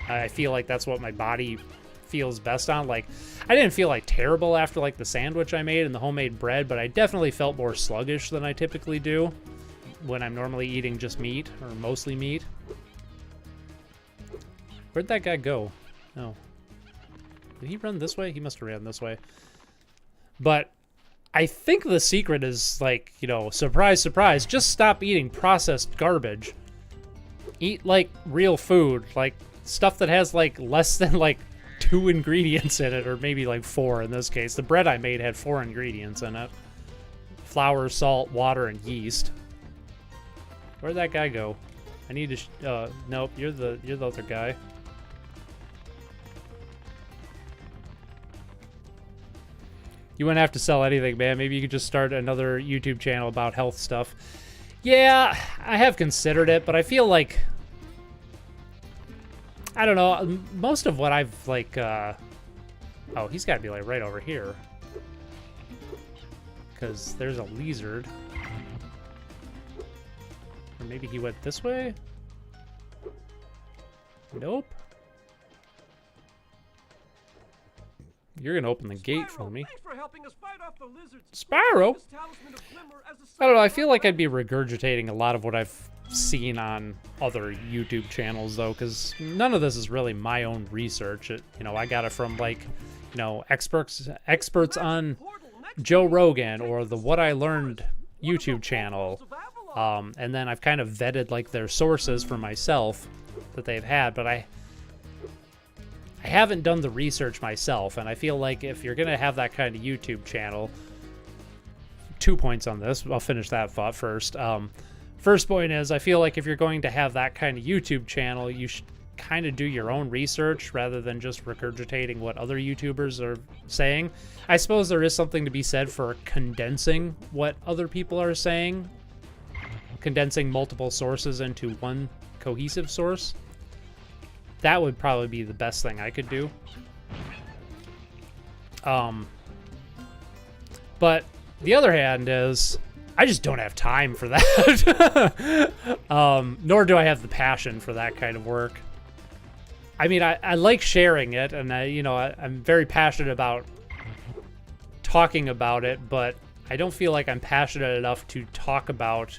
I feel like that's what my body feels best on. Like, I didn't feel like terrible after like the sandwich I made and the homemade bread, but I definitely felt more sluggish than I typically do when I'm normally eating just meat, or mostly meat. Where'd that guy go? Oh. Did he run this way? He must have ran this way. But I think the secret is, like, you know, surprise, surprise, just stop eating processed garbage. Eat, like, real food, like, stuff that has, like, less than, like, 2 ingredients in it, or maybe, like, 4 in this case. The bread I made had 4 ingredients in it. Flour, salt, water, and yeast. Where'd that guy go? I need to, nope, you're the other guy. You wouldn't have to sell anything, man. Maybe you could just start another YouTube channel about health stuff. Yeah, I have considered it, but I feel like, I don't know, most of what I've, like, oh, he's got to be, like, right over here. Because there's a lizard. Or maybe he went this way? Nope. You're gonna open the gate for me. Thanks for helping us fight off the lizards. Spyro? This talisman of Glimmer as a I don't know, I feel like I'd be regurgitating a lot of what I've seen on other YouTube channels, though, because none of this is really my own research. You know, I got it from, like, you know, experts on Joe Rogan or the What I Learned YouTube channel. And then I've kind of vetted, like, their sources for myself that they've had, but I haven't done the research myself, and I feel like if you're going to have that kind of YouTube channel, 2 points on this. I'll finish that thought first. First point is, I feel like if you're going to have that kind of YouTube channel, you should kind of do your own research rather than just regurgitating what other YouTubers are saying. I suppose there is something to be said for condensing what other people are saying, condensing multiple sources into one cohesive source. That would probably be the best thing I could do. But the other hand is, I just don't have time for that. Nor do I have the passion for that kind of work. I mean, I like sharing it, and I'm very passionate about talking about it, but I don't feel like I'm passionate enough to talk about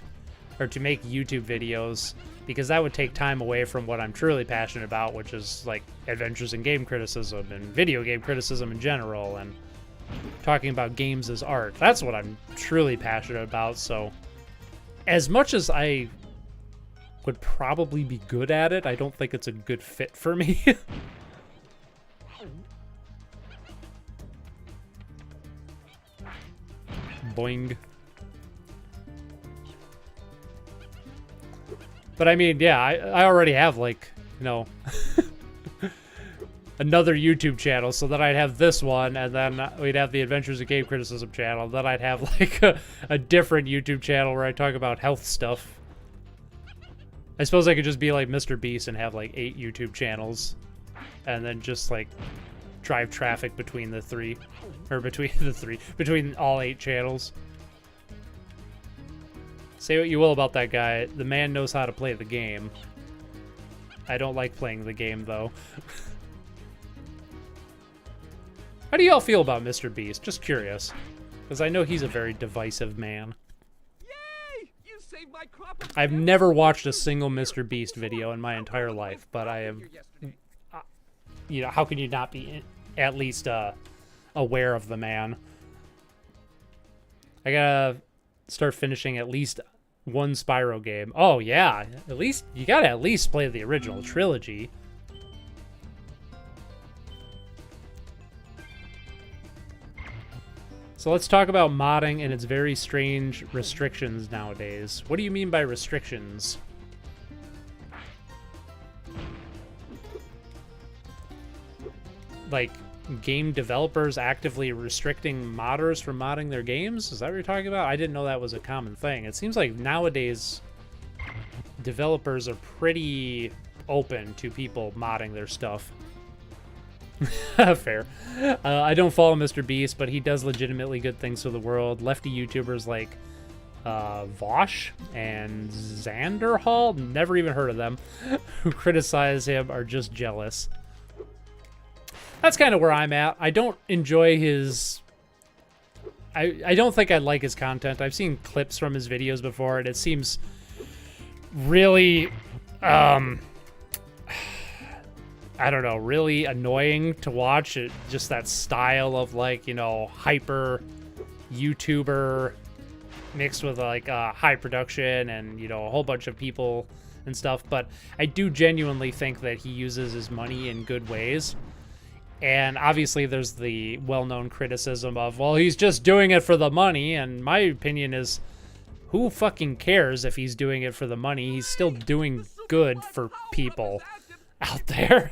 or to make YouTube videos, because that would take time away from what I'm truly passionate about, which is like adventures in game criticism and video game criticism in general, and talking about games as art. That's what I'm truly passionate about. So as much as I would probably be good at it, I don't think it's a good fit for me. Boing. But I mean, yeah, I already have, like, another YouTube channel, so then I'd have this one, and then we'd have the Adventures in Game Criticism channel. Then I'd have, like, a different YouTube channel where I talk about health stuff. I suppose I could just be like Mr. Beast and have, like, 8 YouTube channels, and then just, like, drive traffic between the 3, or between all 8 channels. Say what you will about that guy, the man knows how to play the game. I don't like playing the game, though. How do y'all feel about Mr. Beast? Just curious. Because I know he's a very divisive man. Yay! You saved my crop of I've never watched a single Mr. Beast video in my entire life, but I have... how can you not be at least aware of the man? I gotta start finishing at least one Spyro game. Oh yeah, at least you gotta at least play the original trilogy. So let's talk about modding and its very strange restrictions nowadays. What do you mean by restrictions? Like, game developers actively restricting modders from modding their games? Is that what you're talking about? I didn't know that was a common thing. It seems like nowadays developers are pretty open to people modding their stuff. Fair. I don't follow Mr. Beast, but he does legitimately good things for the world. Lefty YouTubers like Vosh and Xanderhall, never even heard of them, who criticize him are just jealous. That's kind of where I'm at. I don't enjoy his... I don't think I like his content. I've seen clips from his videos before, and it seems really... I don't know, really annoying to watch. Just that style of, like, you know, hyper YouTuber mixed with, like, high production and, you know, a whole bunch of people and stuff. But I do genuinely think that he uses his money in good ways. And obviously there's the well-known criticism of, well, he's just doing it for the money. And my opinion is, who fucking cares if he's doing it for the money? He's still doing good for people out there.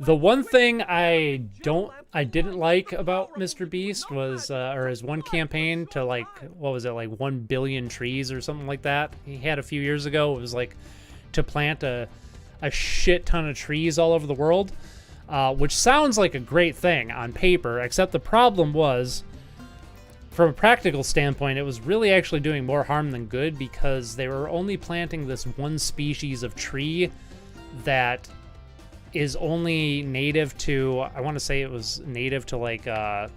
The one thing I didn't like about Mr. Beast was, or his one campaign to, like, what was it, like 1 billion trees or something like that he had a few years ago. It was like to plant a shit ton of trees all over the world, which sounds like a great thing on paper, except the problem was, from a practical standpoint, it was really actually doing more harm than good, because they were only planting this one species of tree that is only native to, I want to say it was native to like the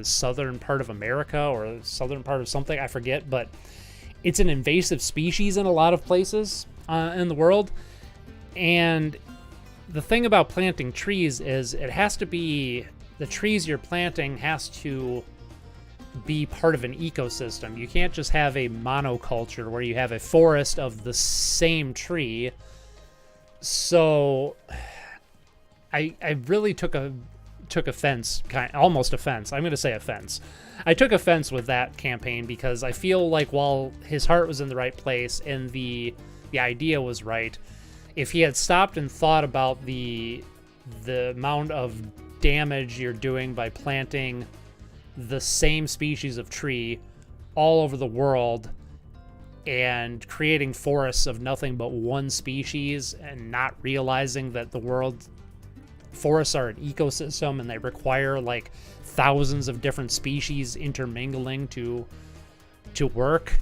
southern part of America or southern part of something, I forget, but it's an invasive species in a lot of places in the world. And the thing about planting trees is it has to be, the trees you're planting has to be part of an ecosystem. You can't just have a monoculture where you have a forest of the same tree. So I really took offense, almost offense. I'm going to say offense. I took offense with that campaign because I feel like while his heart was in the right place and the idea was right, if he had stopped and thought about the amount of damage you're doing by planting the same species of tree all over the world and creating forests of nothing but one species, and not realizing that the world forests are an ecosystem and they require like thousands of different species intermingling to work.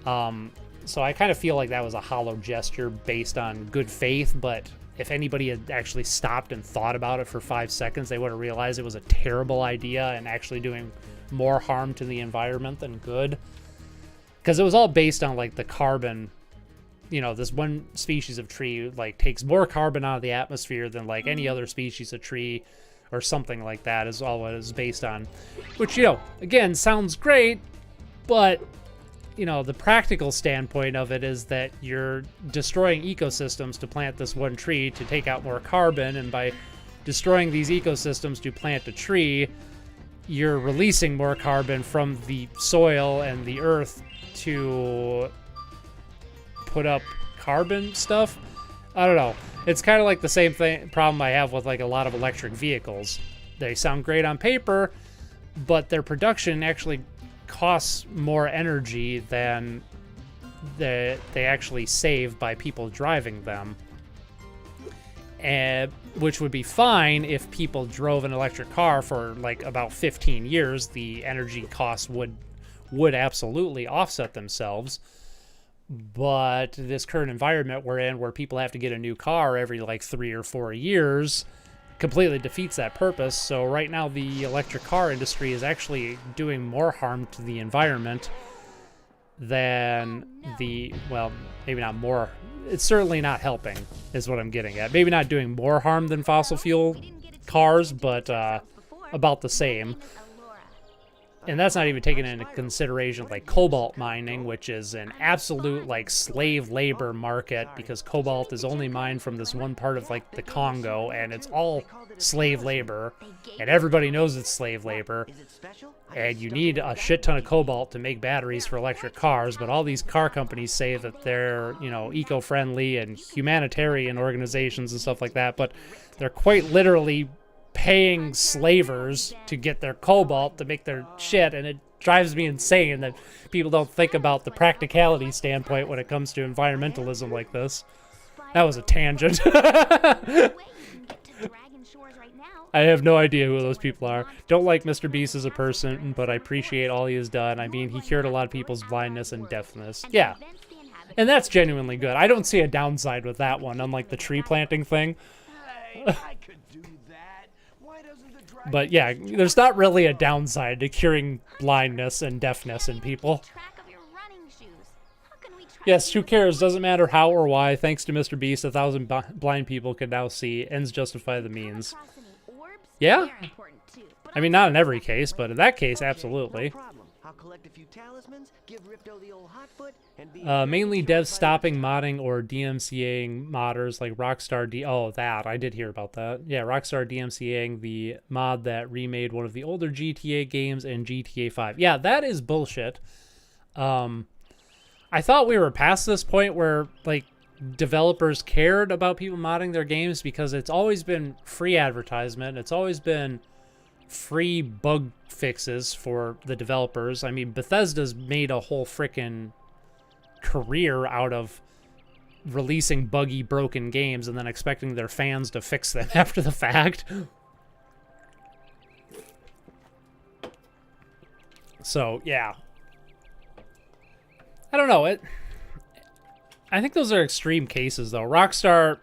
So I kind of feel like that was a hollow gesture based on good faith, but if anybody had actually stopped and thought about it for 5 seconds, they would have realized it was a terrible idea and actually doing more harm to the environment than good. Because it was all based on, like, the carbon, you know, this one species of tree, like, takes more carbon out of the atmosphere than, like, any other species of tree or something like that is all it is based on. Which, you know, again, sounds great, but, you know, the practical standpoint of it is that you're destroying ecosystems to plant this one tree to take out more carbon, and by destroying these ecosystems to plant a tree, you're releasing more carbon from the soil and the earth to put up carbon stuff. I don't know. It's kind of like the same problem I have with like a lot of electric vehicles. They sound great on paper, but their production actually costs more energy than they actually save by people driving them. Which would be fine if people drove an electric car for like about 15 years. The energy costs would absolutely offset themselves. But this current environment we're in, where people have to get a new car every like 3 or 4 years, completely defeats that purpose. So right now the electric car industry is actually doing more harm to the environment than well, maybe not more. It's certainly not helping, is what I'm getting at. Maybe not doing more harm than fossil fuel cars, but about the same. And that's not even taking into consideration like cobalt mining, which is an absolute like slave labor market, because cobalt is only mined from this one part of like the Congo, and it's all slave labor, and everybody knows it's slave labor. And you need a shit ton of cobalt to make batteries for electric cars, but all these car companies say that they're, you know, eco-friendly and humanitarian organizations and stuff like that, but they're quite literally paying slavers to get their cobalt to make their shit, and it drives me insane that people don't think about the practicality standpoint when it comes to environmentalism like this. That was a tangent. I have no idea who those people are. Don't like Mr. Beast as a person, but I appreciate all he has done. I mean, he cured a lot of people's blindness and deafness. Yeah. And that's genuinely good. I don't see a downside with that one, unlike the tree planting thing. But yeah, there's not really a downside to curing blindness and deafness in people. Yes, who cares? Doesn't matter how or why. Thanks to Mr. Beast, 1,000 blind people can now see. Ends justify the means. Yeah? I mean, not in every case, but in that case, absolutely. Mainly devs stopping modding or DMCAing modders like Rockstar Oh, that. I did hear about that. Yeah, Rockstar DMCAing the mod that remade one of the older GTA games in GTA 5. Yeah, that is bullshit. I thought we were past this point where, like, developers cared about people modding their games because it's always been free advertisement. It's always been free bug fixes for the developers. I mean, Bethesda's made a whole frickin' career out of releasing buggy, broken games and then expecting their fans to fix them after the fact. So, yeah. I don't know. I think those are extreme cases, though. Rockstar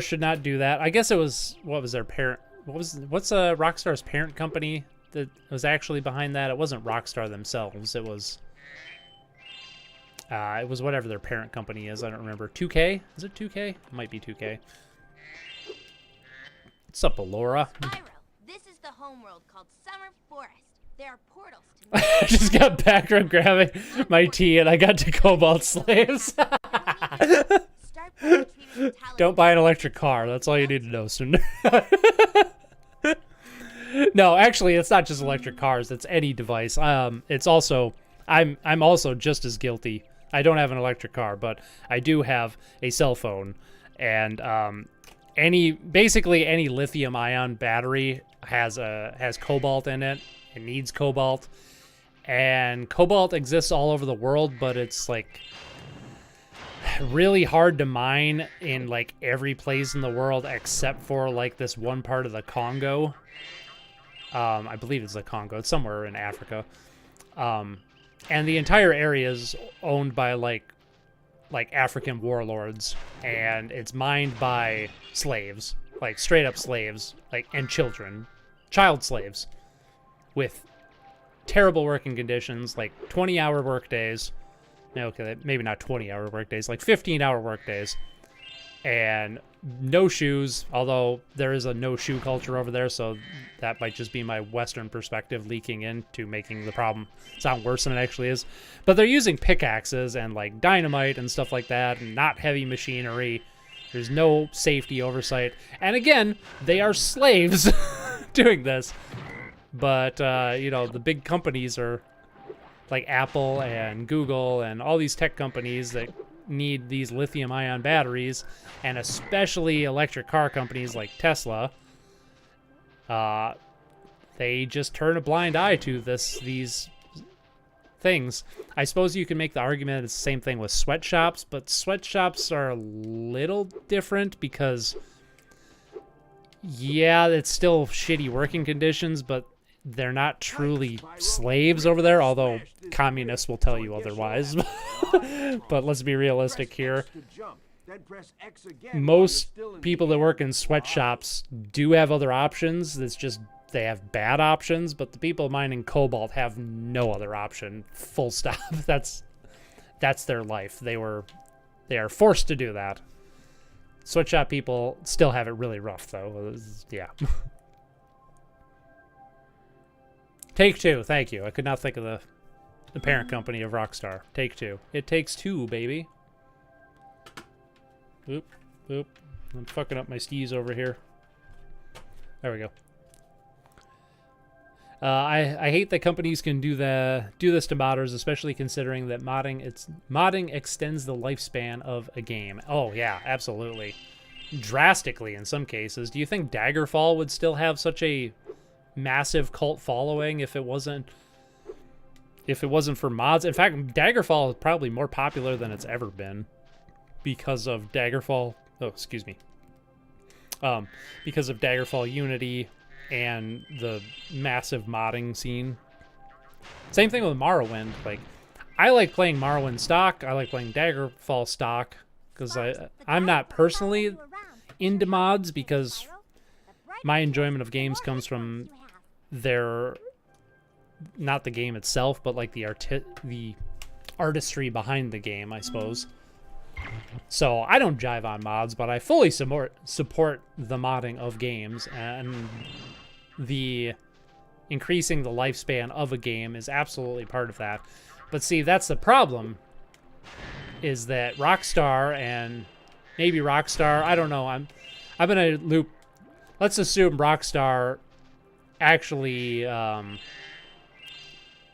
should not do that. I guess it was, what was their parent? What's Rockstar's parent company that was actually behind that? It wasn't Rockstar themselves. It was whatever their parent company is. I don't remember. 2K? Is it 2K? It might be 2K. What's up, Alora? Spyro, this is the homeworld called Summer Forest. There are portals to I just got background grabbing my tea and I got to Cobalt Slaves. Don't buy an electric car. That's all you need to know, Sundar. No, actually, it's not just electric cars. It's any device. It's also, I'm also just as guilty. I don't have an electric car, but I do have a cell phone, and basically any lithium-ion battery has cobalt in it. It needs cobalt, and cobalt exists all over the world, but it's like really hard to mine in like every place in the world except for like this one part of the Congo. I believe it's the Congo. It's somewhere in Africa. And the entire area is owned by like African warlords, and it's mined by slaves, like straight up slaves, like, and children, child slaves, with terrible working conditions, like 20-hour work days. Okay, maybe not 20-hour work days, like 15-hour work days, and no shoes, although there is a no-shoe culture over there, so that might just be my Western perspective leaking into making the problem sound worse than it actually is. But they're using pickaxes and, like, dynamite and stuff like that, and not heavy machinery. There's no safety oversight. And again, they are slaves doing this. But, you know, the big companies are like Apple and Google and all these tech companies that need these lithium-ion batteries, and especially electric car companies like Tesla. They just turn a blind eye to these things. I suppose you can make the argument it's the same thing with sweatshops, but sweatshops are a little different because, yeah, it's still shitty working conditions, but they're not truly slaves over there, although communists will tell you otherwise. But let's be realistic here. Most people that work in sweatshops do have other options. It's just they have bad options, but the people mining cobalt have no other option. Full stop. That's their life. They are forced to do that. Sweatshop people still have it really rough, though. Yeah. Take-Two, thank you. I could not think of the parent company of Rockstar. Take-Two. It takes two, baby. Oop, oop. I'm fucking up my skis over here. There we go. I hate that companies can do this to modders, especially considering that modding extends the lifespan of a game. Oh yeah, absolutely. Drastically in some cases. Do you think Daggerfall would still have such a massive cult following if it wasn't for mods. In fact, Daggerfall is probably more popular than it's ever been because of Daggerfall. Oh, excuse me. Because of Daggerfall Unity and the massive modding scene. Same thing with Morrowind. Like, I like playing Morrowind stock. I like playing Daggerfall stock because I'm not personally into mods because my enjoyment of games comes from their, not the game itself, but like the artistry behind the game, I suppose. So I don't jive on mods, but I fully support the modding of games, and the increasing the lifespan of a game is absolutely part of that. But see, that's the problem, is that Rockstar and maybe Rockstar, I don't know, I'm gonna loop, let's assume Rockstar actually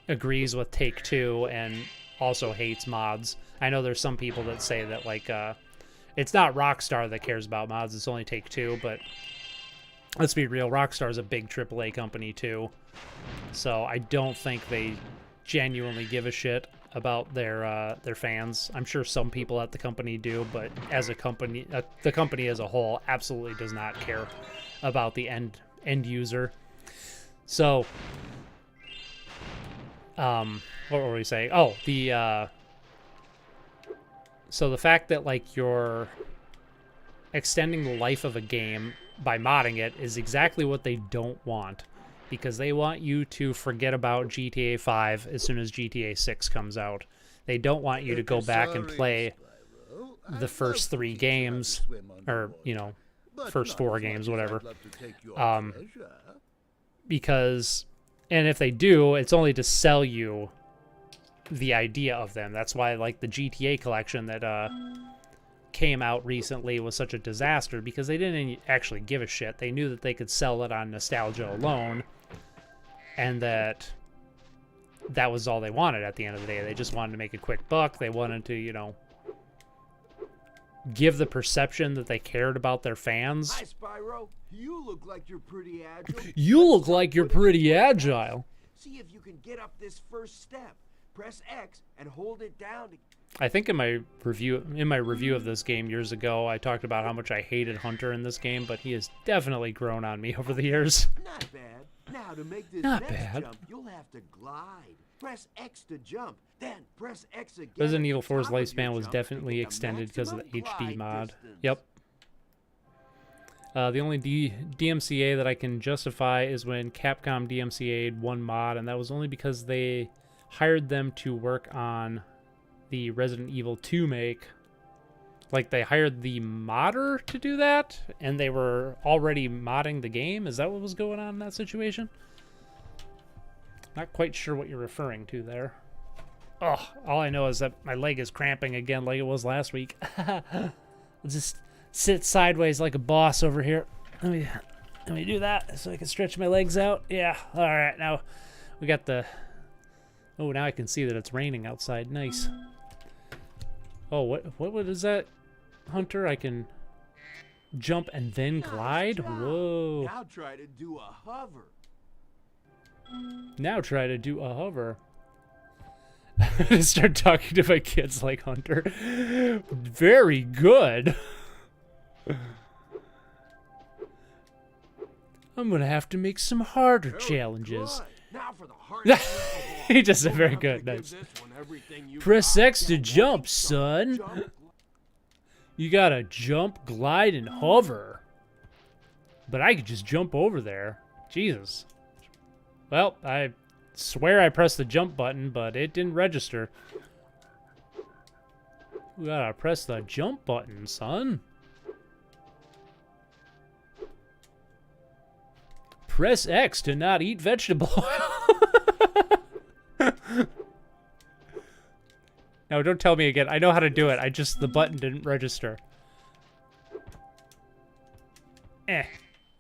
agrees with Take-Two and also hates mods. I know there's some people that say that, like, it's not Rockstar that cares about mods, it's only Take-Two, but let's be real, Rockstar is a big AAA company too, so I don't think they genuinely give a shit about their fans. I'm sure some people at the company do, but as a company, the company as a whole absolutely does not care about the end user. So, what were we saying? Oh, so the fact that, like, you're extending the life of a game by modding it is exactly what they don't want, because they want you to forget about GTA 5 as soon as GTA 6 comes out. They don't want you to go back and play the first 3 games, or, you know, first 4 games, whatever. Because, and if they do, it's only to sell you the idea of them. That's why, like, the GTA collection that came out recently was such a disaster, because they didn't actually give a shit. They knew that they could sell it on nostalgia alone, and that was all they wanted at the end of the day. They just wanted to make a quick buck. They wanted to, you know, give the perception that they cared about their fans. Hi, Spyro. You look like you're pretty agile. You look like you're pretty agile. See if you can get up this first step. Press X and hold it down. I think in my review of this game years ago, I talked about how much I hated Hunter in this game, but he has definitely grown on me over the years. Not bad. Now to make this Not next bad. jump, you'll have to glide. Press X to jump, then press X again. Resident at Evil the 4's top of your lifespan was jump to definitely get the extended because of the maximum HD glide mod. distance. Yep. The only DMCA that I can justify is when Capcom DMCA'd one mod, and that was only because they hired them to work on the Resident Evil 2 make. Like, they hired the modder to do that, and they were already modding the game? Is that what was going on in that situation? Not quite sure what you're referring to there. Oh, all I know is that my leg is cramping again like it was last week. I'll just sit sideways like a boss over here. Let me do that so I can stretch my legs out. Yeah, all right. Now we got the... Oh, now I can see that it's raining outside. Nice. Oh, what is that, Hunter? I can jump and then glide? Whoa. Now try to do a hover. Now try to do a hover. Start talking to my kids like Hunter. Very good. I'm gonna have to make some harder challenges. Good. Now for the hard He just said very good. Nice. Press X to jump, son. You gotta jump, glide, and hover. But I could just jump over there. Jesus. Well, I swear I pressed the jump button, but it didn't register. You gotta press the jump button, son. Press X to not eat vegetable oil. No, don't tell me again. I know how to do it. The button didn't register. There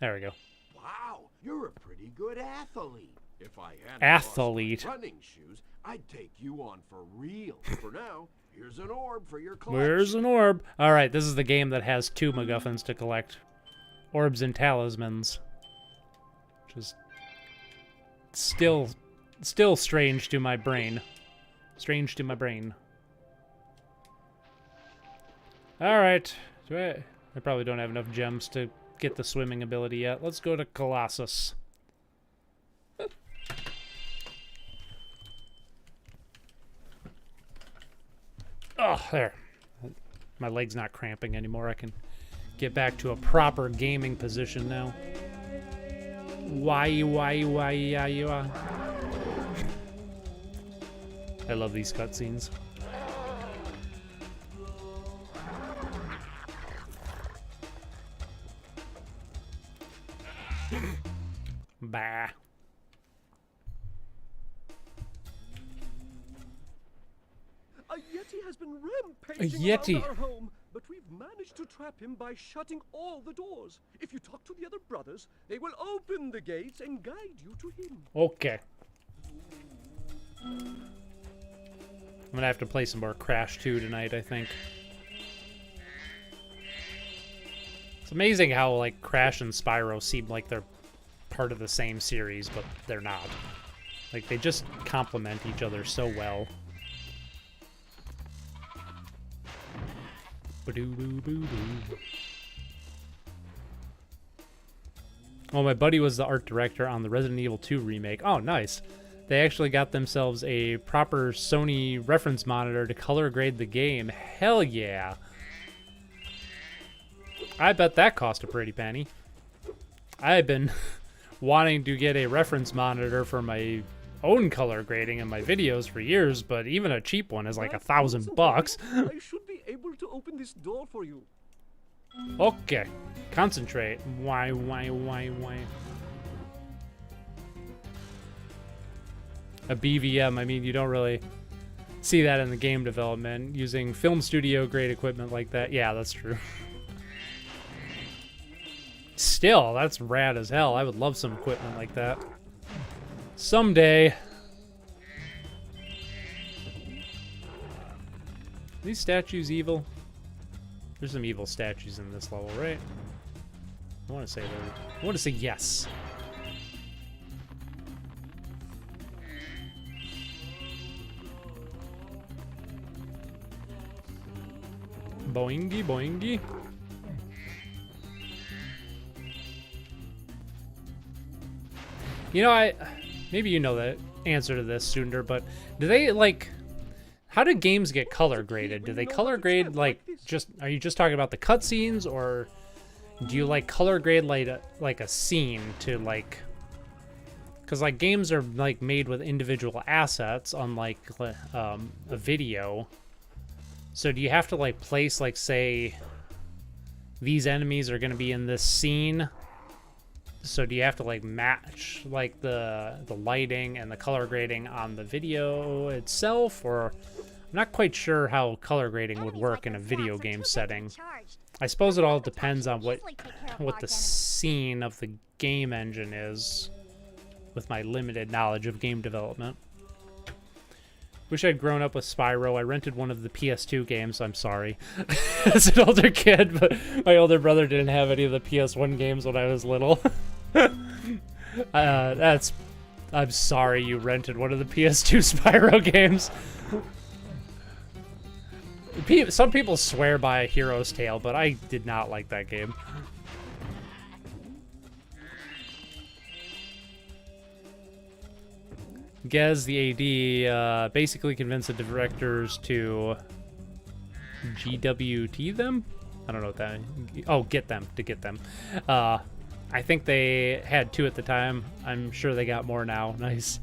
we go. Wow, you're a pretty good athlete. If I had Athlete. running shoes, I'd take you on for real. For now, here's an orb for your collection. Where's an orb? All right, this is the game that has 2 MacGuffins to collect. Orbs and talismans. Which is still strange to my brain. Strange to my brain. All right. I probably don't have enough gems to get the swimming ability yet. Let's go to Colossus. Oh, there. My leg's not cramping anymore. I can get back to a proper gaming position now. Why? I love these cutscenes. Bah. A Yeti has been rampaging A Yeti. around our home, but we've managed to trap him by shutting all the doors. If you talk to the other brothers, they will open the gates and guide you to him. Okay. I'm gonna have to play some more Crash 2 tonight, I think. It's amazing how, like, Crash and Spyro seem like they're part of the same series, but they're not. Like, they just complement each other so well. Ba-doo-doo-boo-doo. Well, my buddy was the art director on the Resident Evil 2 remake. Oh, nice. They actually got themselves a proper Sony reference monitor to color grade the game. Hell yeah. I bet that cost a pretty penny. I've been wanting to get a reference monitor for my own color grading in my videos for years, but even a cheap one is like $1,000. I should be able to open this door for you. Okay. Concentrate. Why? A BVM, I mean, you don't really see that in the game development. Using film studio grade equipment like that. Yeah, that's true. Still, that's rad as hell. I would love some equipment like that. Someday. Are these statues evil? There's some evil statues in this level, right? I want to say that. I want to say yes. Boingy, boingy. You know, maybe you know the answer to this, Sunder, but do they, like, how do games get color graded? Do they color grade, like, just, are you just talking about the cutscenes, or do you, like, color grade, like a scene to, like, because, like, games are, like, made with individual assets, unlike a video. So do you have to, like, place, like, say, these enemies are going to be in this scene? So do you have to, like, match, like, the lighting and the color grading on the video itself? Or I'm not quite sure how color grading would work in a video game setting. I suppose it all depends on what the scene of the game engine is, with my limited knowledge of game development. Wish I'd grown up with Spyro. I rented one of the PS2 games. I'm sorry. As an older kid, but my older brother didn't have any of the PS1 games when I was little. I'm sorry you rented one of the PS2 Spyro games. Some people swear by A Hero's Tale, but I did not like that game. Gez, the AD, basically convinced the directors to GWT them? I don't know what that means. Oh, get them. I think they had 2 at the time. I'm sure they got more now. Nice.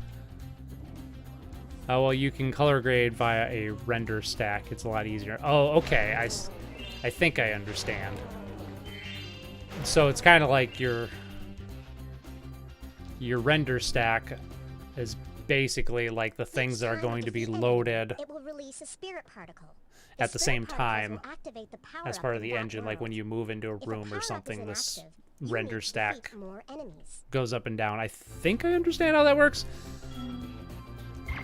Oh, well, you can color grade via a render stack. It's a lot easier. Oh, okay. I think I understand. So it's kind of like your render stack is basically like the things that are going to be loaded It will release a spirit particle. at the same spirit time particles will activate the as power-up part of in the that engine. Like world. when you move into a If the room or power-up something, is this inactive, you render need to stack defeat more enemies. goes up and down. I think I understand how that works.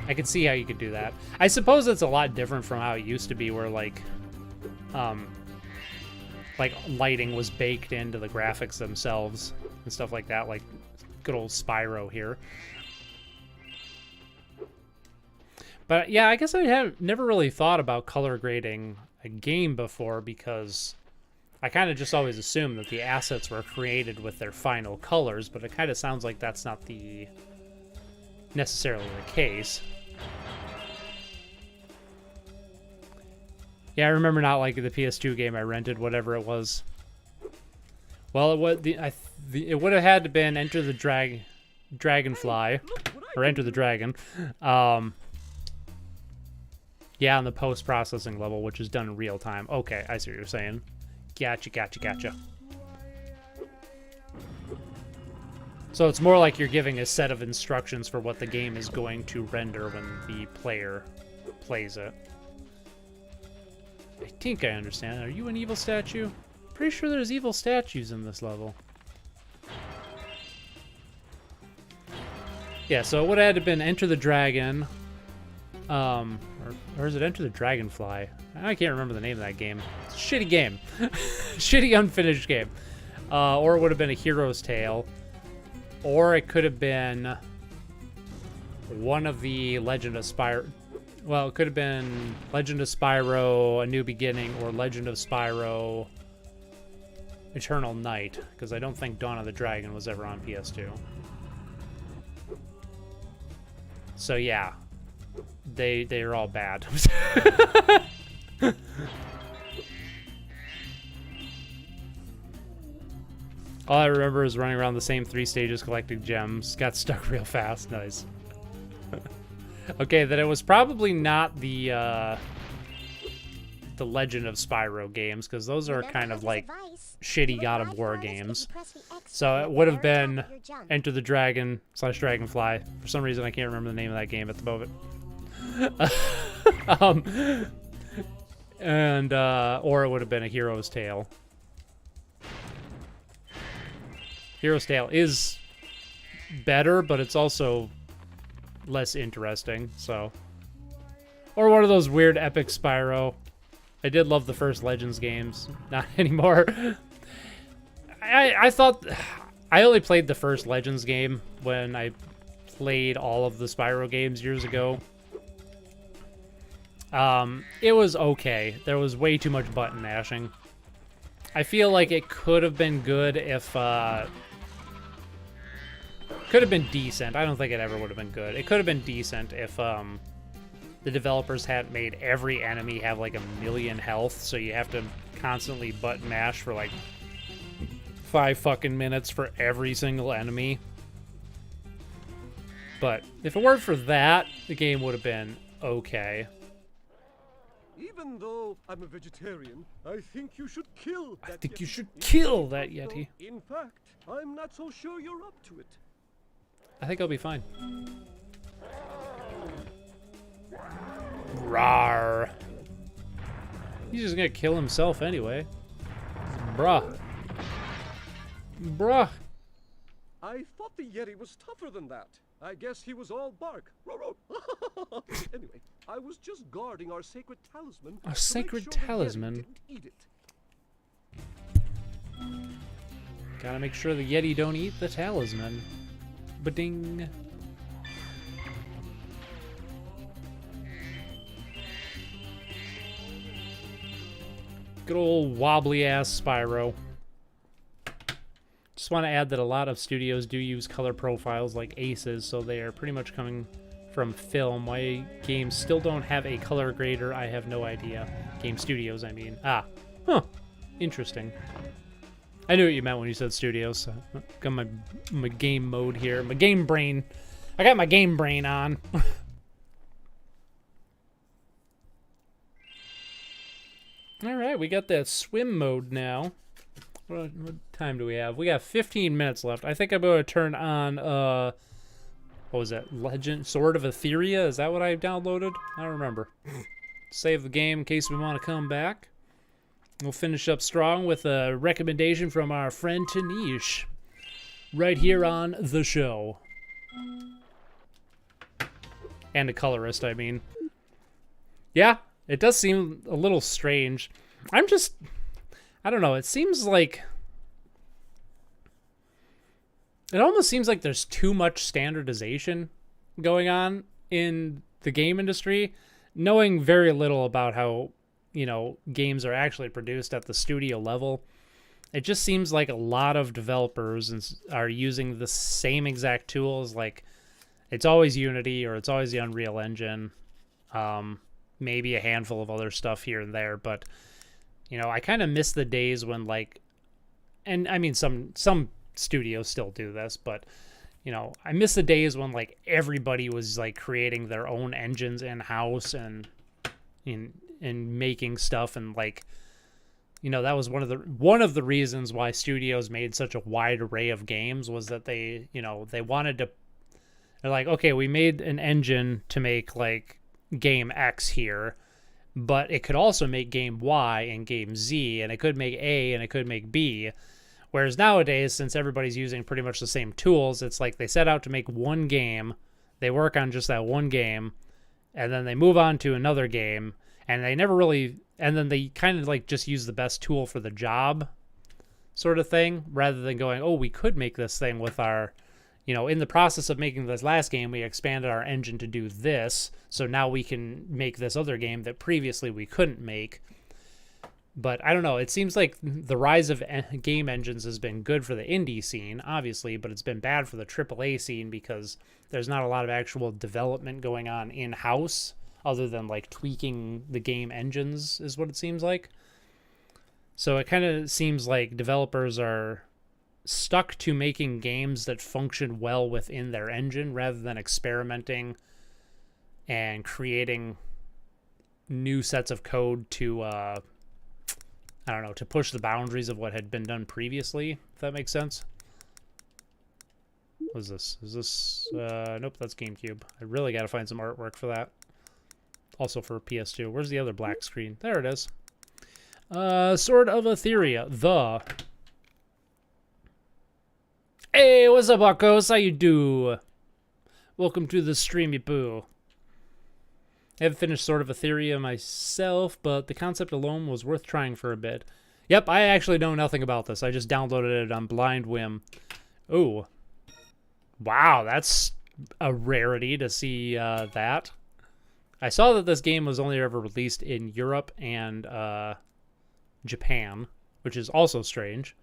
I can see how you could do that. I suppose it's a lot different from how it used to be, where like lighting was baked into the graphics themselves and stuff like that, like good old Spyro here. But yeah, I guess I have never really thought about color grading a game before because I kind of just always assumed that the assets were created with their final colors, but it kind of sounds like that's not necessarily the case. Yeah, I remember not liking the PS2 game I rented, whatever it was. Well, it would have had to been Enter the Dragonfly, or Enter the Dragon. Yeah, on the post-processing level, which is done in real time. Okay, I see what you're saying. Gotcha. So it's more like you're giving a set of instructions for what the game is going to render when the player plays it. I think I understand. Are you an evil statue? Pretty sure there's evil statues in this level. Yeah, so it would have had to been Enter the Dragon. Or is it Enter the Dragonfly? I can't remember the name of that game. It's a shitty game. Shitty, unfinished game. Or it would have been A Hero's Tale. Or it could have been one of the Legend of Spyro. Well, it could have been Legend of Spyro, A New Beginning, or Legend of Spyro, Eternal Night, because I don't think Dawn of the Dragon was ever on PS2. So yeah, they're all bad. All I remember is running around the same 3 stages collecting gems. Got stuck real fast. Nice. Okay, then it was probably not the Legend of Spyro games, because those are kind of like shitty God of War games. So it would have been Enter the Dragon / Dragonfly. For some reason, I can't remember the name of that game at the moment. Or it would have been A Hero's Tale. Hero's Tale is better, but it's also less interesting, so. Or one of those weird epic Spyro. I did love the first Legends games. Not anymore. I thought... I only played the first Legends game when I played all of the Spyro games years ago. It was okay. There was way too much button mashing. I feel like it could have been good if... could have been decent. I don't think it ever would have been good. It could have been decent if the developers hadn't made every enemy have like 1,000,000 health, so you have to constantly button mash for like 5 fucking minutes for every single enemy. But if it weren't for that, the game would have been okay. Even though I'm a vegetarian, I think you should kill that I think Yeti. you should kill that Yeti. In fact, I'm not so sure you're up to it. I think I'll be fine. Rawr. He's just gonna kill himself anyway. Bruh. Bruh. I thought the Yeti was tougher than that. I guess he was all bark. Anyway, I was just guarding our sacred talisman. Our to sacred make sure the Yeti talisman? didn't eat it. Gotta make sure the Yeti don't eat the talisman. Ba-ding. Good old wobbly ass Spyro. Just want to add that a lot of studios do use color profiles like Ace's, so they are pretty much coming from film. Why games still don't have a color grader, I have no idea. Game studios, I mean. Ah. Huh. Interesting. I knew what you meant when you said studios. So got my game mode here. My game brain. I got my game brain on. Alright, we got that swim mode now. What time do we have? We got 15 minutes left. I think I'm going to turn on, what was that? Sword of Etheria? Is that what I downloaded? I don't remember. Save the game in case we want to come back. We'll finish up strong with a recommendation from our friend Tanish. Right here on the show. And a colorist, I mean. Yeah, it does seem a little strange. I don't know, it seems like... It almost seems like there's too much standardization going on in the game industry, knowing very little about how, you know, games are actually produced at the studio level, it just seems like a lot of developers are using the same exact tools. Like, it's always Unity or it's always the Unreal Engine, maybe a handful of other stuff here and there. But, you know, I kind of miss the days when, like, and I mean, some studios still do this, but, you know, I miss the days when, like, everybody was, like, creating their own engines in-house and making stuff. And, like, you know, that was one of the reasons why studios made such a wide array of games, was that they, you know, they wanted to, they're like, okay, we made an engine to make, like, game X here, but it could also make game Y and game Z, and it could make A and it could make B. Whereas nowadays, since everybody's using pretty much the same tools, it's like they set out to make one game, they work on just that one game, and then they move on to another game, and they never really, and then they kind of like just use the best tool for the job sort of thing, rather than going, oh, we could make this thing with our, you know, in the process of making this last game, we expanded our engine to do this, so now we can make this other game that previously we couldn't make. But I don't know, it seems like the rise of game engines has been good for the indie scene, obviously, but it's been bad for the AAA scene because there's not a lot of actual development going on in-house other than, like, tweaking the game engines is what it seems like. So it kind of seems like developers are stuck to making games that function well within their engine rather than experimenting and creating new sets of code to, I don't know, to push the boundaries of what had been done previously, if that makes sense. What is this? Is this, nope, that's GameCube. I really got to find some artwork for that. Also for PS2. Where's the other black screen? There it is. Sword of Etheria, the... Hey, what's up, Buckos? How you do? Welcome to the streamy boo. I haven't finished Sword of Etheria myself, but the concept alone was worth trying for a bit. Yep, I actually know nothing about this. I just downloaded it on blind whim. Ooh. Wow, that's a rarity to see that. I saw that this game was only ever released in Europe and Japan, which is also strange.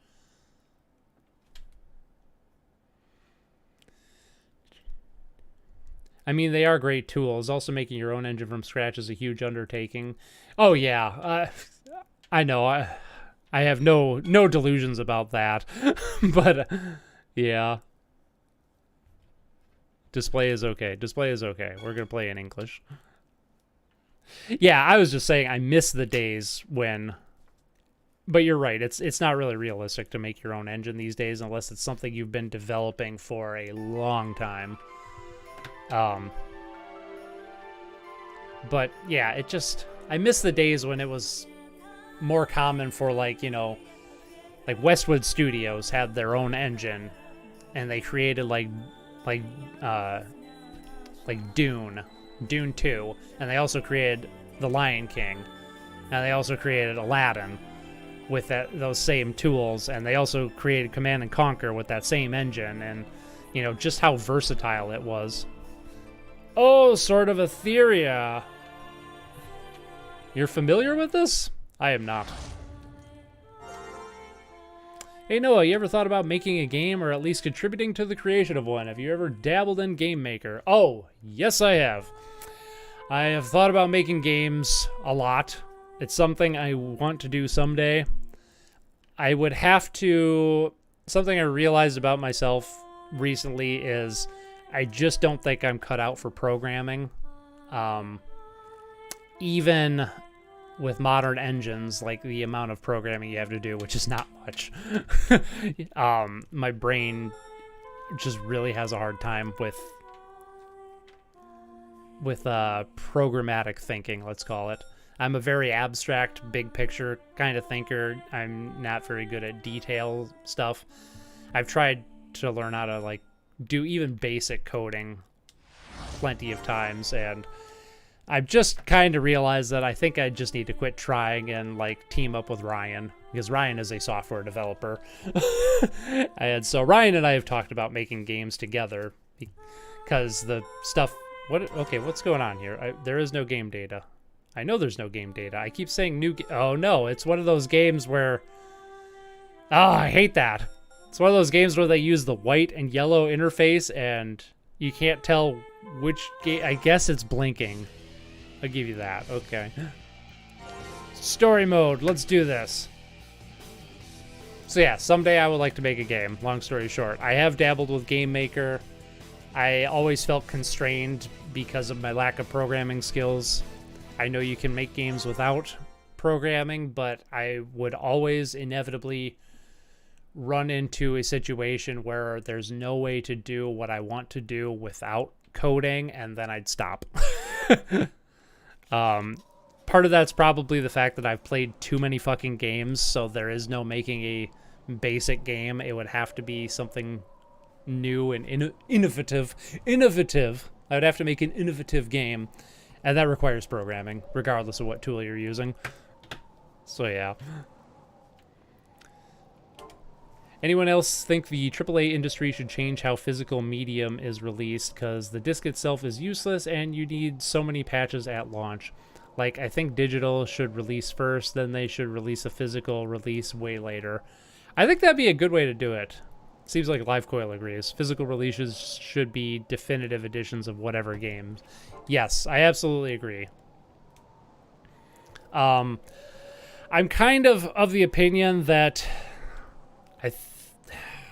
I mean, they are great tools. Also, making your own engine from scratch is a huge undertaking. Oh, yeah. I know. I have no delusions about that. But, yeah. Display is okay. Display is okay. We're going to play in English. Yeah, I was just saying I miss the days when... But you're right. It's not really realistic to make your own engine these days unless it's something you've been developing for a long time. But yeah, it just, I miss the days when it was more common for, like, you know, like Westwood Studios had their own engine and they created like Dune 2, and they also created The Lion King, and they also created Aladdin with those same tools, and they also created Command and Conquer with that same engine, and, you know, just how versatile it was. Oh, Sword of Etheria. You're familiar with this? I am not. Hey Noah, you ever thought about making a game or at least contributing to the creation of one? Have you ever dabbled in Game Maker? Oh, yes I have. I have thought about making games a lot. It's something I want to do someday. I would have to... Something I realized about myself recently is I just don't think I'm cut out for programming. Even with modern engines, like the amount of programming you have to do, which is not much. My brain just really has a hard time with programmatic thinking, let's call it. I'm a very abstract, big picture kind of thinker. I'm not very good at detail stuff. I've tried to learn how to, like, do even basic coding plenty of times, and I've just kind of realized that I think I just need to quit trying and, like, team up with Ryan, because Ryan is a software developer. And so Ryan and I have talked about making games together, because the stuff What? Okay, what's going on here? There is no game data. I know there's no game data. I keep saying new. Oh no, it's one of those games where. Oh, I hate that. It's one of those games where they use the white and yellow interface, and you can't tell which game. I guess it's blinking. I'll give you that. Okay. Story mode. Let's do this. So yeah, someday I would like to make a game. Long story short, I have dabbled with Game Maker. I always felt constrained because of my lack of programming skills. I know you can make games without programming, but I would always inevitably run into a situation where there's no way to do what I want to do without coding, and then I'd stop. Part of that's probably the fact that I've played too many fucking games, so there is no making a basic game. It would have to be something new and innovative. I would have to make an innovative game, and that requires programming, regardless of what tool you're using. So yeah. Anyone else think the AAA industry should change how physical medium is released? Because the disc itself is useless, and you need so many patches at launch. Like, I think digital should release first, then they should release a physical release way later. I think that'd be a good way to do it. Seems like Livecoil agrees. Physical releases should be definitive editions of whatever games. Yes, I absolutely agree. I'm kind of the opinion that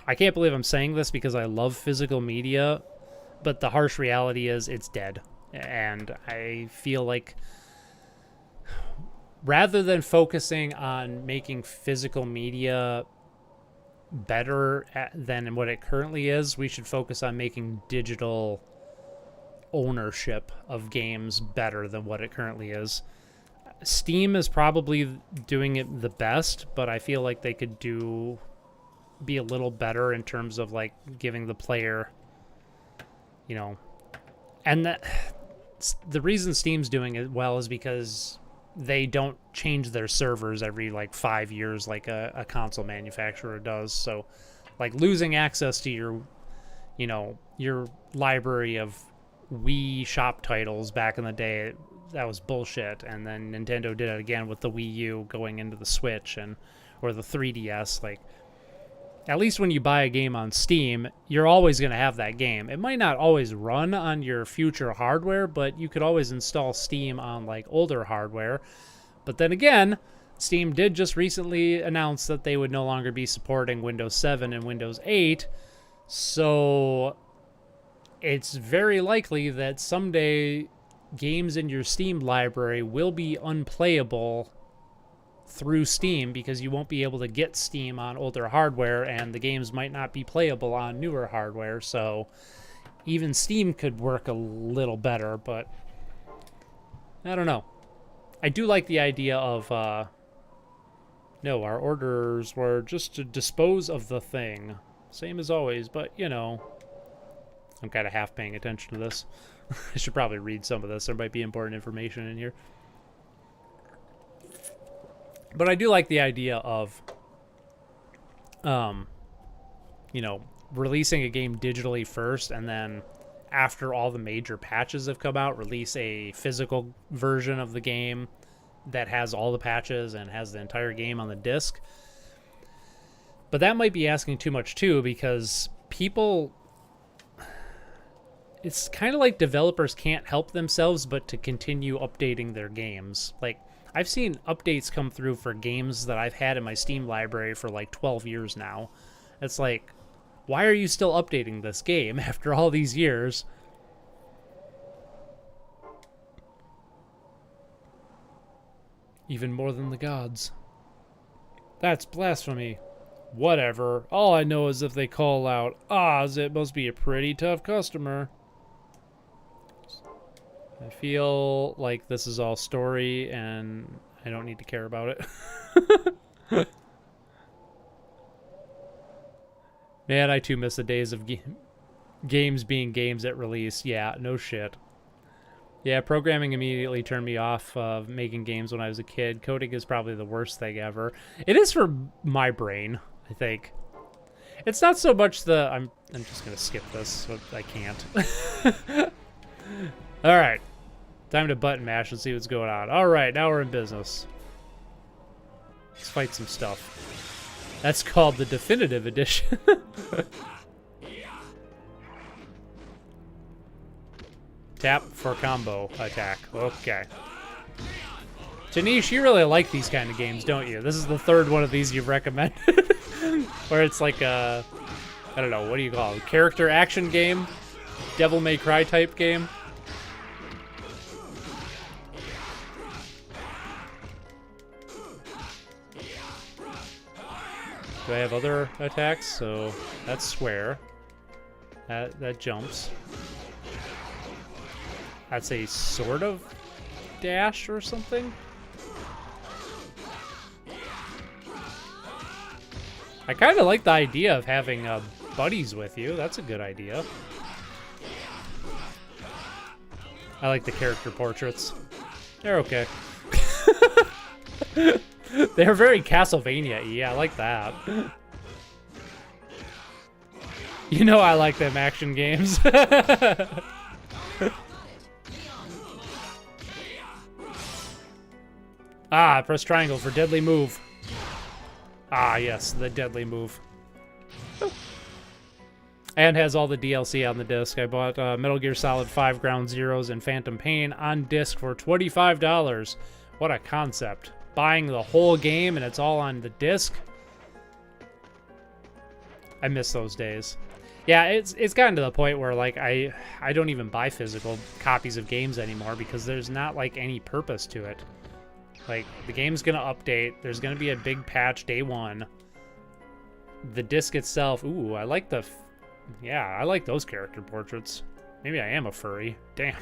I can't believe I'm saying this because I love physical media, but the harsh reality is it's dead. And I feel like rather than focusing on making physical media better than what it currently is, we should focus on making digital ownership of games better than what it currently is. Steam is probably doing it the best, but I feel like they could be a little better in terms of like giving the player, you know, and the reason Steam's doing it well is because they don't change their servers every like 5 years like a console manufacturer does. So like losing access to your, you know, your library of Wii shop titles back in the day, that was bullshit. And then Nintendo did it again with the Wii U going into the Switch or the 3DS. Like, at least when you buy a game on Steam, you're always going to have that game. It might not always run on your future hardware, but you could always install Steam on like older hardware. But then again, Steam did just recently announce that they would no longer be supporting Windows 7 and Windows 8. So it's very likely that someday games in your Steam library will be unplayable through Steam because you won't be able to get Steam on older hardware, and the games might not be playable on newer hardware. So even Steam could work a little better, but I don't know. I do like the idea of no, our orders were just to dispose of the thing, same as always, but you know, I'm kind of half paying attention to this. I should probably read some of this. There might be important information in here. But I do like the idea of, you know, releasing a game digitally first, and then after all the major patches have come out, release a physical version of the game that has all the patches and has the entire game on the disc. But that might be asking too much too, because people, it's kind of like developers can't help themselves but to continue updating their games. Like, I've seen updates come through for games that I've had in my Steam library for like 12 years now. It's like, why are you still updating this game after all these years? Even more than the gods. That's blasphemy. Whatever. All I know is if they call out Oz, it must be a pretty tough customer. I feel like this is all story, and I don't need to care about it. Man, I too miss the days of games being games at release. Yeah, no shit. Yeah, programming immediately turned me off of making games when I was a kid. Coding is probably the worst thing ever. It is for my brain, I think. It's not so much the... I'm just going to skip this, so I can't. All right. Time to button mash and see what's going on. All right, now we're in business. Let's fight some stuff. That's called the definitive edition. Tap for combo attack. Okay. Janice, you really like these kind of games, don't you? This is the third one of these you've recommended. Where it's like a, I don't know, what do you call it? Character action game? Devil May Cry type game? Do I have other attacks? So that's square. That jumps. That's a sort of dash or something. I kind of like the idea of having buddies with you. That's a good idea. I like the character portraits. They're okay. They're very Castlevania-y. Yeah, I like that. You know I like them action games. Ah, press triangle for deadly move. Ah, yes, the deadly move. And has all the DLC on the disc. I bought Metal Gear Solid 5 Ground Zeroes and Phantom Pain on disc for $25. What a concept. Buying the whole game and it's all on the disc. I miss those days. Yeah, it's gotten to the point where like I don't even buy physical copies of games anymore because there's not like any purpose to it. Like the game's gonna update, there's gonna be a big patch day one. The disc itself, ooh, I like the yeah, I like those character portraits. Maybe I am a furry. Damn.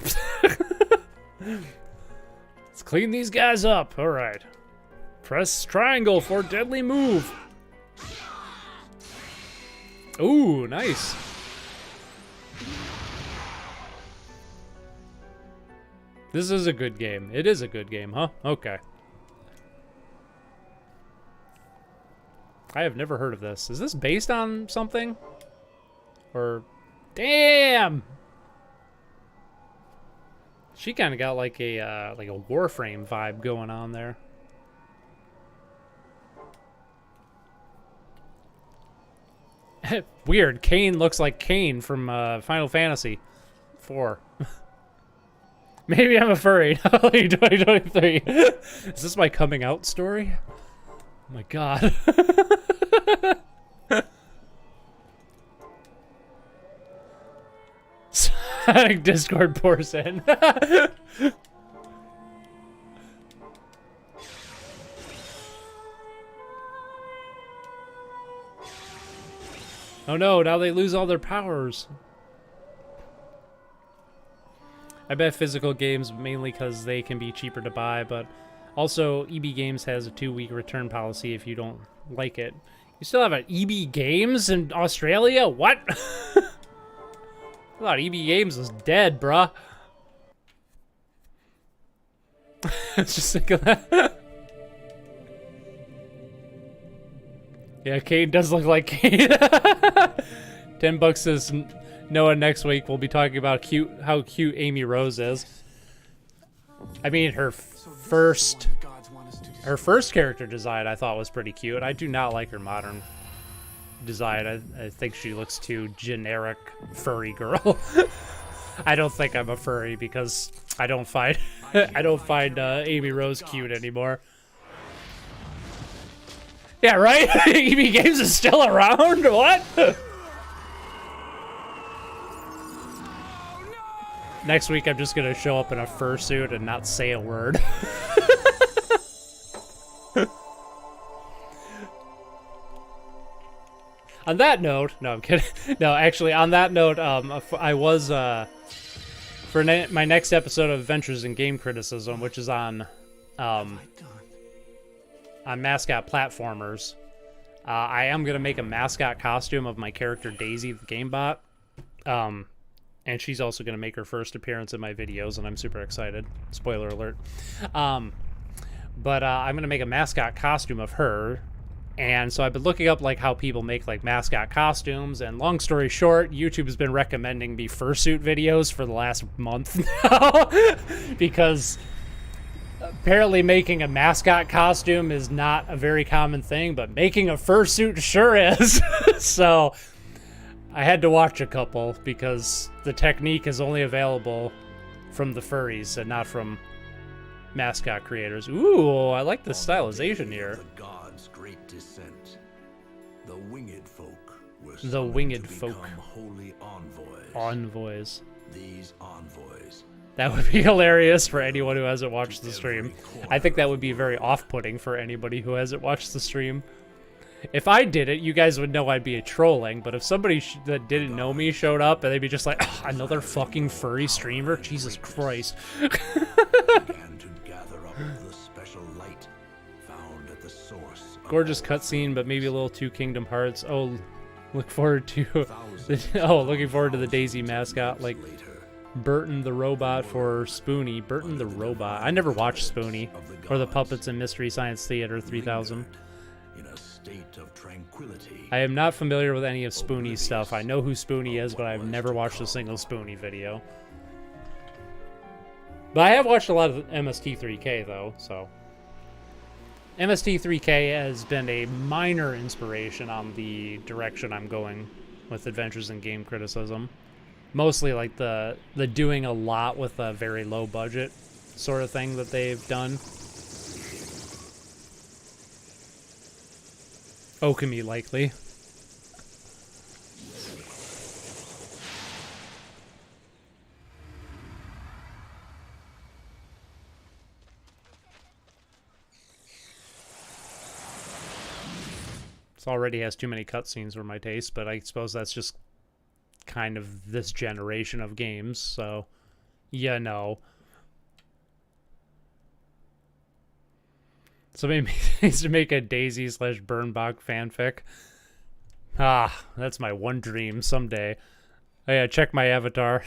Let's clean these guys up. All right. Press triangle for deadly move. Ooh, nice. This is a good game. It is a good game, huh? Okay. I have never heard of this. Is this based on something? Or... Damn! She kind of got like a Warframe vibe going on there. Weird. Kane looks like Kane from Final Fantasy 4. Maybe I'm a furry. 2023. Is this my coming out story? Oh my god. Sonic Discord pours in. Oh no, now they lose all their powers. I bet physical games mainly because they can be cheaper to buy, but also EB Games has a 2-week return policy if you don't like it. You still have an EB Games in Australia? What? I thought EB Games was dead, bruh. Just think of that. Yeah, Kane does look like Kane. 10 bucks says Noah next week we'll be talking about how cute Amy Rose is. I mean, her first character design I thought was pretty cute. I do not like her modern design. I think she looks too generic furry girl. I don't think I'm a furry because I don't find Amy Rose cute anymore. Yeah, right? EB Games is still around? What? Next week, I'm just going to show up in a fursuit and not say a word. On that note, no, I'm kidding. No, actually, on that note, I was, for my next episode of Adventures in Game Criticism, which is on mascot platformers, I am going to make a mascot costume of my character Daisy, the GameBot. And she's also going to make her first appearance in my videos, and I'm super excited. Spoiler alert. But I'm going to make a mascot costume of her, And so I've been looking up like how people make like mascot costumes, and long story short, YouTube has been recommending me fursuit videos for the last month now because apparently making a mascot costume is not a very common thing, but making a fursuit sure is. So I had to watch a couple because the technique is only available from the furries and not from mascot creators. Ooh, I like the stylization here. The gods' great descent. The winged folk were The summoned winged to folk. become holy envoys. Envoys. These envoys. That would be hilarious for anyone who hasn't watched the stream. I think that would be very off-putting for anybody who hasn't watched the stream. If I did it, you guys would know I'd be trolling, but if somebody that didn't know me showed up and they'd be just like, "Ugh, another fucking furry streamer? Jesus Christ." Began to gather up the special light found at the source. of Gorgeous all cutscene, but maybe a things. little too Kingdom Hearts. Oh, look forward to Thousands looking forward to the Daisy thousands of mascot, years like later, Burton the Robot for Spoonie. Burton the Robot. I never watched Spoonie or the Puppets and Mystery Science Theater 3000. lingered in a state of tranquility. I am not familiar with any of Spoonie's stuff. I know who Spoonie is, but I've never watched a single Spoonie video. But I have watched a lot of MST3K though, so. MST3K has been a minor inspiration on the direction I'm going with Adventures in Game Criticism. Mostly like the doing a lot with a very low budget sort of thing that they've done. Okami likely. This already has too many cutscenes for my taste, but I suppose that's just kind of this generation of games, so you know. Somebody needs to make a Daisy / Burnbach fanfic. Ah, that's my one dream someday. Oh yeah, check my avatar.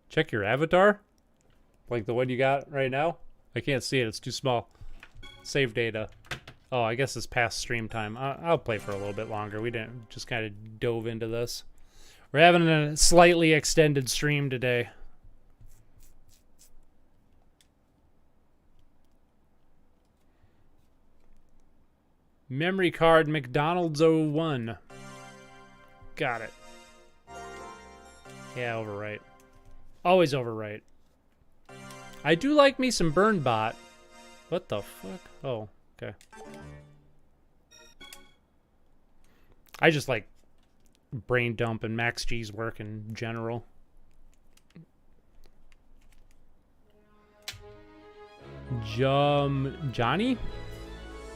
Check your avatar? Like the one you got right now? I can't see it, it's too small. Save data. Oh, I guess it's past stream time. I'll play for a little bit longer. We didn't just kind of dove into this. We're having a slightly extended stream today. Memory card McDonald's 01. Got it. Yeah, overwrite. Always overwrite. I do like me some Burnbot. What the fuck? Oh, okay. I just like brain dump and Max G's work in general. Johnny?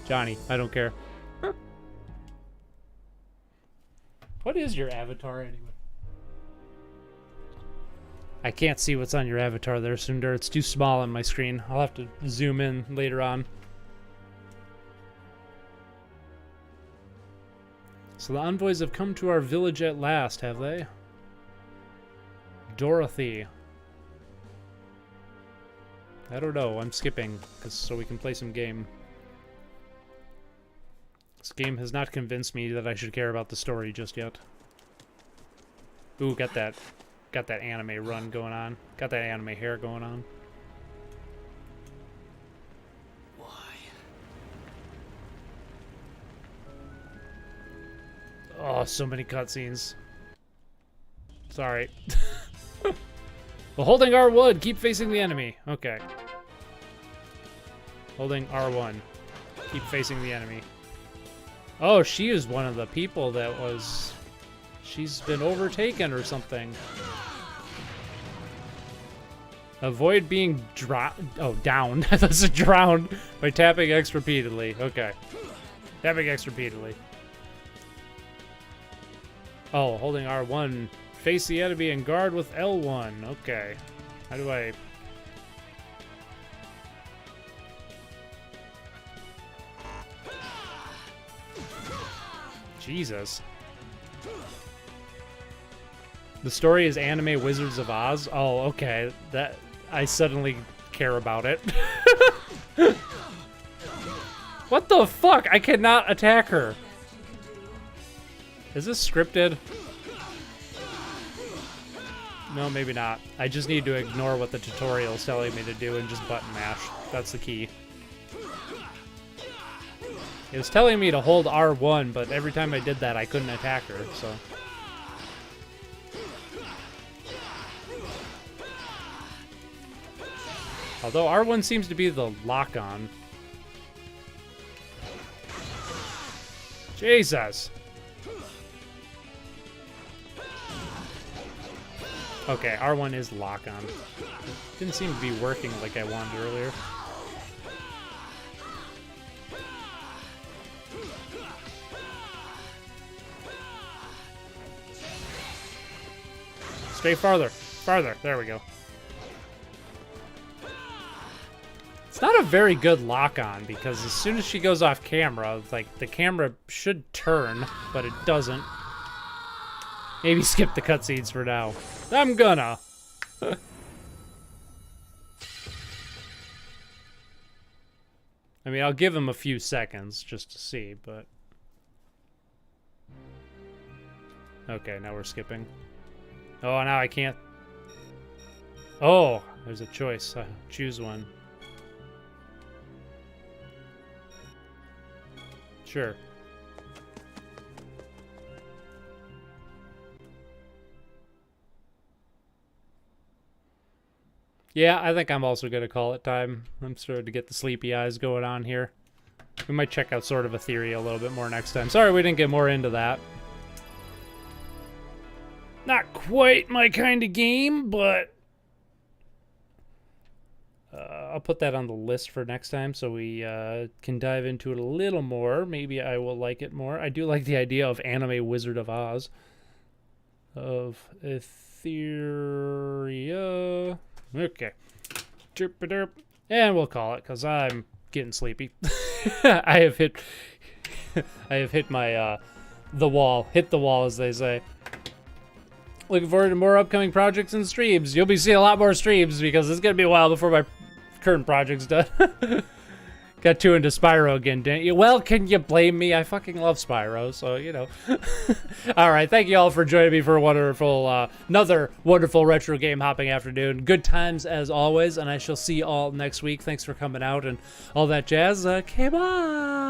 Johnny, I don't care. What is your avatar anyway? I can't see what's on your avatar there, Sundar. It's too small on my screen. I'll have to zoom in later on. So the envoys have come to our village at last, have they? Dorothy. I don't know. I'm skipping so we can play some game. This game has not convinced me that I should care about the story just yet. Ooh, got that anime run going on. Got that anime hair going on. Oh, so many cutscenes. Sorry. Well, holding R1, keep facing the enemy. Okay. Holding R1, keep facing the enemy. Oh, she is one of the people that was... She's been overtaken or something. Avoid being down. That's a drowned by tapping X repeatedly. Okay. Tapping X repeatedly. Oh, holding R1. Face the enemy and guard with L1. Okay. How do I... Jesus. The story is Anime Wizards of Oz? Oh, okay. That... I suddenly care about it. What the fuck? I cannot attack her. Is this scripted? No, maybe not. I just need to ignore what the tutorial is telling me to do and just button mash. That's the key. It was telling me to hold R1, but every time I did that, I couldn't attack her, so... Although R1 seems to be the lock-on. Jesus! Okay, R1 is lock-on. Didn't seem to be working like I wanted earlier. Stay farther. Farther. There we go. It's not a very good lock-on because as soon as she goes off camera, like, the camera should turn, but it doesn't. Maybe skip the cutscenes for now. I'm gonna. I mean, I'll give him a few seconds just to see, but... Okay, now we're skipping. Oh, now I can't... Oh, there's a choice. Choose one. Sure. Yeah, I think I'm also going to call it time. I'm starting to get the sleepy eyes going on here. We might check out Sword of Etheria a little bit more next time. Sorry we didn't get more into that. Not quite my kind of game, but... I'll put that on the list for next time so we can dive into it a little more. Maybe I will like it more. I do like the idea of Anime Wizard of Oz. Of Etheria... Okay. Chirp-a-derp. And we'll call it, because I'm getting sleepy. I have hit my, the wall. Hit the wall, as they say. Looking forward to more upcoming projects and streams. You'll be seeing a lot more streams, because it's going to be a while before my current project's done. Got too into Spyro again, didn't you? Well, can you blame me? I fucking love Spyro, so, you know. Alright, thank you all for joining me for a wonderful, another wonderful retro game hopping afternoon. Good times as always, and I shall see you all next week. Thanks for coming out and all that jazz. Okay, bye!